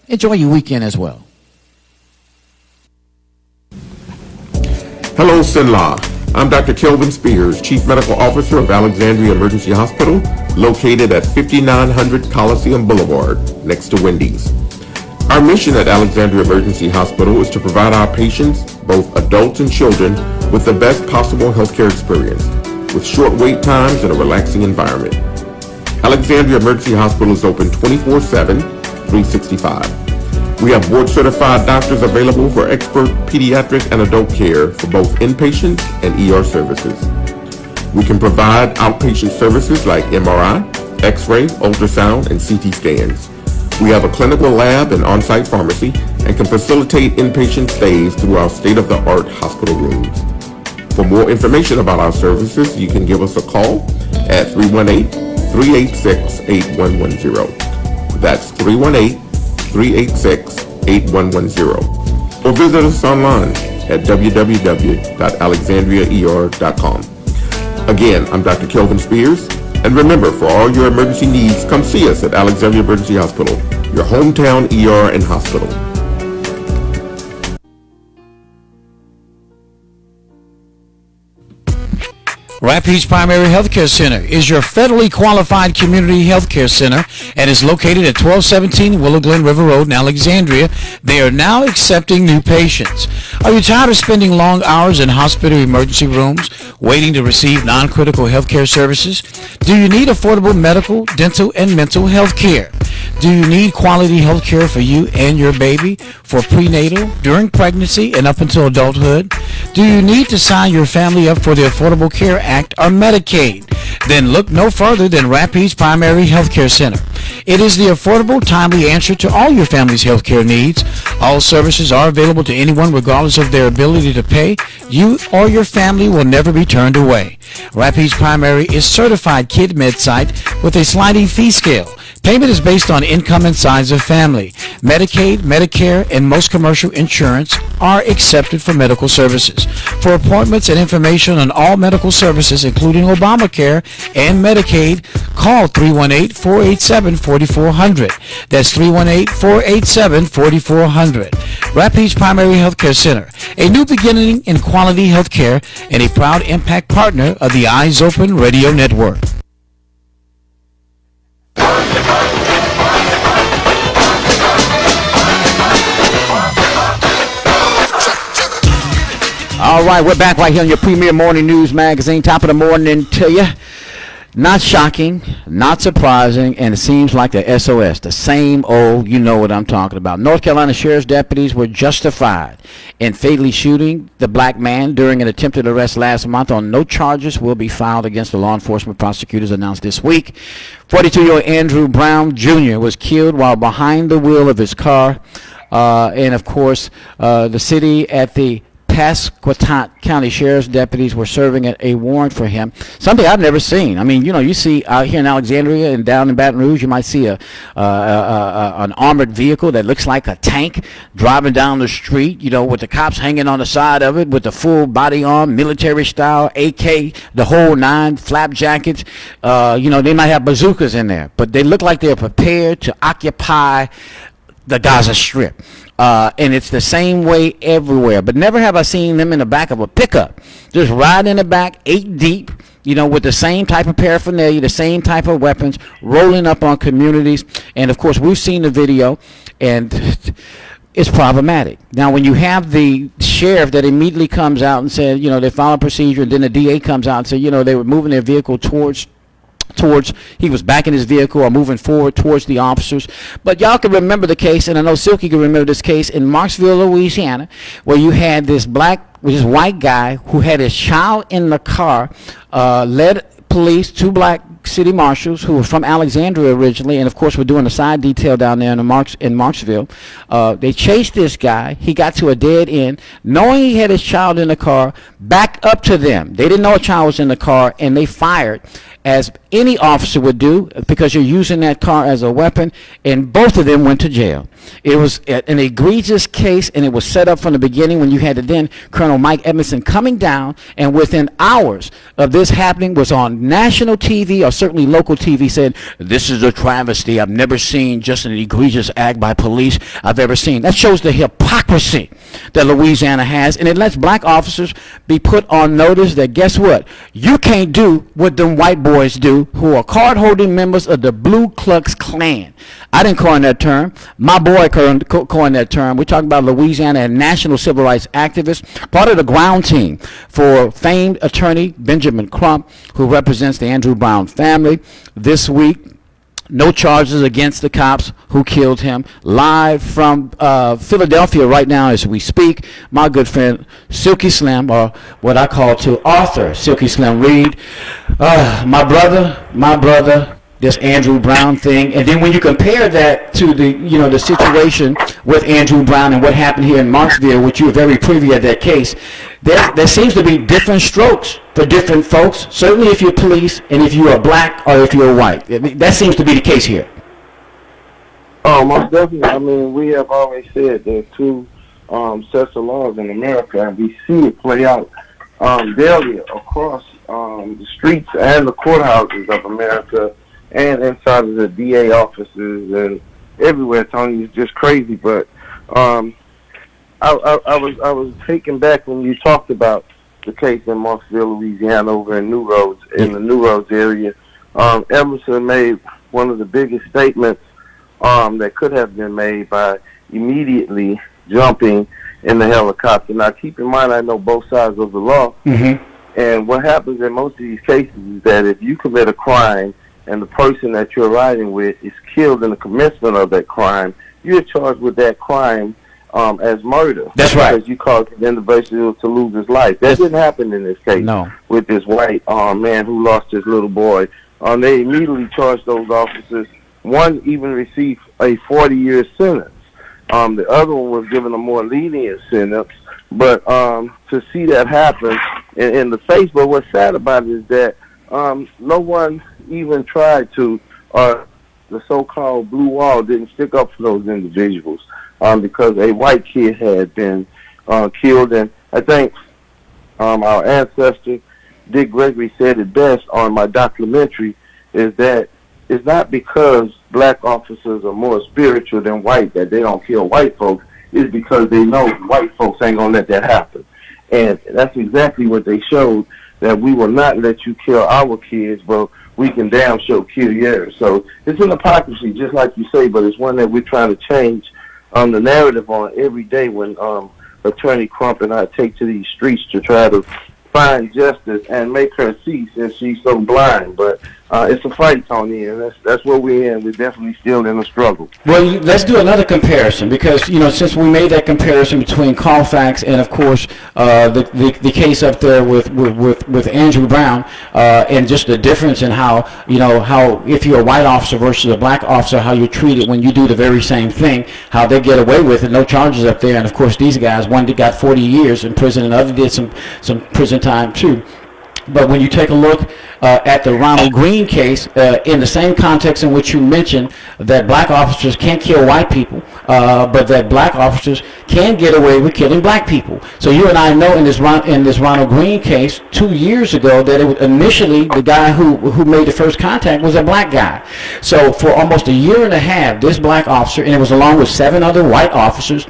Enjoy your weekend as well. Hello, Sinla. I'm Dr. Kelvin Spears, Chief Medical Officer of Alexandria Emergency Hospital, located at 5900 Coliseum Boulevard, next to Wendy's. Our mission at Alexandria Emergency Hospital is to provide our patients, both adults and children, with the best possible healthcare experience, with short wait times and a relaxing environment. Alexandria Emergency Hospital is open 24/7, 365. We have board-certified doctors available for expert pediatric and adult care for both inpatient and ER services. We can provide outpatient services like MRI, X-ray, ultrasound, and CT scans. We have a clinical lab and on-site pharmacy and can facilitate inpatient stays through our state-of-the-art hospital rooms. For more information about our services, you can give us a call at 318-386-8110. That's 318-386-8110. Or visit us online at www.alexandriaer.com. Again, I'm Dr. Kelvin Spears. And remember, for all your emergency needs, come see us at Alexandria Emergency Hospital, your hometown ER and hospital. Rapides Primary Healthcare Center is your federally qualified community healthcare center and is located at 1217 Willow Glen River Road in Alexandria. They are now accepting new patients. Are you tired of spending long hours in hospital emergency rooms waiting to receive non-critical healthcare services? Do you need affordable medical, dental, and mental health care? Do you need quality health care for you and your baby for prenatal, during pregnancy, and up until adulthood? Do you need to sign your family up for the Affordable Care Act or Medicaid? Then look no further than Rapides Primary Healthcare Center. It is the affordable, timely answer to all your family's healthcare needs. All services are available to anyone regardless of their ability to pay. You or your family will never be turned away. Rapides Primary is certified KidMed site with a sliding fee scale. Payment is based on income and size of family. Medicaid, Medicare, and most commercial insurance are accepted for medical services. For appointments and information on all medical services, including Obamacare and Medicaid, call 318-487-4400. That's 318-487-4400. Rapides Primary Healthcare Center, a new beginning in quality health care and a proud impact partner of the Eyes Open Radio Network. All right, we're back right here on your premier morning news magazine. Top of the morning to you. Not shocking, not surprising, and it seems like the SOS, the same old, you know what I'm talking about. North Carolina Sheriff's deputies were justified in fatally shooting the black man during an attempted arrest last month. On no charges will be filed against the law enforcement prosecutors announced this week. 42-year-old Andrew Brown Jr. was killed while behind the wheel of his car. And, of course, the city at the Pasquotank County Sheriff's deputies were serving a warrant for him. Something I've never seen. I mean, you know, you see out here in Alexandria and down in Baton Rouge, you might see an armored vehicle that looks like a tank driving down the street, you know, with the cops hanging on the side of it with the full body arm, military style, AK, the whole nine, flap jackets. You know, they might have bazookas in there, but they look like they're prepared to occupy the Gaza Strip. And it's the same way everywhere. But never have I seen them in the back of a pickup. Just riding in the back, 8 deep, with the same type of paraphernalia, the same type of weapons, rolling up on communities. And of course, we've seen the video, and it's problematic. Now, when you have the sheriff that immediately comes out and said, they followed procedure, and then the DA comes out and said, they were moving their vehicle towards he was back in his vehicle or moving forward towards the officers. But y'all can remember the case, and I know Silky can remember this case in Marksville, Louisiana, where you had this white guy who had his child in the car, led police, 2 black city marshals who were from Alexandria originally, and of course we're doing a side detail down there in Marksville. They chased this guy. He got to a dead end, knowing he had his child in the car, backed up to them. They didn't know a child was in the car, and they fired, as any officer would do, because you're using that car as a weapon, and both of them went to jail. It was an egregious case, and it was set up from the beginning when you had then Colonel Mike Edmondson coming down, and within hours of this happening was on national TV, or certainly local TV, said, "This is a travesty. I've never seen just an egregious act by police I've ever seen." That shows the hypocrisy that Louisiana has, and it lets black officers be put on notice that, guess what? You can't do what them white boys do, who are card-holding members of the Ku Klux Klan. I didn't coin that term. My boy coined that term. We're talking about Louisiana and national civil rights activists, part of the ground team for famed attorney Benjamin Crump, who represents the Andrew Brown family. This week, no charges against the cops who killed him. Live from Philadelphia right now as we speak, my good friend Silky Slim, or what I call to Arthur Silky Slim Reed. My brother, this Andrew Brown thing. And then when you compare that to the situation with Andrew Brown and what happened here in Marksville, which you were very privy at that case, there seems to be different strokes for different folks, certainly if you're police and if you are black or if you're white. That seems to be the case here. Oh, most definitely. I mean, we have always said there are 2 sets of laws in America, and we see it play out daily across the streets and the courthouses of America and inside of the DA offices and everywhere. Tony, is just crazy. But I was taken back when you talked about the case in Marksville, Louisiana, over in New Roads, in the New Roads area. Emerson made one of the biggest statements that could have been made by immediately jumping in the helicopter. Now, keep in mind, I know both sides of the law. Mm-hmm. And what happens in most of these cases is that if you commit a crime and the person that you're riding with is killed in the commencement of that crime, you're charged with that crime as murder. That's right. Because you caused the individual to lose his life. That didn't happen in this case. No. With this white man who lost his little boy. They immediately charged those officers. One even received a 40-year sentence. The other one was given a more lenient sentence. But to see that happen in the face, but what's sad about it is that no one even tried to, the so-called blue wall didn't stick up for those individuals because a white kid had been killed. And I think our ancestor, Dick Gregory, said it best on my documentary, is that it's not because black officers are more spiritual than white that they don't kill white folks. It's because they know white folks ain't going to let that happen. And that's exactly what they showed, that we will not let you kill our kids, but we can damn sure kill yours. So it's an hypocrisy, just like you say, but it's one that we're trying to change the narrative on every day when Attorney Crump and I take to these streets to try to find justice and make her see since she's so blind. But it's a fight, Tony, and that's where we're in. We're definitely still in a struggle. Well, let's do another comparison because, since we made that comparison between Colfax and, of course, the case up there with Andrew Brown and just the difference in how if you're a white officer versus a black officer, how you're treated when you do the very same thing, how they get away with it, no charges up there. And, of course, these guys, one got 40 years in prison and the other did some prison time, too. But when you take a look at the Ronald Green case, in the same context in which you mentioned that black officers can't kill white people, but that black officers can get away with killing black people. So you and I know in this Ronald Green case 2 years ago that initially the guy who made the first contact was a black guy. So for almost a year and a half, this black officer, and it was along with 7 other white officers,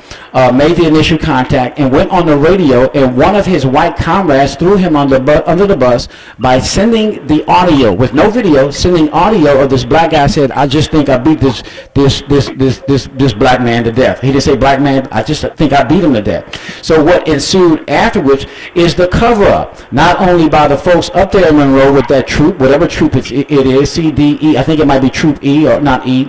made the initial contact and went on the radio, and one of his white comrades threw him under the bus bus by sending the audio with no video, sending audio of this black guy said, "I just think I beat this black man to death." He didn't say black man. I just think I beat him to death. So what ensued afterwards is the cover-up, not only by the folks up there in Monroe with that troop, whatever troop it is, CDE, I think it might be Troop E or not E,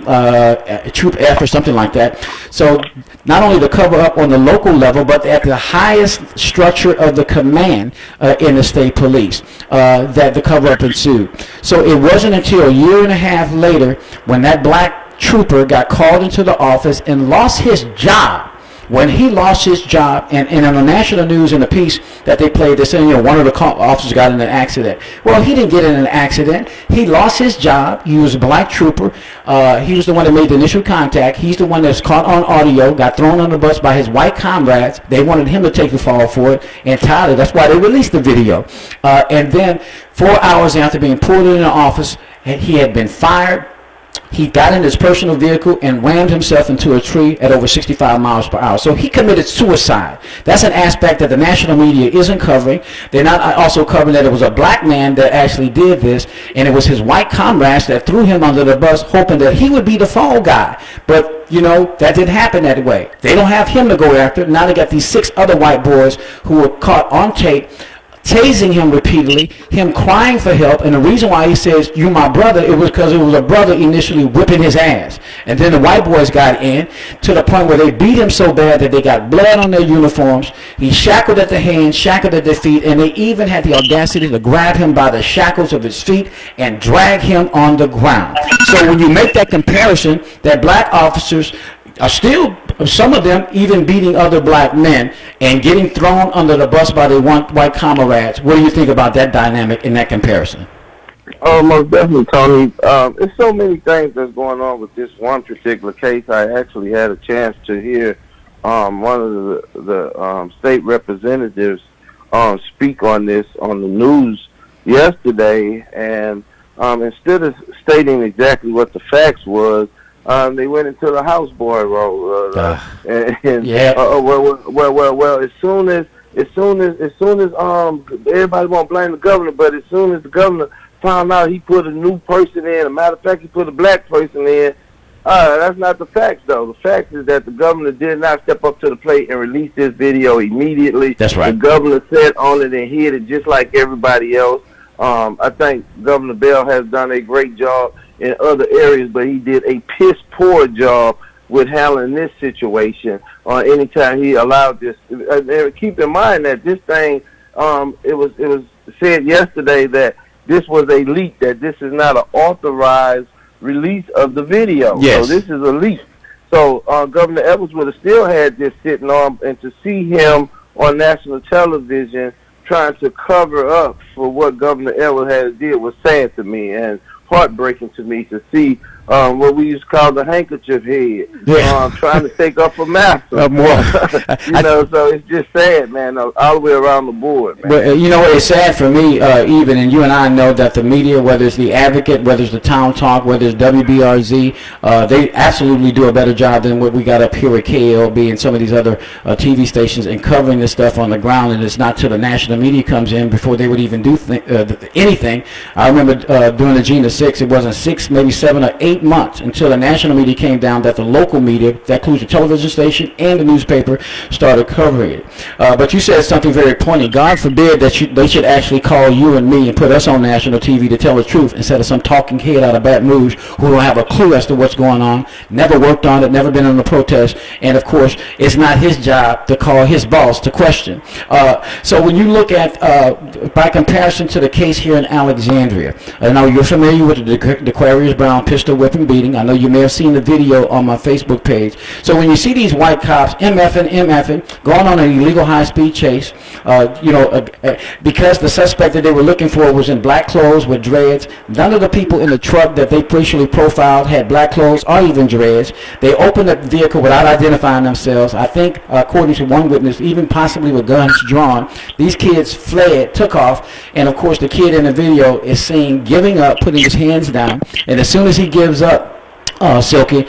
Troop F or something like that. So not only the cover-up on the local level, but at the highest structure of the command in the state police, that the cover-up ensued. So it wasn't until a year and a half later when that black trooper got called into the office and lost his job. When he lost his job, and on the national news in the piece that they played, they said, one of the officers got in an accident. Well, he didn't get in an accident. He lost his job. He was a black trooper. He was the one that made the initial contact. He's the one that's caught on audio, got thrown on the bus by his white comrades. They wanted him to take the fall for it. And Tyler, that's why they released the video. And then 4 hours after being pulled in the office, he had been fired. He got in his personal vehicle and rammed himself into a tree at over 65 miles per hour. So he committed suicide. That's an aspect that the national media isn't covering. They're not also covering that it was a black man that actually did this, and it was his white comrades that threw him under the bus, hoping that he would be the fall guy. But, that didn't happen that way. They don't have him to go after. Now they got these 6 other white boys who were caught on tape tasing him repeatedly, him crying for help, and the reason why he says, "You my brother," it was because it was a brother initially whipping his ass. And then the white boys got in to the point where they beat him so bad that they got blood on their uniforms. He shackled at the hands, shackled at the feet, and they even had the audacity to grab him by the shackles of his feet and drag him on the ground. So when you make that comparison, that black officers are still, some of them even beating other black men and getting thrown under the bus by their white comrades. What do you think about that dynamic in that comparison? Oh, most definitely, Tony. There's so many things that's going on with this one particular case. I actually had a chance to hear one of the state representatives speak on this on the news yesterday, and instead of stating exactly what the facts was, they went into the houseboy role, well, as soon as everybody won't blame the governor, but as soon as the governor found out he put a new person in, a matter of fact, he put a black person in. That's not the facts, though. The fact is that the governor did not step up to the plate and release this video immediately. That's right. The governor sat on it and hid it just like everybody else. I think Governor Bell has done a great job in other areas, but he did a piss poor job with handling this situation. Anytime he allowed this, keep in mind that this thing, it was said yesterday that this was a leak, that this is not an authorized release of the video. Yes. So this is a leak. So Governor Edwards would have still had this sitting on, and to see him on national television trying to cover up for what Governor Edwards had did was sad to me and heartbreaking to me to see what we used to call the handkerchief head, trying to take up a master. So it's just sad, man, all the way around the board, man. But it's sad for me, even, and you and I know that the media, whether it's the Advocate, whether it's the Town Talk, whether it's WBRZ, they absolutely do a better job than what we got up here at KLB and some of these other TV stations in covering this stuff on the ground, and it's not till the national media comes in before they would even do anything. I remember during the Gina 6, it wasn't 6, maybe 7 or 8 months until the national media came down that the local media, that includes the television station and the newspaper, started covering it. But you said something very poignant. God forbid that they should actually call you and me and put us on national TV to tell the truth instead of some talking head out of Baton Rouge who don't have a clue as to what's going on, never worked on it, never been on the protest, and of course it's not his job to call his boss to question. So when you look at, by comparison to the case here in Alexandria, I know you're familiar with the Aquarius Brown pistol whipping beating. I know you may have seen the video on my Facebook page. So when you see these white cops MFing, going on an illegal high-speed chase, because the suspect that they were looking for was in black clothes with dreads, none of the people in the truck that they racially profiled had black clothes or even dreads. They opened the vehicle without identifying themselves. I think, according to one witness, even possibly with guns drawn. These kids fled, took off, and of course the kid in the video is seen giving up, putting his hands down, and as soon as he gives up, Silky,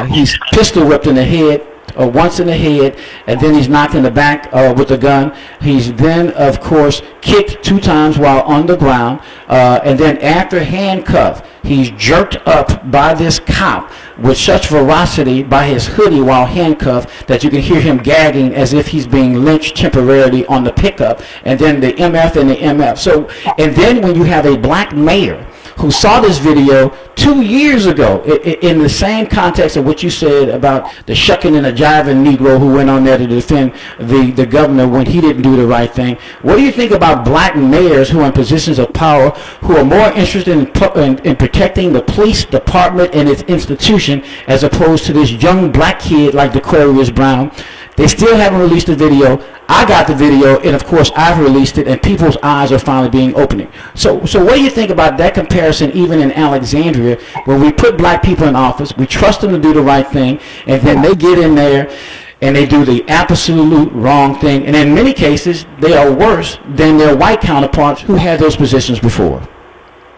he's pistol whipped in the head, once in the head, and then he's knocked in the back with a gun. He's then, of course, kicked 2 times while on the ground, and then after handcuffed, he's jerked up by this cop with such ferocity by his hoodie while handcuffed that you can hear him gagging as if he's being lynched temporarily on the pickup, and then the MF and the MF. So, and then when you have a black mayor who saw this video 2 years ago in the same context of what you said about the shucking and the jiving Negro who went on there to defend the governor when he didn't do the right thing. What do you think about black mayors who are in positions of power who are more interested in protecting the police department and its institution as opposed to this young black kid like Dequarius Brown? They still haven't released the video. I got the video, and of course I've released it, and people's eyes are finally being opening. So what do you think about that comparison even in Alexandria, when we put black people in office, we trust them to do the right thing, and then they get in there and they do the absolute wrong thing, and in many cases they are worse than their white counterparts who had those positions before?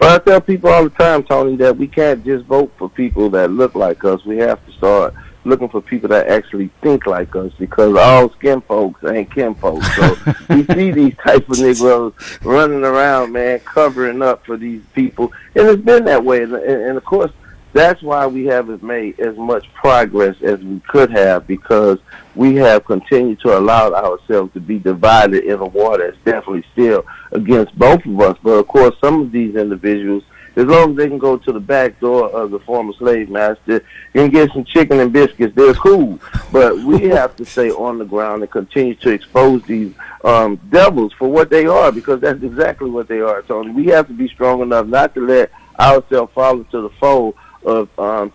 Well, I tell people all the time, Tony, that we can't just vote for people that look like us. We have to start looking for people that actually think like us, because all skin folks ain't kin folks. So we see these type of Negroes running around, man, covering up for these people, and it's been that way. And of course, that's why we haven't made as much progress as we could have, because we have continued to allow ourselves to be divided in a war that's definitely still against both of us. But of course, some of these individuals, as long as they can go to the back door of the former slave master and get some chicken and biscuits, they're cool. But we have to stay on the ground and continue to expose these devils for what they are, because that's exactly what they are, Tony. We have to be strong enough not to let ourselves fall into the fold of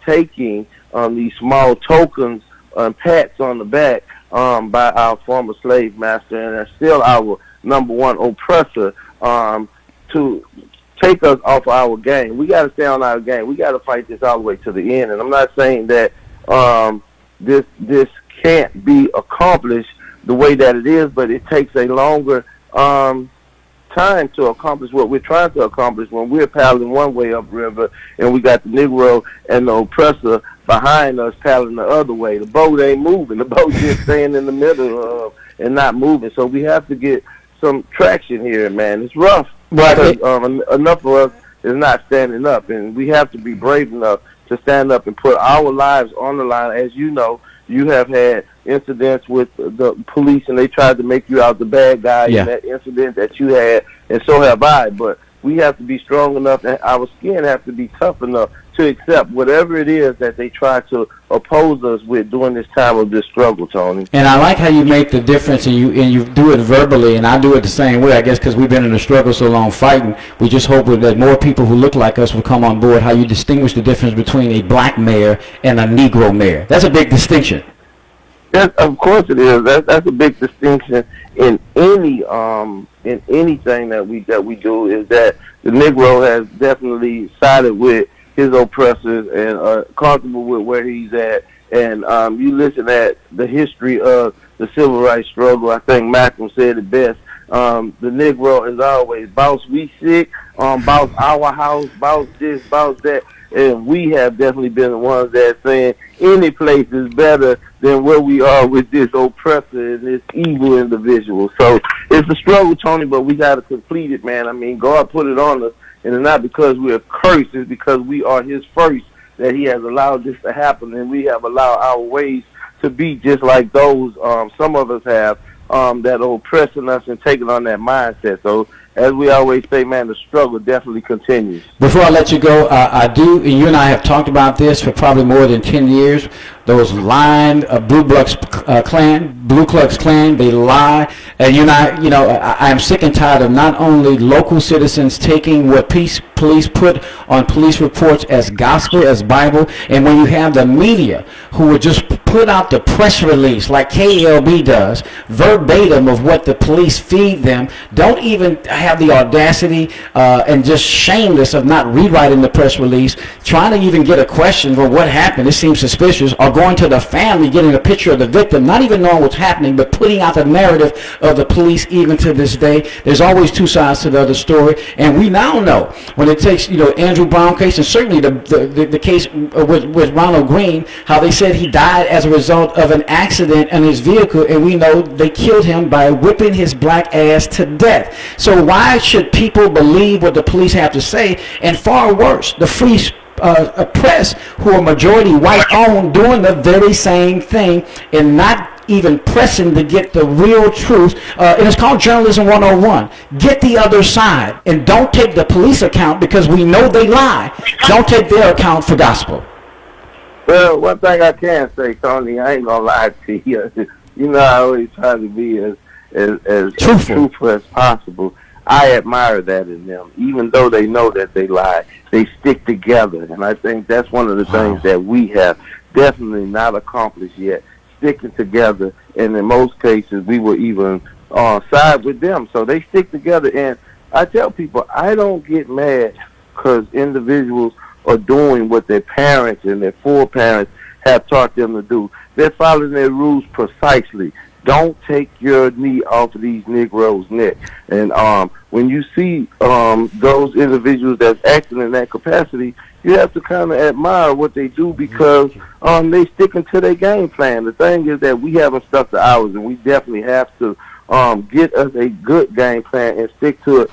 taking these small tokens, pats on the back by our former slave master, and that's still our number one oppressor, to take us off our game. We got to stay on our game. We got to fight this all the way to the end. And I'm not saying that this can't be accomplished the way that it is, but it takes a longer time to accomplish what we're trying to accomplish when we're paddling one way upriver and we got the Negro and the oppressor behind us paddling the other way. The boat ain't moving. The boat just staying in the middle and not moving. So we have to get some traction here, man. It's rough. Because enough of us is not standing up, and we have to be brave enough to stand up and put our lives on the line. As you know, you have had incidents with the police, and they tried to make you out the bad guy in that incident that you had, and so have I. But we have to be strong enough, and our skin has to be tough enough to accept whatever it is that they try to oppose us with during this time of this struggle, Tony. And I like how you make the difference, and you do it verbally, and I do it the same way, I guess, because we've been in the struggle so long fighting. We just hope that more people who look like us will come on board. How you distinguish the difference between a black mayor and a Negro mayor. That's a big distinction. Yes, of course it is. That's a big distinction in any anything that we do, is that the Negro has definitely sided with his oppressors and are comfortable with where he's at. And you listen at the history of the civil rights struggle, I think Malcolm said it best. The Negro is always, boss, we sick, boss, our house, boss this, boss that. And we have definitely been the ones that saying any place is better than where we are with this oppressor and this evil individual. So it's a struggle, Tony, but we got to complete it, man. I mean, God put it on us, and it's not because we're cursed. It's because we are his first that he has allowed this to happen, and we have allowed our ways to be just like those some of us have that are oppressing us and taking on that mindset. So as we always say, man, the struggle definitely continues. Before I let you go, I do, and you and I have talked about this for probably more than 10 years. Those lying Blue Klux Klan, they lie. And I am sick and tired of not only local citizens taking what police put on police reports as gospel, as Bible, and when you have the media who would just put out the press release like KLB does, verbatim of what the police feed them, don't even have the audacity and just shameless of not rewriting the press release, trying to even get a question for what happened. It seems suspicious, or going to the family, getting a picture of the victim, not even knowing what's happening, but putting out the narrative of the police even to this day. There's always two sides to the other story. And we now know when it takes, Andrew Brown case, and certainly the case with Ronald Green, how they said he died as a result of an accident in his vehicle, and we know they killed him by whipping his black ass to death. So why should people believe what the police have to say? And far worse, the free press, who are majority white owned, doing the very same thing and not even pressing to get the real truth. And it's called Journalism 101. Get the other side, and don't take the police account, because we know they lie. Don't take their account for gospel. Well, one thing I can say, Tony, I ain't gonna lie to you. I always try to be as truthful as possible. I admire that in them. Even though they know that they lie, they stick together. And I think that's one of the things that we have definitely not accomplished yet, sticking together. And in most cases, we will even side with them. So they stick together. And I tell people, I don't get mad because individuals are doing what their parents and their foreparents have taught them to do. They're following their rules precisely. Don't take your knee off of these Negroes' neck. And when you see those individuals that's acting in that capacity, you have to kind of admire what they do, because they sticking to their game plan. The thing is that we haven't stuck to ours, and we definitely have to get us a good game plan and stick to it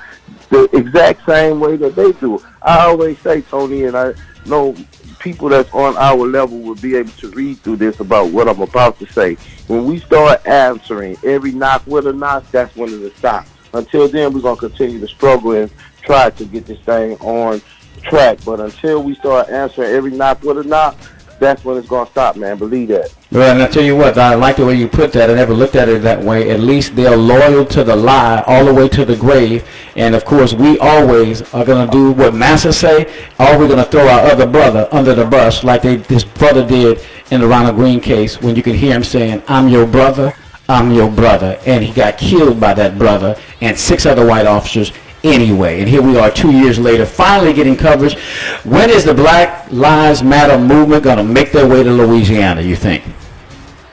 the exact same way that they do. I always say, Tony, and I know people that's on our level will be able to read through this about what I'm about to say. When we start answering every knock with a knock, that's when it'll stop. Until then, we're going to continue to struggle and try to get this thing on track. But until we start answering every knock with a knock, that's when it's going to stop, man. Believe that. Well, and I tell you what, I like the way you put that. I never looked at it that way. At least they're loyal to the lie all the way to the grave. And, of course, we always are going to do what Massa say, or we're going to throw our other brother under the bus like this brother did in the Ronald Green case, when you could hear him saying, "I'm your brother, I'm your brother." And he got killed by that brother and 6 other white officers anyway. And here we are 2 years later, finally getting coverage. When is the Black Lives Matter movement going to make their way to Louisiana, you think?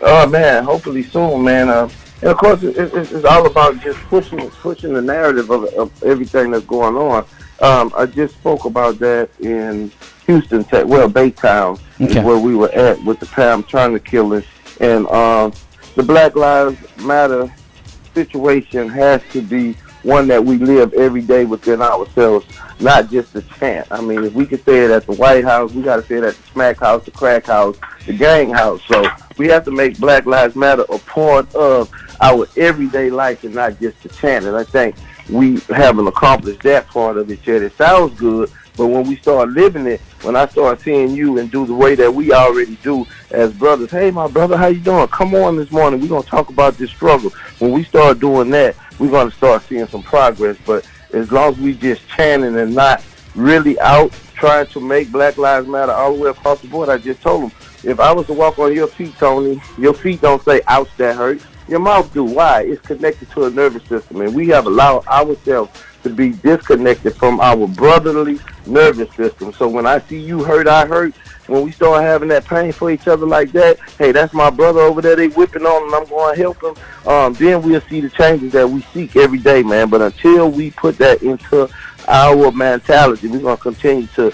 Oh, man, hopefully soon, man. And, of course, it's all about just pushing the narrative of everything that's going on. I just spoke about that in Houston, Baytown, is where we were at with the Pam Turner killing. And the Black Lives Matter situation has to be one that we live every day within ourselves, not just a chant. I mean, if we could say it at the White House, we got to say it at the smack house, the crack house, the gang house. So we have to make Black Lives Matter a part of our everyday life and not just a chant. And I think we haven't accomplished that part of it yet. It sounds good, but when we start living it, when I start seeing you and do the way that we already do as brothers, "Hey, my brother, how you doing? Come on this morning. We're going to talk about this struggle." When we start doing that, we're going to start seeing some progress. But as long as we just chanting and not really out trying to make Black Lives Matter all the way across the board, I just told them, if I was to walk on your feet, Tony, your feet don't say, "Ouch, that hurt." Your mouth do. Why? It's connected to a nervous system, and we have allowed ourselves to be disconnected from our brotherly nervous system. So when I see you hurt, I hurt. When we start having that pain for each other like that, hey, that's my brother over there, they whipping on him, I'm going to help him. Then we'll see the changes that we seek every day, man. But until we put that into our mentality, we're going to continue to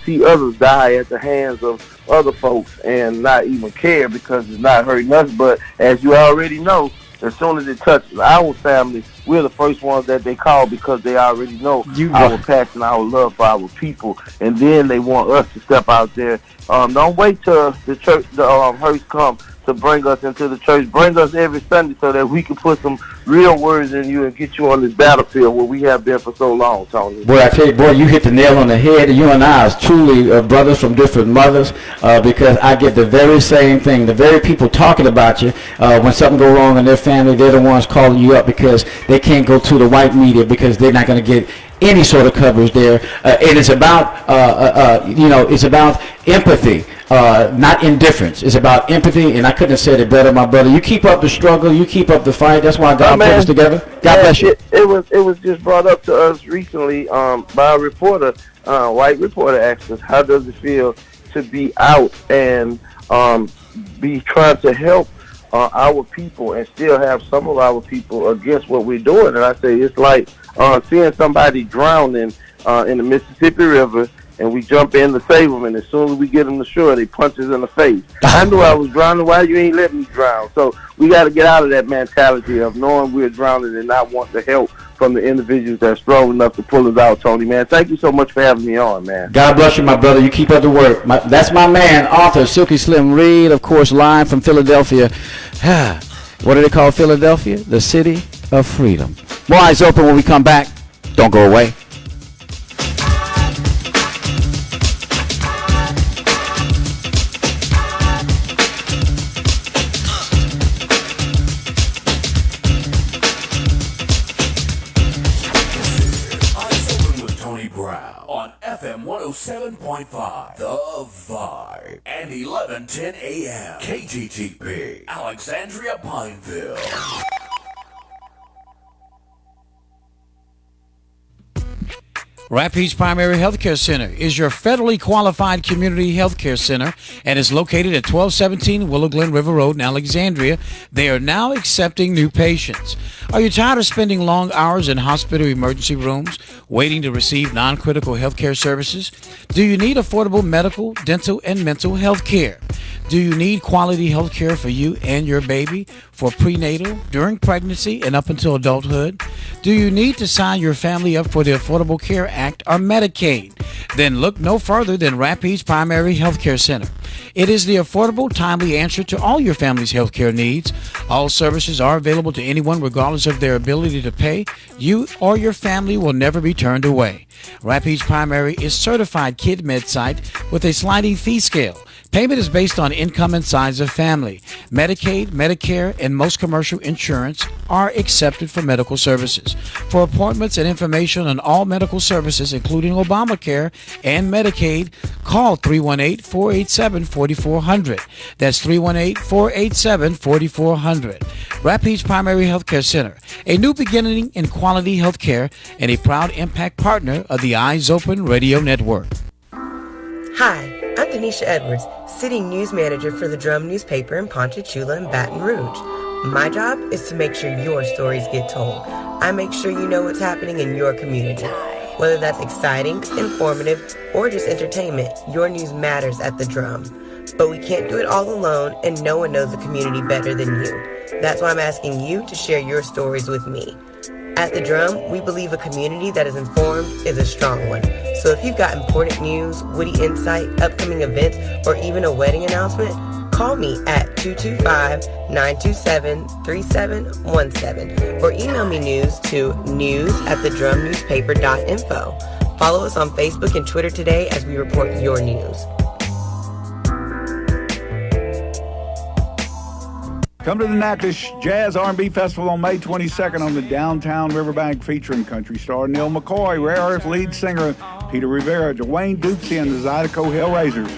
see others die at the hands of other folks and not even care because it's not hurting us. But as you already know, as soon as it touches our family, we're the first ones that they call because they already know our passion, our love for our people, and then they want us to step out there. Don't wait till the church, the hearse come to bring us into the church. Bring us every Sunday so that we can put some real words in you and get you on this battlefield where we have been for so long, Tony. Boy, I tell you, boy, you hit the nail on the head. You and I are truly brothers from different mothers because I get the very same thing. The very people talking about you, when something go wrong in their family, they're the ones calling you up because they can't go to the white media because they're not going to get any sort of coverage there. And it's about, it's about empathy. Not indifference. It's about empathy, and I couldn't have said it better, my brother. You keep up the struggle, you keep up the fight. That's why God put us together. God bless you. It was just brought up to us recently by a reporter, white reporter asked us, how does it feel to be out and be trying to help our people and still have some of our people against what we're doing. And I say it's like seeing somebody drowning in the Mississippi River, and we jump in to save them, and as soon as we get them to shore, they punch us in the face. I knew I was drowning. Why you ain't let me drown? So we got to get out of that mentality of knowing we're drowning and not want the help from the individuals that's strong enough to pull us out, Tony, man. Thank you so much for having me on, man. God bless you, my brother. You keep up the work. That's my man, author Silky Slim Reed, of course, live from Philadelphia. What do they call Philadelphia? The city of freedom. More Eyes Open when we come back. Don't go away. FM 107.5, The Vibe, and 1110 AM, KGTP, Alexandria Pineville. Rapides Primary Healthcare Center is your federally qualified community healthcare center and is located at 1217 Willow Glen River Road in Alexandria. They are now accepting new patients. Are you tired of spending long hours in hospital emergency rooms waiting to receive non-critical healthcare services? Do you need affordable medical, dental, and mental health care? Do you need quality health care for you and your baby for prenatal, during pregnancy, and up until adulthood? Do you need to sign your family up for the Affordable Care Act or Medicaid? Then look no further than Rapides Primary Healthcare Center. It is the affordable, timely answer to all your family's healthcare needs. All services are available to anyone regardless of their ability to pay. You or your family will never be turned away. Rapides Primary is certified KidMed site with a sliding fee scale. Payment is based on income and size of family. Medicaid, Medicare, and most commercial insurance are accepted for medical services. For appointments and information on all medical services, including Obamacare and Medicaid, call 318-487-4400. That's 318-487-4400. Rapides Primary Healthcare Center, a new beginning in quality health care and a proud impact partner of the Eyes Open Radio Network. Hi, I'm Denisha Edwards, City News Manager for the Drum newspaper in Ponchatoula and Baton Rouge. My job is to make sure your stories get told. I make sure you know what's happening in your community. Whether that's exciting, informative, or just entertainment, your news matters at the Drum. But we can't do it all alone, and no one knows the community better than you. That's why I'm asking you to share your stories with me. At the Drum, we believe a community that is informed is a strong one. So if you've got important news, witty insight, upcoming events, or even a wedding announcement, call me at 225-927-3717 or email me news to news@thedrumnewspaper.info. Follow us on Facebook and Twitter today as we report your news. Come to the Natchitoches Jazz R&B Festival on May 22nd on the downtown Riverbank, featuring country star Neil McCoy, Rare Earth lead singer Peter Rivera, Dwayne Dupsy and the Zydeco Hellraisers,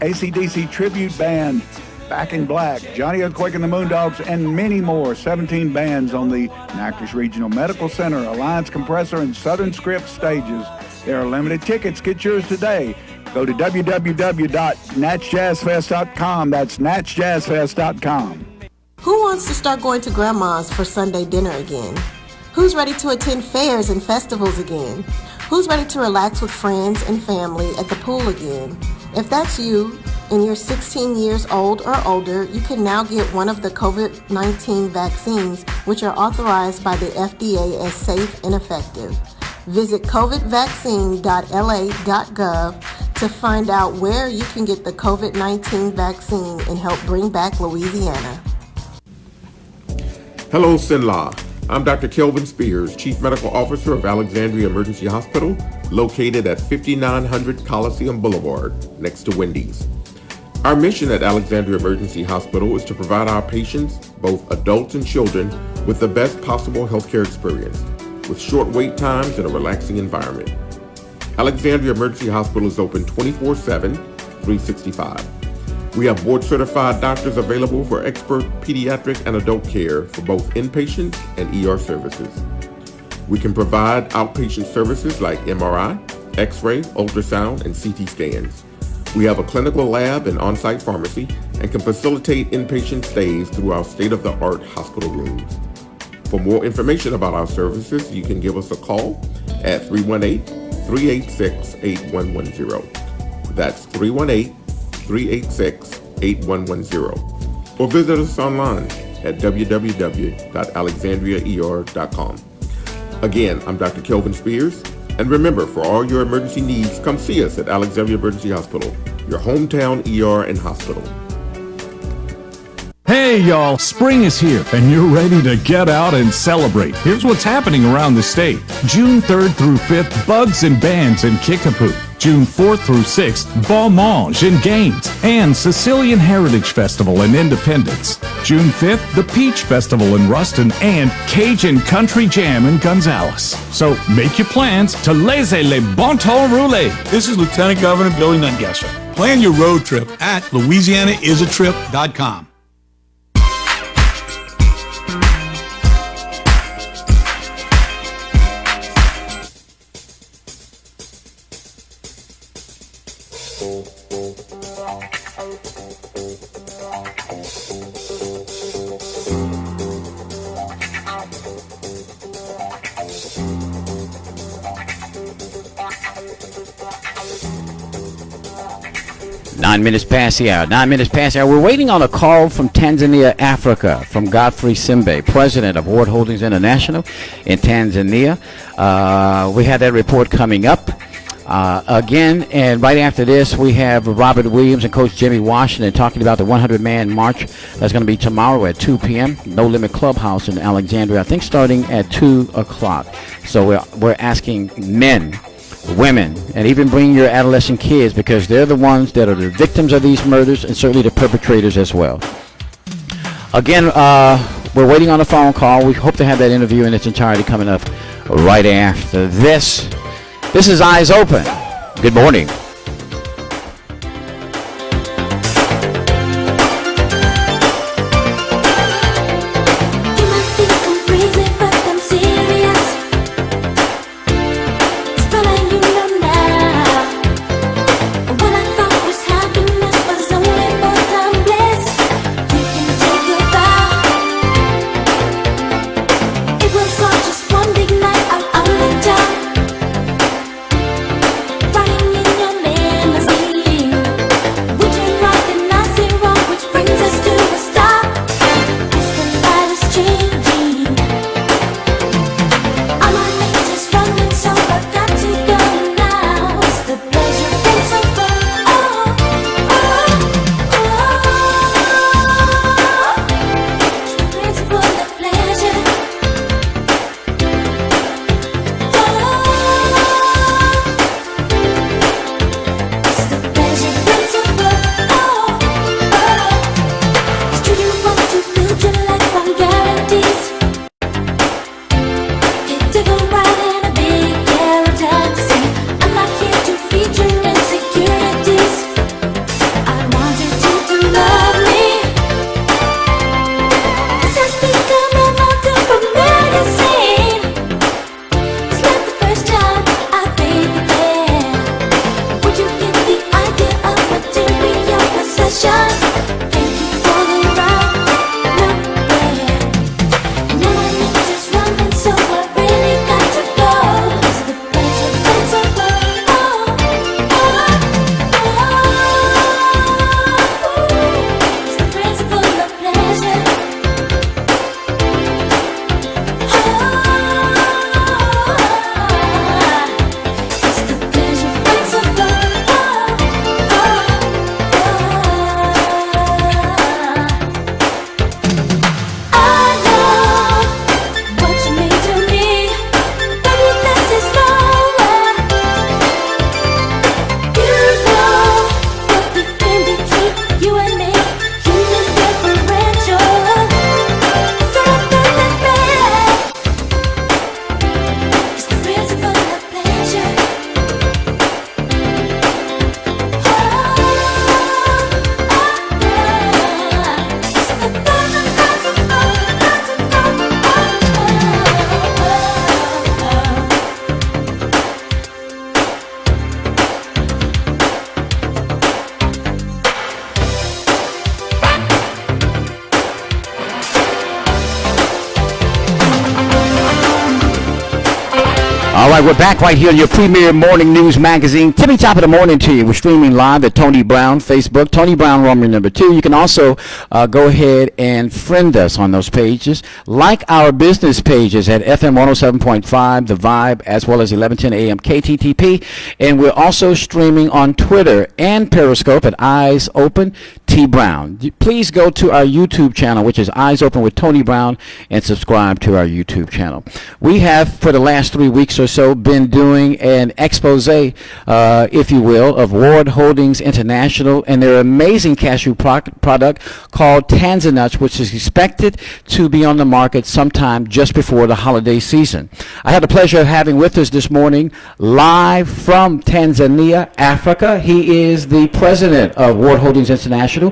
AC/DC tribute band Back in Black, Johnny Earthquake and the Moondogs, and many more. 17 bands on the Natchitoches Regional Medical Center, Alliance Compressor, and Southern Script stages. There are limited tickets. Get yours today. Go to www.natchjazzfest.com. That's natchjazzfest.com. Who wants to start going to grandma's for Sunday dinner again? Who's ready to attend fairs and festivals again? Who's ready to relax with friends and family at the pool again? If that's you and you're 16 years old or older, you can now get one of the COVID-19 vaccines, which are authorized by the FDA as safe and effective. Visit covidvaccine.la.gov to find out where you can get the COVID-19 vaccine and help bring back Louisiana. Hello, Sinla. I'm Dr. Kelvin Spears, Chief Medical Officer of Alexandria Emergency Hospital, located at 5900 Coliseum Boulevard, next to Wendy's. Our mission at Alexandria Emergency Hospital is to provide our patients, both adults and children, with the best possible healthcare experience, with short wait times and a relaxing environment. Alexandria Emergency Hospital is open 24/7, 365. We have board-certified doctors available for expert pediatric and adult care for both inpatient and ER services. We can provide outpatient services like MRI, X-ray, ultrasound, and CT scans. We have a clinical lab and on-site pharmacy and can facilitate inpatient stays through our state-of-the-art hospital rooms. For more information about our services, you can give us a call at 318-386-8110. That's 318-386-8110. Or visit us online at www.alexandriaer.com. Again, I'm Dr. Kelvin Spears. And remember, for all your emergency needs, come see us at Alexandria Emergency Hospital, your hometown ER and hospital. Hey y'all, spring is here and you're ready to get out and celebrate. Here's what's happening around the state. June 3rd through 5th, Bugs and Bands in Kickapoo. June 4th through 6th, Bal Mange in Gaines and Sicilian Heritage Festival in Independence. June 5th, the Peach Festival in Ruston and Cajun Country Jam in Gonzales. So make your plans to laissez les bon temps rouler. This is Lieutenant Governor Billy Nungesser. Plan your road trip at LouisianaIsATrip.com. Nine minutes past the hour. We're waiting on a call from Tanzania, Africa, from Godfrey Simbe, president of Ward Holdings International in Tanzania. We had that report coming up again, and right after this, we have Robert Williams and Coach Jimmy Washington talking about the 100-man march that's going to be tomorrow at 2 p.m. No Limit Clubhouse in Alexandria, I think starting at 2 o'clock. So we're asking men, women, and even bring your adolescent kids, because they're the ones that are the victims of these murders and certainly the perpetrators as well. Again, we're waiting on a phone call. We hope to have that interview in its entirety coming up right after this. This is Eyes Open. Good morning. Riding in your All right, we're back right here on your premier morning news magazine. Tippy top of the morning to you. We're streaming live at Tony Brown Facebook, Tony Brown Roman number 2. You can also go ahead and friend us on those pages. Like our business pages at FM 107.5, The Vibe, as well as 1110 AM KTTP. And we're also streaming on Twitter and Periscope at Eyes Open T Brown. Please go to our YouTube channel, which is Eyes Open with Tony Brown, and subscribe to our YouTube channel. We have, for the last 3 weeks or so, been doing an expose, if you will, of Ward Holdings International and their amazing cashew product called Tanzanuts, which is expected to be on the market sometime just before the holiday season. I had the pleasure of having with us this morning, live from Tanzania, Africa. He is the president of Ward Holdings International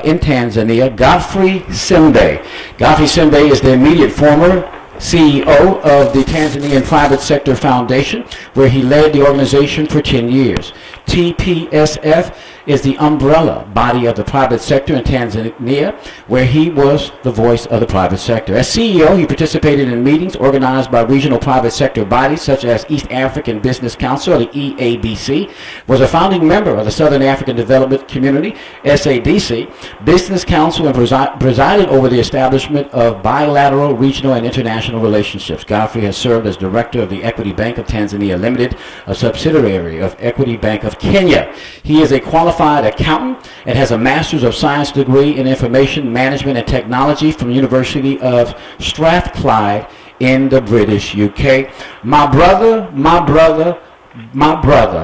in Tanzania, Godfrey Simbe. Godfrey Simbe is the immediate former CEO of the Tanzanian Private Sector Foundation, where he led the organization for 10 years. TPSF is the umbrella body of the private sector in Tanzania, where he was the voice of the private sector. As CEO, he participated in meetings organized by regional private sector bodies such as East African Business Council, or the EABC, was a founding member of the Southern African Development Community, SADC, Business Council, and presided over the establishment of bilateral, regional, and international relationships. Godfrey has served as director of the Equity Bank of Tanzania Limited, a subsidiary of Equity Bank of Kenya. He is a qualified accountant and has a Master's of Science degree in Information Management and Technology from the University of Strathclyde in the British UK. My brother,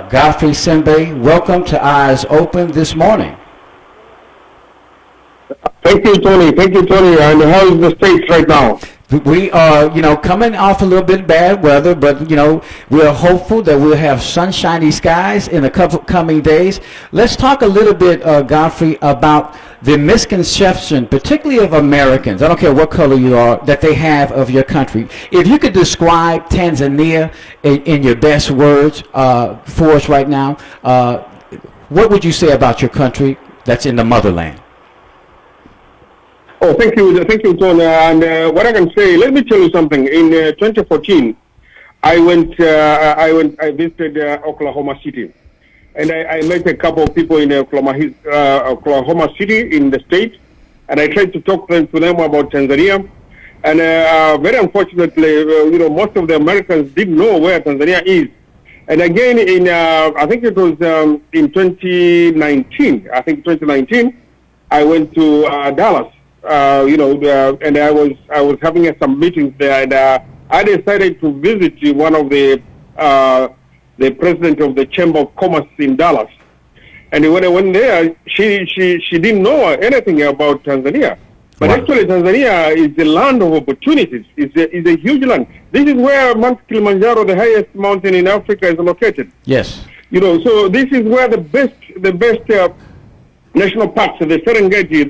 Godfrey Simbe, welcome to Eyes Open this morning. Thank you, Tony. And how is the States right now? We are, coming off a little bit bad weather, but, we're hopeful that we'll have sunshiny skies in the coming days. Let's talk a little bit, Godfrey, about the misconception, particularly of Americans, I don't care what color you are, that they have of your country. If you could describe Tanzania in your best words for us right now, what would you say about your country that's in the motherland? Oh, thank you, Tony. And what I can say, let me tell you something. In 2014, I visited Oklahoma City, and I met a couple of people in Oklahoma City in the state, and I tried to talk to them about Tanzania. And very unfortunately, most of the Americans didn't know where Tanzania is. And again, I think it was in 2019. I went to Dallas. And I was having some meetings there, and I decided to visit one of the president of the Chamber of Commerce in Dallas. And when I went there, she didn't know anything about Tanzania. But actually, Tanzania is the land of opportunities. It's a huge land. This is where Mount Kilimanjaro, the highest mountain in Africa, is located. Yes. So this is where the best national parks, the Serengeti,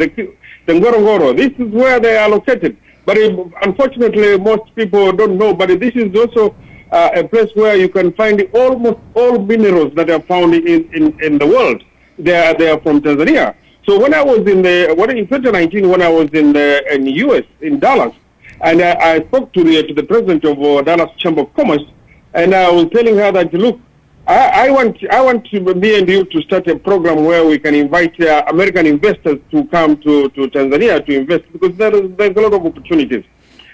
the Ngorongoro, this is where they are located. But unfortunately, most people don't know. But this is also a place where you can find almost all minerals that are found in the world. They are from Tanzania. So when I was in 2019, when I was in the U.S. in Dallas, and I spoke to the president of Dallas Chamber of Commerce, and I was telling her that, look, I want me and you to start a program where we can invite American investors to come to Tanzania to invest, because there's a lot of opportunities.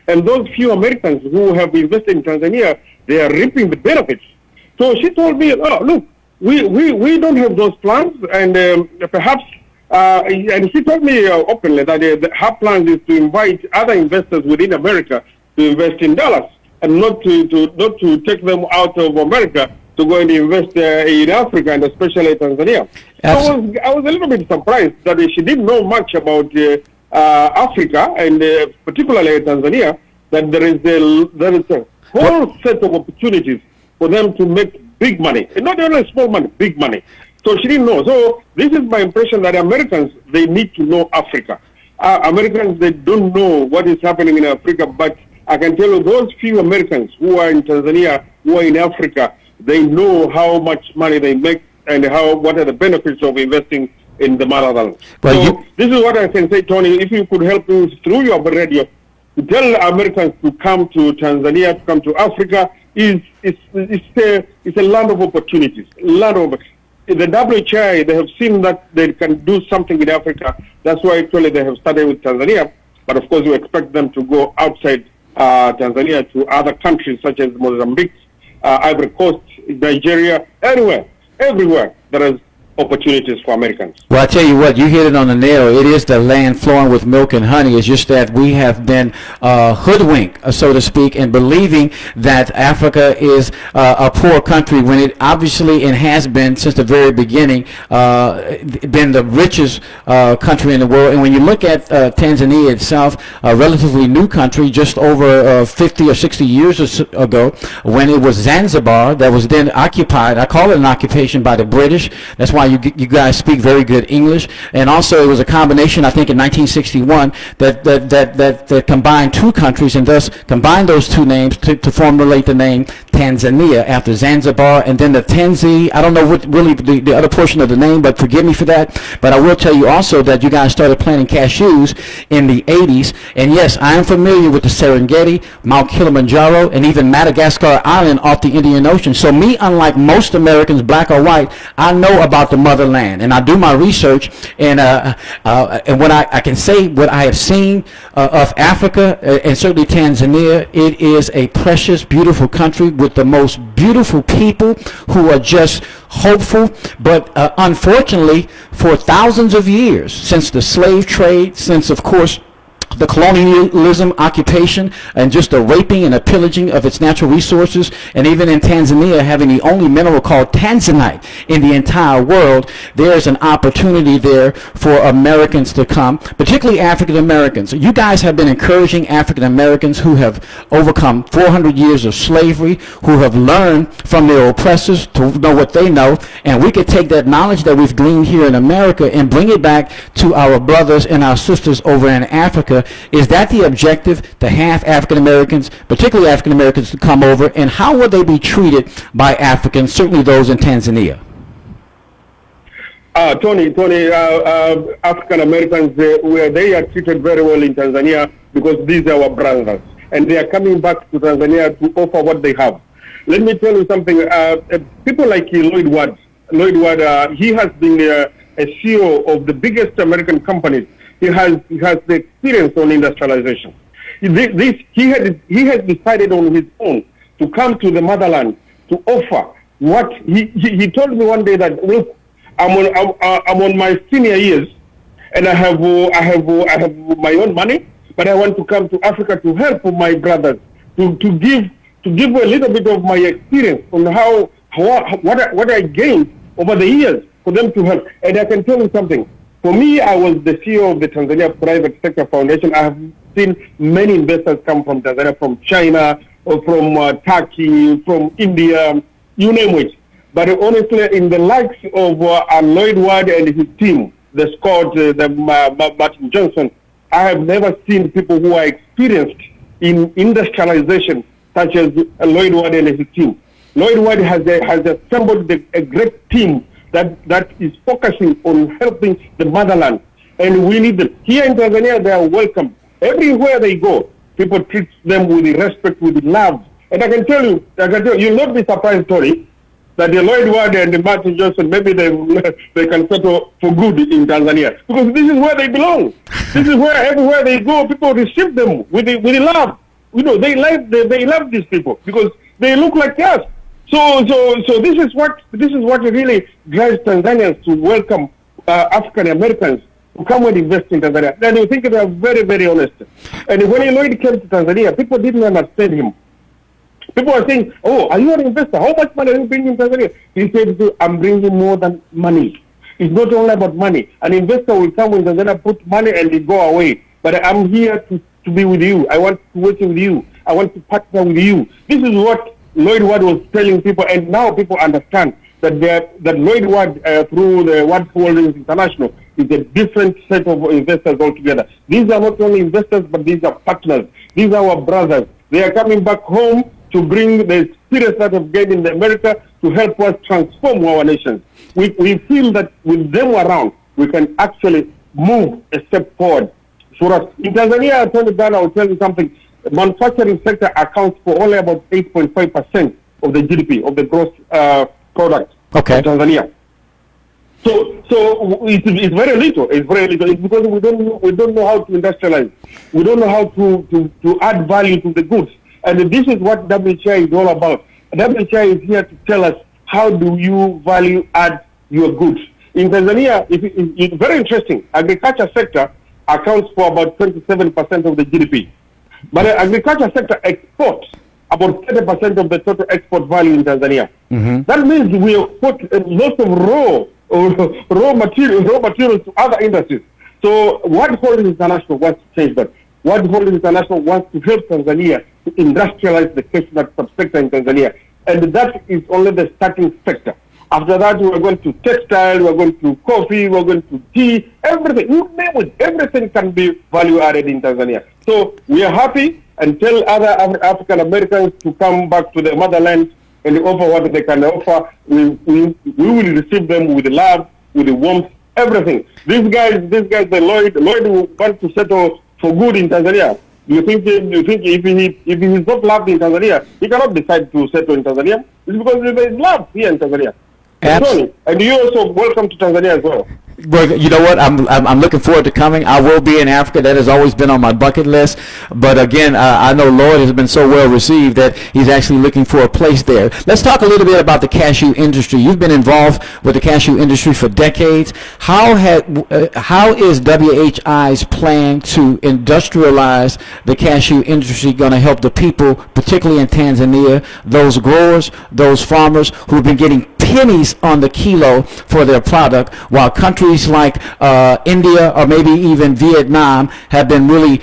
And those few Americans who have invested in Tanzania, they are reaping the benefits. So she told me, oh, look, we don't have those plans, and perhaps, and she told me openly that her plan is to invite other investors within America to invest in Dallas, and not to take them out of America to go and invest in Africa, and especially Tanzania. So I was a little bit surprised that she didn't know much about Africa, and particularly Tanzania, that there is a whole set of opportunities for them to make big money. And not only small money, big money. So she didn't know. So this is my impression that Americans, they need to know Africa. Americans, they don't know what is happening in Africa, but I can tell you those few Americans who are in Tanzania, who are in Africa, they know how much money they make and what are the benefits of investing in the motherland. So this is what I can say, Tony. If you could help me through your radio to tell Americans to come to Tanzania, to come to Africa, is a land of opportunities. The WHI, they have seen that they can do something in Africa. That's why actually they have started with Tanzania. But of course, we expect them to go outside Tanzania to other countries such as Mozambique, Ivory Coast, Nigeria, everywhere there is opportunities for Americans. Well, I tell you what, you hit it on the nail. It is the land flowing with milk and honey. It's just that we have been hoodwinked, so to speak, in believing that Africa is a poor country when it obviously and has been since the very beginning been the richest country in the world. And when you look at Tanzania itself, a relatively new country, just over 50 or 60 years ago, when it was Zanzibar that was then occupied. I call it an occupation by the British. That's why you guys speak very good English. And also it was a combination, I think in 1961, that combined two countries and thus combined those two names to formulate the name Tanzania after Zanzibar, and then the Tanzi, I don't know what really the other portion of the name, but forgive me for that. But I will tell you also that you guys started planting cashews in the 80s. And yes, I am familiar with the Serengeti, Mount Kilimanjaro, and even Madagascar Island off the Indian Ocean. So me, unlike most Americans, black or white, I know about the motherland, and I do my research, and when I can say what I have seen of Africa, and certainly Tanzania, it is a precious, beautiful country with the most beautiful people who are just hopeful. But unfortunately, for thousands of years, since the slave trade, since of course the colonialism, occupation, and just the raping and the pillaging of its natural resources, and even in Tanzania having the only mineral called tanzanite in the entire world, there's an opportunity there for Americans to come, particularly African Americans. You guys have been encouraging African Americans who have overcome 400 years of slavery, who have learned from their oppressors to know what they know, and we could take that knowledge that we've gleaned here in America and bring it back to our brothers and our sisters over in Africa. Is that the objective, to have African Americans, particularly African Americans, to come over, and how will they be treated by Africans, certainly those in Tanzania? Tony, African Americans, they are treated very well in Tanzania because these are our brothers, and they are coming back to Tanzania to offer what they have. Let me tell you something. People like Lloyd Ward, he has been a CEO of the biggest American companies. He has the experience on industrialization. He has decided on his own to come to the motherland to offer what he told me one day that, look, I'm on my senior years, and I have my own money, but I want to come to Africa to help my brothers, to give a little bit of my experience on what I gained over the years for them to help. And I can tell you something. For me, I was the CEO of the Tanzania Private Sector Foundation. I have seen many investors come from Tanzania, from China, or from Turkey, from India, you name it. But honestly, in the likes of Lloyd Ward and his team, the Scott, Martin Johnson, I have never seen people who are experienced in industrialization such as Lloyd Ward and his team. Lloyd Ward has assembled a great team that is focusing on helping the motherland, and we need them. Here in Tanzania, they are welcome. Everywhere they go, people treat them with respect, with love. And I can tell you, you'll not be surprised, Tony, that the Lloyd Ward and the Martin Johnson, maybe they can settle for good in Tanzania, because this is where they belong. This is where everywhere they go, people receive them with love. You know, they love these people because they look like us. So this is what really drives Tanzanians to welcome African Americans to come and invest in Tanzania. And I think they are very, very honest. And when Lloyd came to Tanzania, people didn't understand him. People are saying, "Oh, are you an investor? How much money are you bringing in Tanzania?" He said, "I'm bringing more than money. It's not only about money. An investor will come in Tanzania, put money, and they go away. But I'm here to be with you. I want to work with you. I want to partner with you." This is what Lloyd Ward was telling people, and now people understand that Lloyd Ward, through the Ward Holdings International, is a different set of investors altogether. These are not only investors, but these are partners. These are our brothers. They are coming back home to bring the experience that they've gained in America to help us transform our nations. We feel that with them around, we can actually move a step forward. For us in Tanzania, I'll tell you something. the manufacturing sector accounts for only about 8.5% of the GDP, of the gross product of Tanzania. So it's very little. It's very little. It's because we don't know how to industrialize. We don't know how to add value to the goods. And this is what WHI is all about. WHI is here to tell us how do you value add your goods. In Tanzania, it's very interesting. Agriculture sector accounts for about 27% of the GDP. But the agriculture sector exports about 30% of the total export value in Tanzania. That means we export lots of raw materials to other industries. So World Holdings International wants to change that. World Holdings International wants to help Tanzania to industrialize the cashew nut subsector in Tanzania. And that is only the starting sector. After that, we're going to textile, we're going to coffee, we're going to tea, everything. You name it, everything can be value added in Tanzania. So we are happy and tell other African Americans to come back to the motherland and offer what they can offer. We will receive them with love, with warmth, everything. These guys, the Lloyd will want to settle for good in Tanzania. You think if he's not loved in Tanzania, he cannot decide to settle in Tanzania? It's because there is love here in Tanzania. And you also welcome to Tanzania as well. Well, you know what? I'm looking forward to coming. I will be in Africa. That has always been on my bucket list. But again, I know Lloyd has been so well received that he's actually looking for a place there. Let's talk a little bit about the cashew industry. You've been involved with the cashew industry for decades. How is WHI's plan to industrialize the cashew industry going to help the people, particularly in Tanzania, those growers, those farmers who've been getting pennies on the kilo for their product, while countries like India or maybe even Vietnam have been really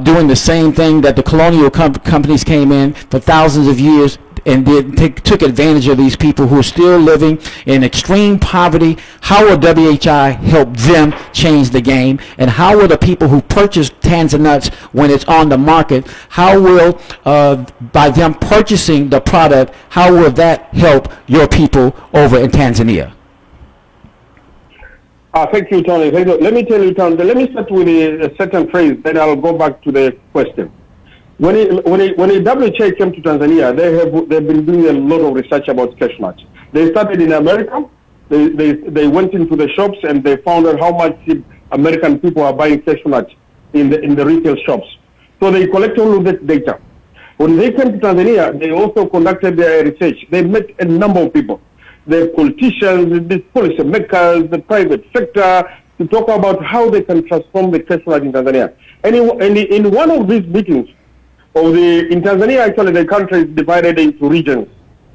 doing the same thing that the colonial companies came in for thousands of years and took advantage of these people who are still living in extreme poverty. How will WHI help them change the game? And how will the people who purchase Tanzanuts when it's on the market, how will, by them purchasing the product, how will that help your people over in Tanzania? Thank you, Tony. Thank you. Let me tell you, Tony, let me start with a certain phrase, then I'll go back to the question. When WHI came to Tanzania, they've been doing a lot of research about cashew nuts. They started in America. They went into the shops and they found out how much American people are buying cashew nuts in the retail shops. So they collected all of that data. When they came to Tanzania, they also conducted their research. They met a number of people, the politicians, the policy makers, the private sector, to talk about how they can transform the cashew nut in Tanzania. And in one of these meetings, in Tanzania, actually, the country is divided into regions.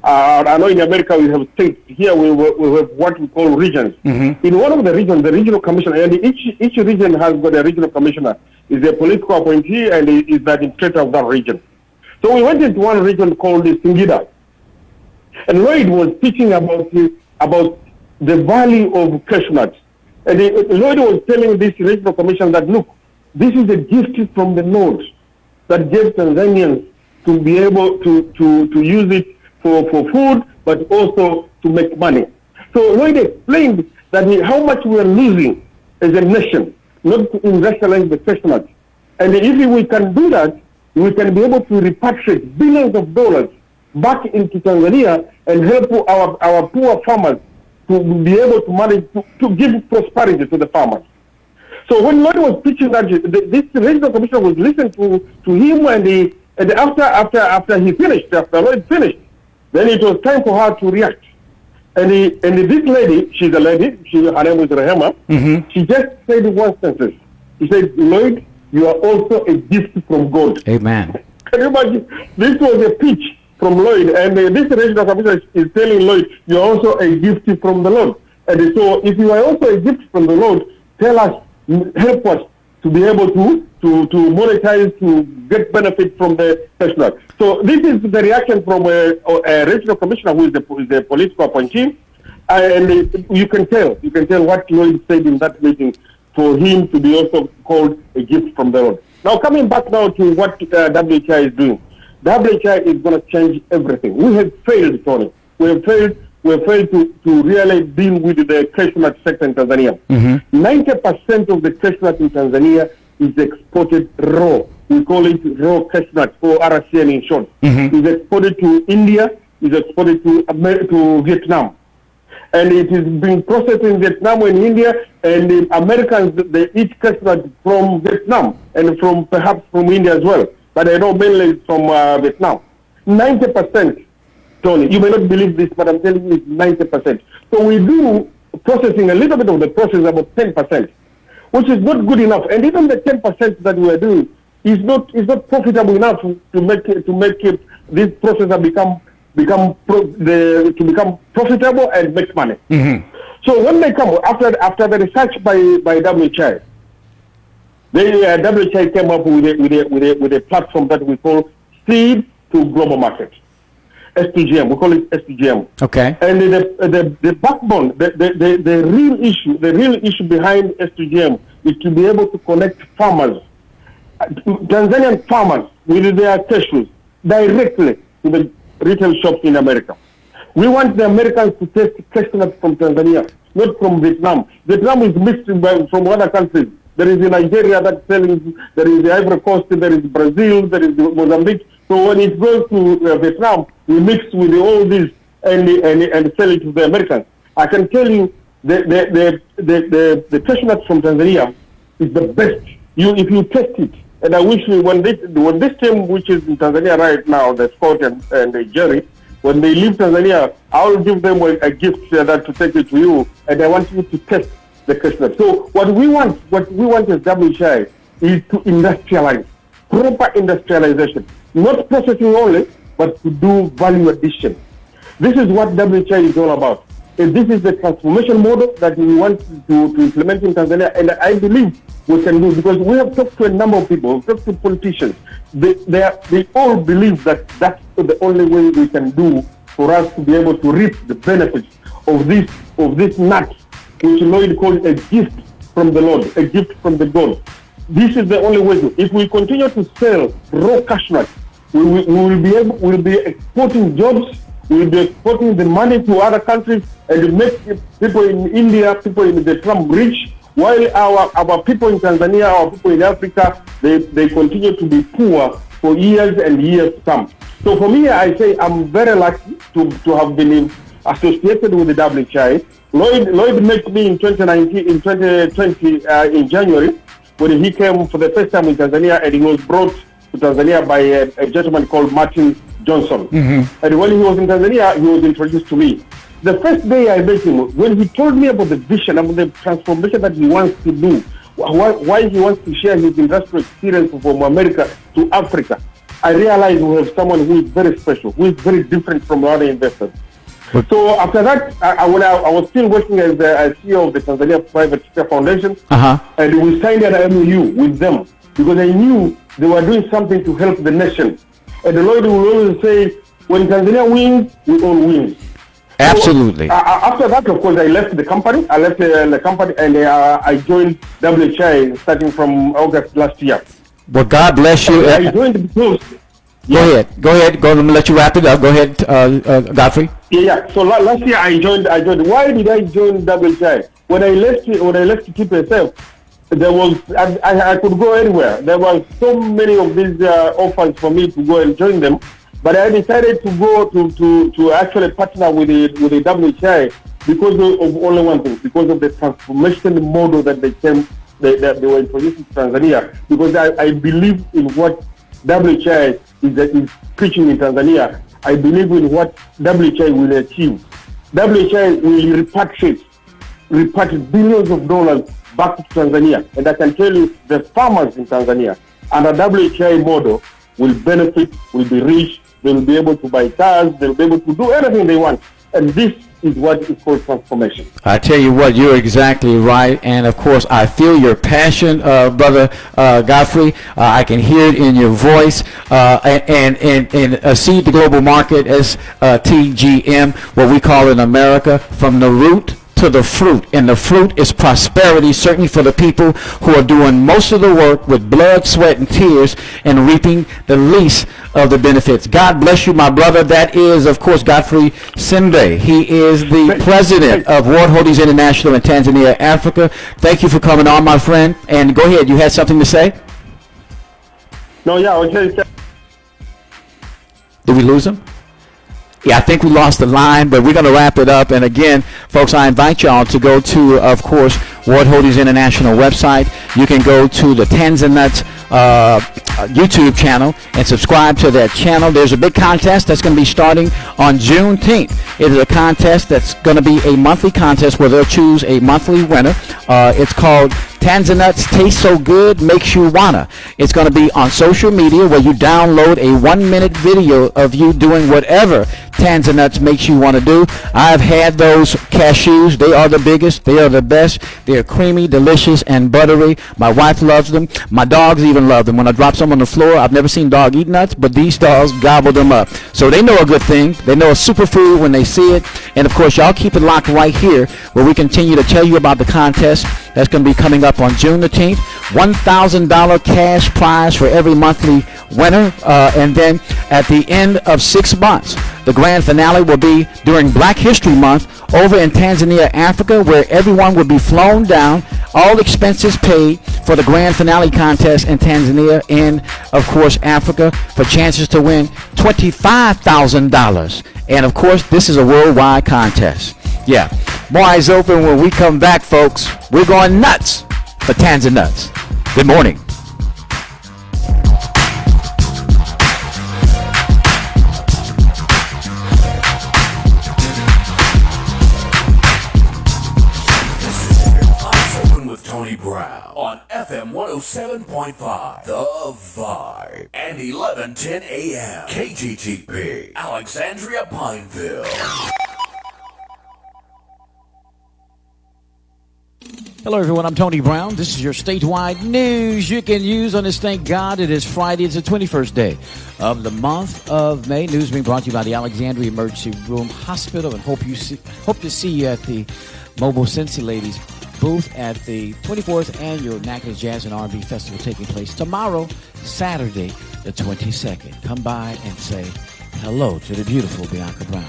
I know in America we have states. Here we have what we call regions. In one of the regions, the regional commissioner, and each region has got a regional commissioner, is a political appointee and is the administrator of that region. So we went into one region called the Singida. And Lloyd was teaching about the value of cashew nuts. And Lloyd was telling this regional commissioner that, look, this is a gift from the Lord that gave Tanzanians to be able to use it for food, but also to make money. So Lloyd explained that how much we are losing as a nation, not to industrialize the cashew nut. And if we can do that, we can be able to repatriate billions of dollars back into Tanzania and help our poor farmers to be able to manage, to give prosperity to the farmers. So when Lloyd was teaching that, this regional commissioner was listening to him, and after Lloyd finished, then it was time for her to react. And this lady, she's a lady, her name is Rehema, she just said one sentence. She said, Lloyd, you are also a gift from God. Amen. Can you imagine? This was a pitch from Lloyd, and this regional commissioner is telling Lloyd, you are also a gift from the Lord. And so if you are also a gift from the Lord, tell us, help us to be able to monetize, to get benefit from the cashew nut. So this is the reaction from a regional commissioner who is the political appointee, and you can tell what Lloyd said in that meeting for him to be also called a gift from the Lord. Now coming back now to what WHI is doing. WHI is going to change everything. We have failed, Tony. We have failed to really deal with the cashew nut sector in Tanzania. 90% of the cashew nut in Tanzania is exported raw. We call it raw chestnut, or RCN in short. Is exported to India, is exported to Vietnam. And it is being processed in Vietnam and India, and the Americans, they eat chestnut from Vietnam and perhaps from India as well. But I know mainly from Vietnam. 90%, Tony, you may not believe this, but I'm telling you it's 90%. So we do processing a little bit of the process, about 10%, which is not good enough. And even the 10% that we are doing is not profitable enough to make this processor become profitable and make money. So when they come after the research by WHI, WHI came up with a platform that we call Seed to Global Market, STGM. We call it STGM. Okay. And the backbone, the real issue behind STGM is to be able to connect farmers, Tanzanian farmers, with their cashews directly to the retail shops in America. We want the Americans to taste chestnuts from Tanzania, not from Vietnam. Vietnam is mixed from other countries. There is Nigeria that's selling, there is the Ivory Coast, there is Brazil, there is Mozambique. So when it goes to Vietnam, we mix with all these and sell it to the Americans. I can tell you the chestnuts from Tanzania is the best. If you taste it, and I wish when this team, which is in Tanzania right now, the Scott and the Jerry, when they leave Tanzania, I will give them a gift that to take it to you, and I want you to test the chestnut. So what we want as WHI is to industrialize, proper industrialization, not processing only, but to do value addition. This is what WHI is all about. And this is the transformation model that we want to implement in Tanzania, and I believe we can do, because we have talked to a number of people, we've talked to politicians. They all believe that that's the only way we can do for us to be able to reap the benefits of this nut, which Lloyd called a gift from the Lord, a gift from the God. This is the only way to. If we continue to sell raw cashew, we'll be exporting jobs. We'll be exporting the money to other countries and make people in India, people in Vietnam rich, while our people in Tanzania, our people in Africa, they continue to be poor for years and years to come. So for me, I say I'm very lucky to have been associated with the WHI. Lloyd met me in 2020 in January, when he came for the first time in Tanzania, and he was brought to Tanzania by a gentleman called Martin Johnson. And when he was in Tanzania, he was introduced to me. The first day I met him, when he told me about the vision, about the transformation that he wants to do, why he wants to share his industrial experience from America to Africa, I realized we have someone who is very special, who is very different from other investors. So after that, I was still working as the CEO of the Tanzania Private Sector Foundation, and we signed an MOU with them because I knew they were doing something to help the nation. And the Lord will always say, when Tanzania wins, we all win. Absolutely. So, after that, of course, I left the company. And I joined WHI starting from August last year. Well, God bless you. I joined because... Go ahead. I'm going to let you wrap it up. Go ahead, Godfrey. Yeah. So last year I joined. Why did I join WHI? When I left TPSF, there was I could go anywhere. There were so many of these offers for me to go and join them, but I decided to go to actually partner with the WHI because of only one thing, because of the transformation model that they were introducing to Tanzania. Because I believe in what WHI is preaching in Tanzania. I believe in what WHI will achieve. WHI will repatriate billions of dollars back to Tanzania. And I can tell you, the farmers in Tanzania under WHI model will benefit, will be rich, they will be able to buy cars, they will be able to do anything they want. And this is what is called transformation. I tell you what, you're exactly right. And of course, I feel your passion, Brother Godfrey. I can hear it in your voice. And Seed the Global Market, STGM, what we call in America, from the root to the fruit, and the fruit is prosperity, certainly for the people who are doing most of the work with blood, sweat, and tears and reaping the least of the benefits. God bless you, my brother. That is, of course, Godfrey Simbe. He is the president of World Holies International in Tanzania, Africa. Thank you for coming on, my friend. And go ahead. You had something to say? No, yeah, okay. Did we lose him? Yeah, I think we lost the line, but we're going to wrap it up. And again, folks, I invite y'all to go to, of course, World Holies International website. You can go to the Tanzanuts YouTube channel and subscribe to that channel. There's a big contest that's going to be starting on Juneteenth. It is a contest that's going to be a monthly contest where they'll choose a monthly winner. It's called Tanzanuts Taste So Good Makes You Wanna. It's going to be on social media where you download a 1-minute video of you doing whatever Tanzanuts makes you want to do. I've had those cashews. They are the biggest. They are the best. They are creamy, delicious, and buttery. My wife loves them. My dogs even love them. When I drop some on the floor, I've never seen dog eat nuts, but these dogs gobble them up. So they know a good thing. They know a superfood when they see it. And, of course, y'all keep it locked right here where we continue to tell you about the contest that's going to be coming up on June the 10th. $1,000 cash prize for every monthly winner. And then at the end of 6 months, the grand finale will be during Black History Month over in Tanzania, Africa, where everyone will be flown down, all expenses paid for the grand finale contest in Tanzania and, of course, Africa, for chances to win $25,000. And, of course, this is a worldwide contest. Yeah. More Eyes Open when we come back, folks. We're going nuts for Tanzanuts. Good morning. Tony Brown on FM 107.5 The Vibe and 1110 AM KGTP Alexandria Pineville. Hello, everyone. I'm Tony Brown. This is your statewide news you can use on this. Thank God it is Friday. It's the 21st day of the month of May. News being brought to you by the Alexandria Emergency Room Hospital, and hope to see you at the Mobile Cincy Ladies booth at the 24th Annual Natchez Jazz and R&B Festival taking place tomorrow, Saturday, the 22nd. Come by and say hello to the beautiful Bianca Brown.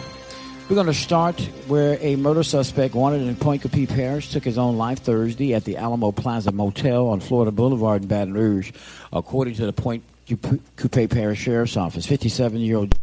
We're going to start where a murder suspect wanted in Point Coupee Parish took his own life Thursday at the Alamo Plaza Motel on Florida Boulevard in Baton Rouge, according to the Point Coupee Parish Sheriff's Office. 57-year-old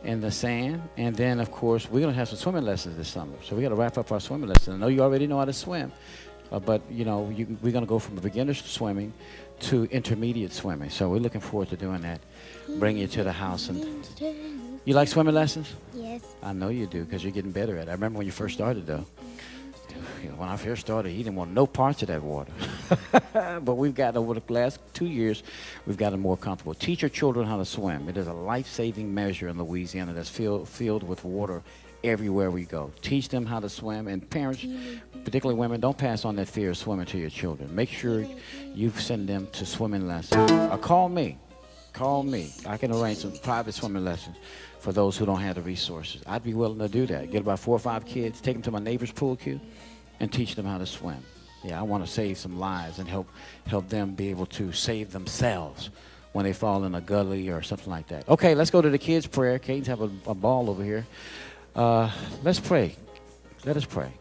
in the sand. And then, of course, we're going to have some swimming lessons this summer. So we got to wrap up our swimming lessons. I know you already know how to swim, but, you know, we're going to go from a beginner swimming to intermediate swimming. So we're looking forward to doing that. Bring you to the house. And you like swimming lessons? Yes. I know you do, because you're getting better at it. I remember when you first started, though. You know, when I first started, he didn't want no parts of that water. But we've got, over the last 2 years, we've gotten more comfortable. Teach your children how to swim. It is a life-saving measure in Louisiana that's filled with water everywhere we go. Teach them how to swim. And parents, particularly women, don't pass on that fear of swimming to your children. Make sure you send them to swimming lessons. Or call me. Call me. I can arrange some private swimming lessons for those who don't have the resources. I'd be willing to do that. Get about 4 or 5 kids, take them to my neighbor's pool cue, and teach them how to swim. Yeah, I want to save some lives and help them be able to save themselves when they fall in a gully or something like that. Okay, let's go to the kids' prayer. Caden's have a ball over here. Let's pray. Let us pray.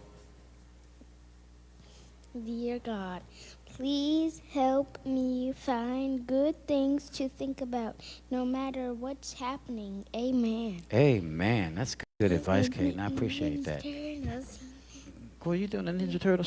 Dear God, please help me find good things to think about, no matter what's happening. Amen. Amen. That's good advice, Caden. I appreciate that. What are you doing, the Ninja Turtles?